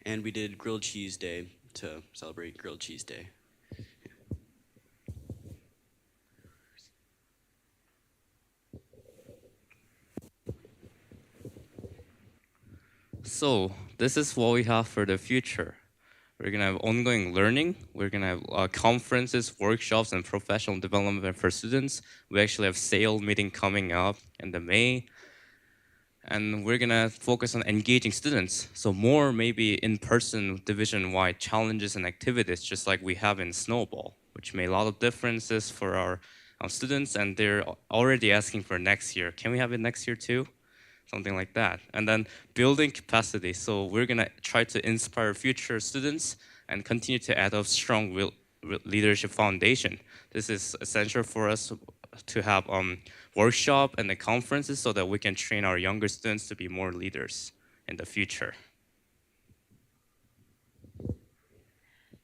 And we did Grilled Cheese Day to celebrate Grilled Cheese Day. So this is what we have for the future. We're gonna have ongoing learning. We're gonna have conferences, workshops, and professional development for students. We actually have SAIL meeting coming up in the May. And we're gonna focus on engaging students. So more maybe in-person division-wide challenges and activities, just like we have in Snowball, which made a lot of differences for our students, and they're already asking for next year. Can we have it next year too? Something like that. And then building capacity. So we're gonna try to inspire future students and continue to add a strong leadership foundation. This is essential for us to have workshop and the conferences so that we can train our younger students to be more leaders in the future.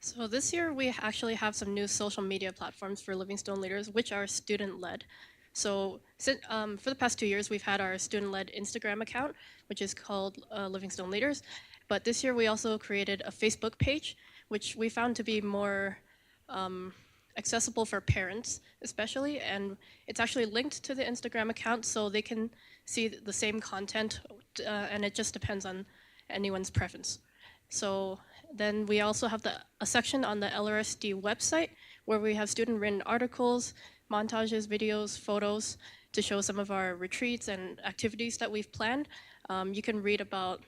So this year we actually have some new social media platforms for Livingstone leaders, which are student-led. So for the past 2 years, we've had our student-led Instagram account, which is called Livingstone Leaders. But this year we also created a Facebook page, which we found to be more accessible for parents, especially. And it's actually linked to the Instagram account, so they can see the same content, and it just depends on anyone's preference. So then we also have a section on the LRSD website where we have student-written articles, montages, videos, photos to show some of our retreats and activities that we've planned. You can read about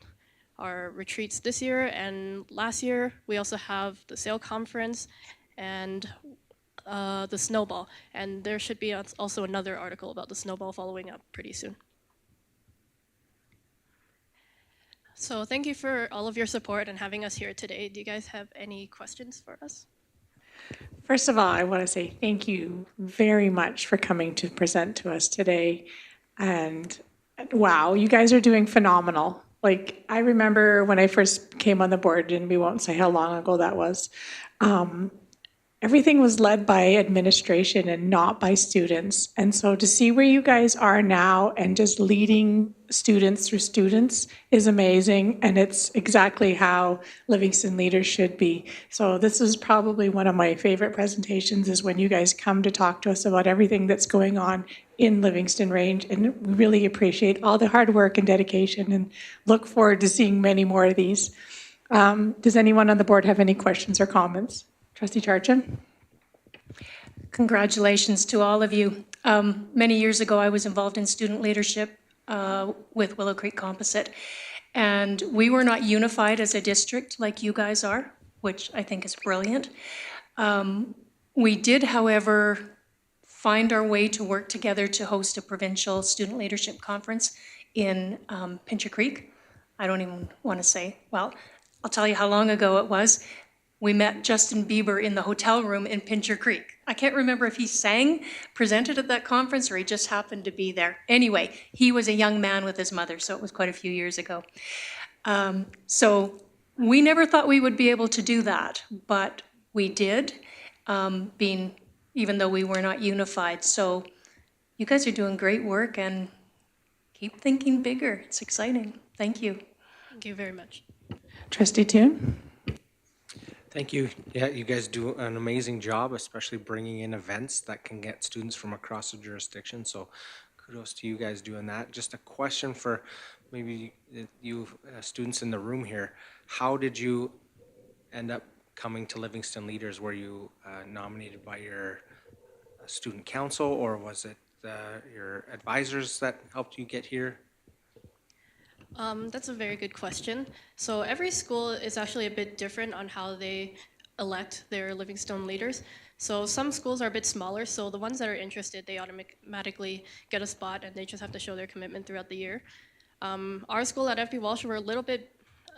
our retreats this year and last year. We also have the SAIL conference and the Snowball. And there should be also another article about the Snowball following up pretty soon. So thank you for all of your support and having us here today. Do you guys have any questions for us? First of all, I want to say thank you very much for coming to present to us today. And wow, you guys are doing phenomenal. I remember when I first came on the board, and we won't say how long ago that was, everything was led by administration and not by students. And so to see where you guys are now and just leading students through students is amazing. And it's exactly how Livingston leaders should be. So this is probably one of my favorite presentations, is when you guys come to talk to us about everything that's going on in Livingston Range. And we really appreciate all the hard work and dedication and look forward to seeing many more of these. Does anyone on the board have any questions or comments? Trustee Charchin? Congratulations to all of you. Many years ago, I was involved in student leadership with Willow Creek Composite, and we were not unified as a district like you guys are, which I think is brilliant. We did, however, find our way to work together to host a provincial student leadership conference in Pincher Creek. I don't even want to say, well, I'll tell you how long ago it was. We met Justin Bieber in the hotel room in Pincher Creek. I can't remember if he sang, presented at that conference, or he just happened to be there. Anyway, he was a young man with his mother, so it was quite a few years ago. So we never thought we would be able to do that, but we did, even though we were not unified. So you guys are doing great work and keep thinking bigger. It's exciting. Thank you. Thank you very much. Trustee Toon? Thank you. Yeah, you guys do an amazing job, especially bringing in events that can get students from across the jurisdiction. So kudos to you guys doing that. Just a question for maybe you students in the room here. How did you end up coming to Livingston Leaders? Were you nominated by your student council, or was it your advisors that helped you get here? That's a very good question. So every school is actually a bit different on how they elect their Livingstone leaders. So some schools are a bit smaller, so the ones that are interested, they automatically get a spot and they just have to show their commitment throughout the year. Our school at FB Walsh, we're a little bit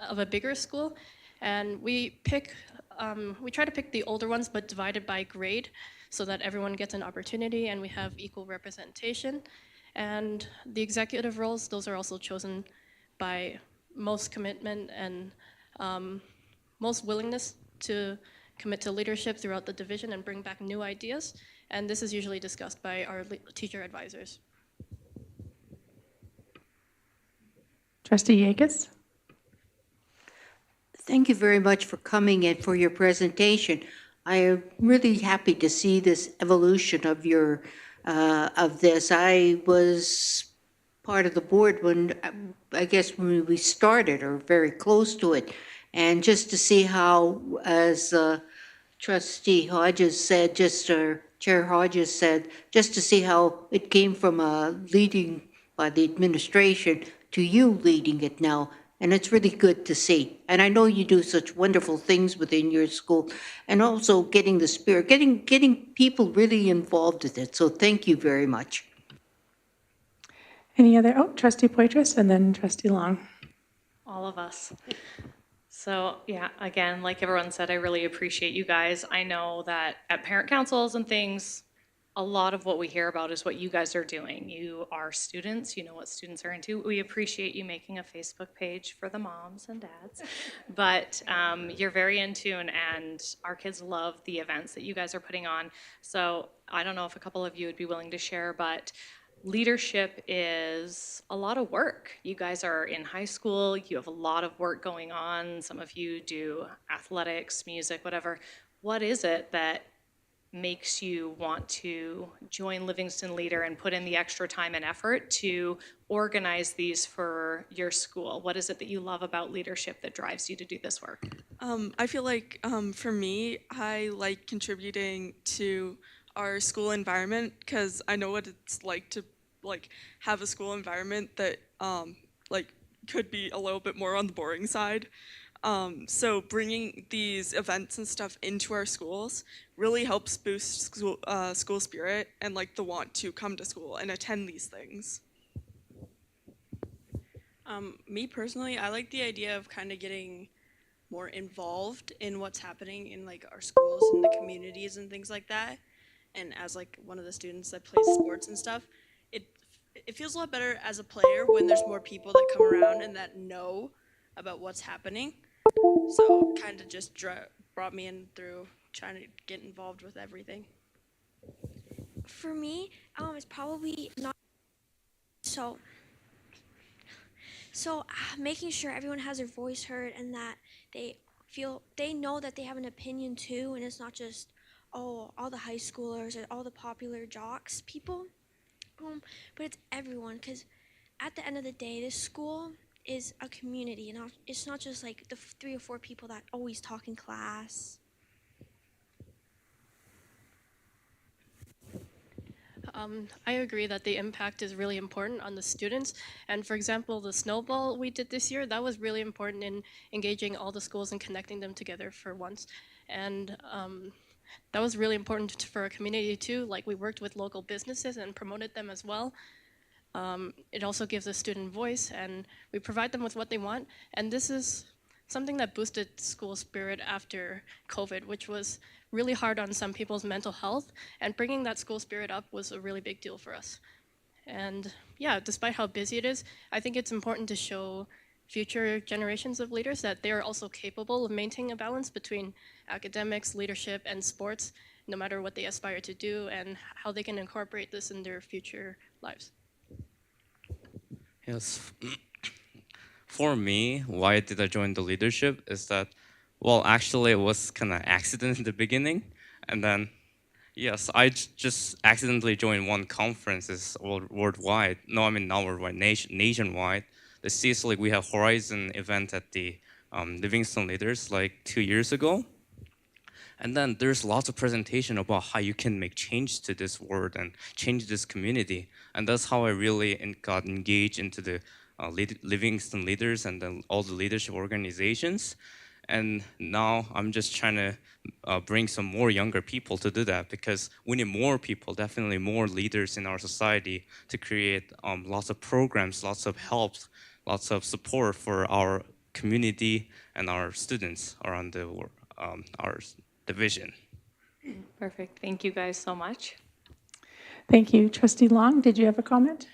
of a bigger school, and we try to pick the older ones, but divided by grade, so that everyone gets an opportunity and we have equal representation. And the executive roles, those are also chosen by most commitment and most willingness to commit to leadership throughout the division and bring back new ideas. And this is usually discussed by our teacher advisors. Trustee Yeages? Thank you very much for coming and for your presentation. I am really happy to see this evolution of your of this. I was part of the board when I guess when we started, or very close to it, and just to see how, as Trustee Hodges said, Chair Hodges said, just to see how it came from leading by the administration to you leading it now. And it's really good to see. And I know you do such wonderful things within your school, and also getting the spirit, getting people really involved with it. So thank you very much. Any other? Oh, Trustee Poitras and then Trustee Long. All of us. So yeah, again, like everyone said, I really appreciate you guys. I know that at parent councils and things, a lot of what we hear about is what you guys are doing. You are students, you know what students are into. We appreciate you making a Facebook page for the moms and dads, but you're very in tune, and our kids love the events that you guys are putting on. So I don't know if a couple of you would be willing to share, but leadership is a lot of work. You guys are in high school, you have a lot of work going on. Some of you do athletics, music, whatever. What is it that makes you want to join Livingston Leader and put in the extra time and effort to organize these for your school? What is it that you love about leadership that drives you to do this work? I feel like for me, I like contributing to our school environment because I know what it's like to have a school environment that could be a little bit more on the boring side. So bringing these events and stuff into our schools really helps boost school spirit and the want to come to school and attend these things. Me personally, I like the idea of kind of getting more involved in what's happening in our schools and the communities and things like that. And as one of the students that plays sports and stuff, it feels a lot better as a player when there's more people that come around and that know about what's happening. So kind of just brought me in through trying to get involved with everything. For me, it's probably not so making sure everyone has their voice heard and that they know that they have an opinion too, and it's not just all the high schoolers or all the popular jocks people, but it's everyone, because at the end of the day, this school is a community, and it's not just the 3 or 4 people that always talk in class. I agree that the impact is really important on the students. And for example, the snowball we did this year, that was really important in engaging all the schools and connecting them together for once. And that was really important for our community too. We worked with local businesses and promoted them as well. It also gives a student voice, and we provide them with what they want. And this is something that boosted school spirit after COVID, which was really hard on some people's mental health. And bringing that school spirit up was a really big deal for us. And yeah, despite how busy it is, I think it's important to show future generations of leaders that they are also capable of maintaining a balance between academics, leadership, and sports, no matter what they aspire to do, and how they can incorporate this in their future lives. Yes. For me, why did I join the leadership is that, well, actually it was kind of accident in the beginning. And then, yes, I just accidentally joined one conference. It's worldwide. No, I mean not worldwide, nationwide. The CS League, we have Horizon event at the Livingstone Leaders like 2 years ago. And then there's lots of presentation about how you can make change to this world and change this community. And that's how I really got engaged into the Livingstone Leaders and then all the leadership organizations. And now I'm just trying to bring some more younger people to do that, because we need more people, definitely more leaders in our society to create lots of programs, lots of help, lots of support for our community and our students around the world, our division. Perfect. Thank you guys so much. Thank you. Trustee Long, did you have a comment?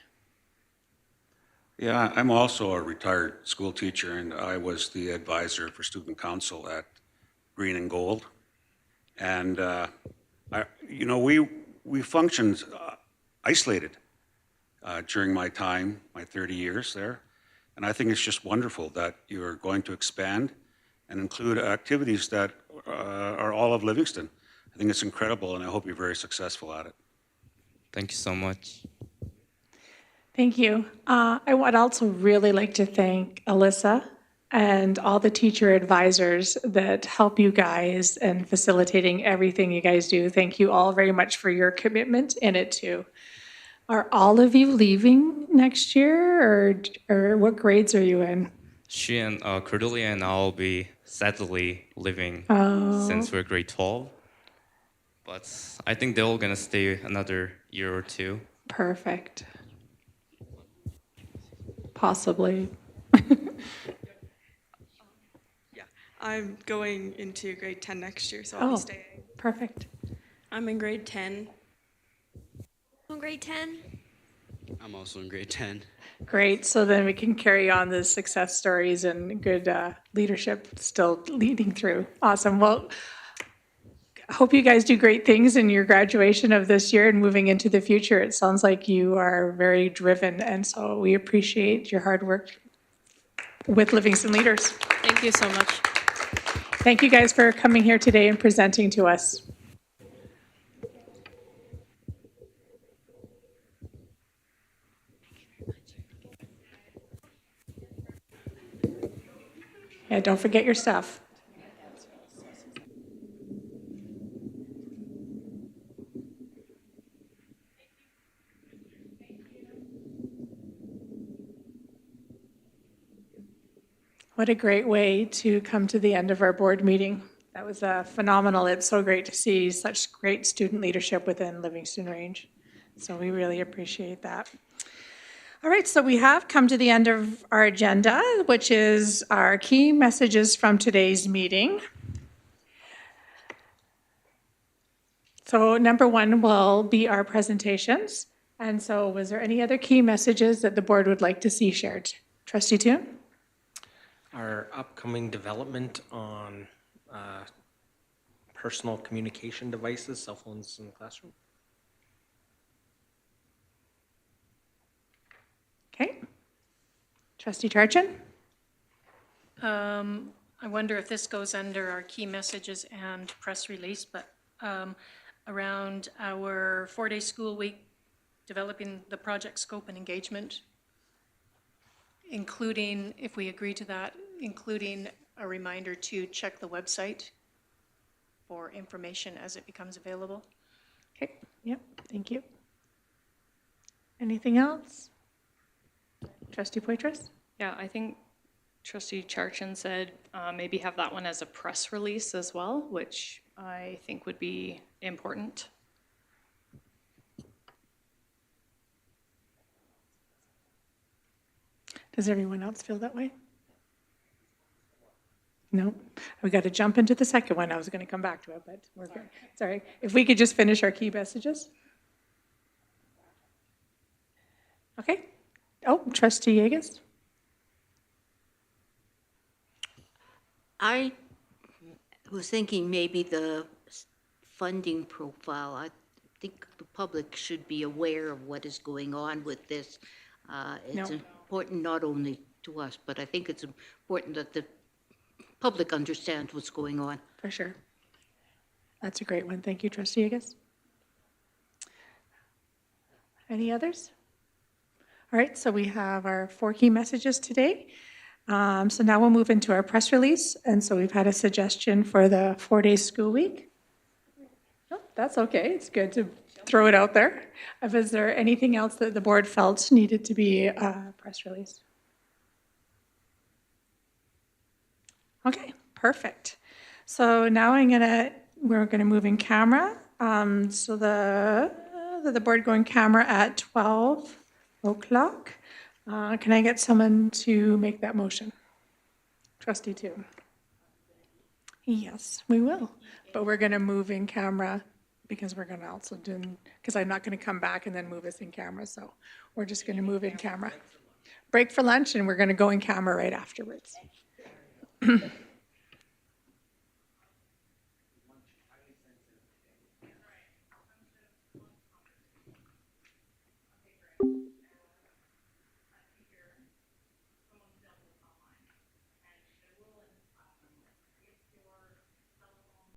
Yeah, I'm also a retired school teacher, and I was the advisor for student council at Green and Gold. And, we functioned isolated during my time, my 30 years there. And I think it's just wonderful that you're going to expand and include activities that are all of Livingston. I think it's incredible, and I hope you're very successful at it. Thank you so much. Thank you. I would also really like to thank Alyssa and all the teacher advisors that help you guys in facilitating everything you guys do. Thank you all very much for your commitment in it too. Are all of you leaving next year, or what grades are you in? She and Cordelia and I will be sadly living since we're grade 12. But I think they're all going to stay another year or two. Perfect. Possibly. Yeah, I'm going into grade 10 next year, so I'll be staying. Perfect. I'm in grade 10. I'm in grade 10. I'm also in grade 10. Great. So then we can carry on the success stories and good leadership still leading through. Awesome. Well, I hope you guys do great things in your graduation of this year and moving into the future. It sounds like you are very driven, and so we appreciate your hard work with Livingston Leaders. Thank you so much. Thank you guys for coming here today and presenting to us. Yeah, don't forget your stuff. What a great way to come to the end of our board meeting. That was phenomenal. It's so great to see such great student leadership within Livingston Range. So we really appreciate that. All right, so we have come to the end of our agenda, which is our key messages from today's meeting. So number one will be our presentations. And so was there any other key messages that the board would like to see shared? Trustee Toon? Our upcoming development on personal communication devices, cell phones in the classroom. Okay. Trustee Charchin? I wonder if this goes under our key messages and press release, but around our 4-day school week, developing the project scope and engagement, including, if we agree to that, including a reminder to check the website for information as it becomes available. Okay, yep, thank you. Anything else? Trustee Poitras? Yeah, I think Trustee Charchin said maybe have that one as a press release as well, which I think would be important. Does everyone else feel that way? No? We got to jump into the second one. I was going to come back to it, but we're good. Sorry. If we could just finish our key messages. Okay. Oh, Trustee Yegas. I was thinking maybe the funding profile. I think the public should be aware of what is going on with this. It's important not only to us, but I think it's important that the public understands what's going on. For sure. That's a great one. Thank you, Trustee Yegas. Any others? All right, so we have our 4 key messages today. So now we'll move into our press release. And so we've had a suggestion for the 4-day school week. Oh, that's okay. It's good to throw it out there. Is there anything else that the board felt needed to be press released? Okay, perfect. So now we're gonna move in camera. So the board going camera at 12 o'clock. Can I get someone to make that motion? Trustee Toon. Yes, we will. But we're gonna move in camera because we're gonna also because I'm not gonna come back and then move us in camera. So we're just gonna move in camera. Break for lunch and we're gonna go in camera right afterwards.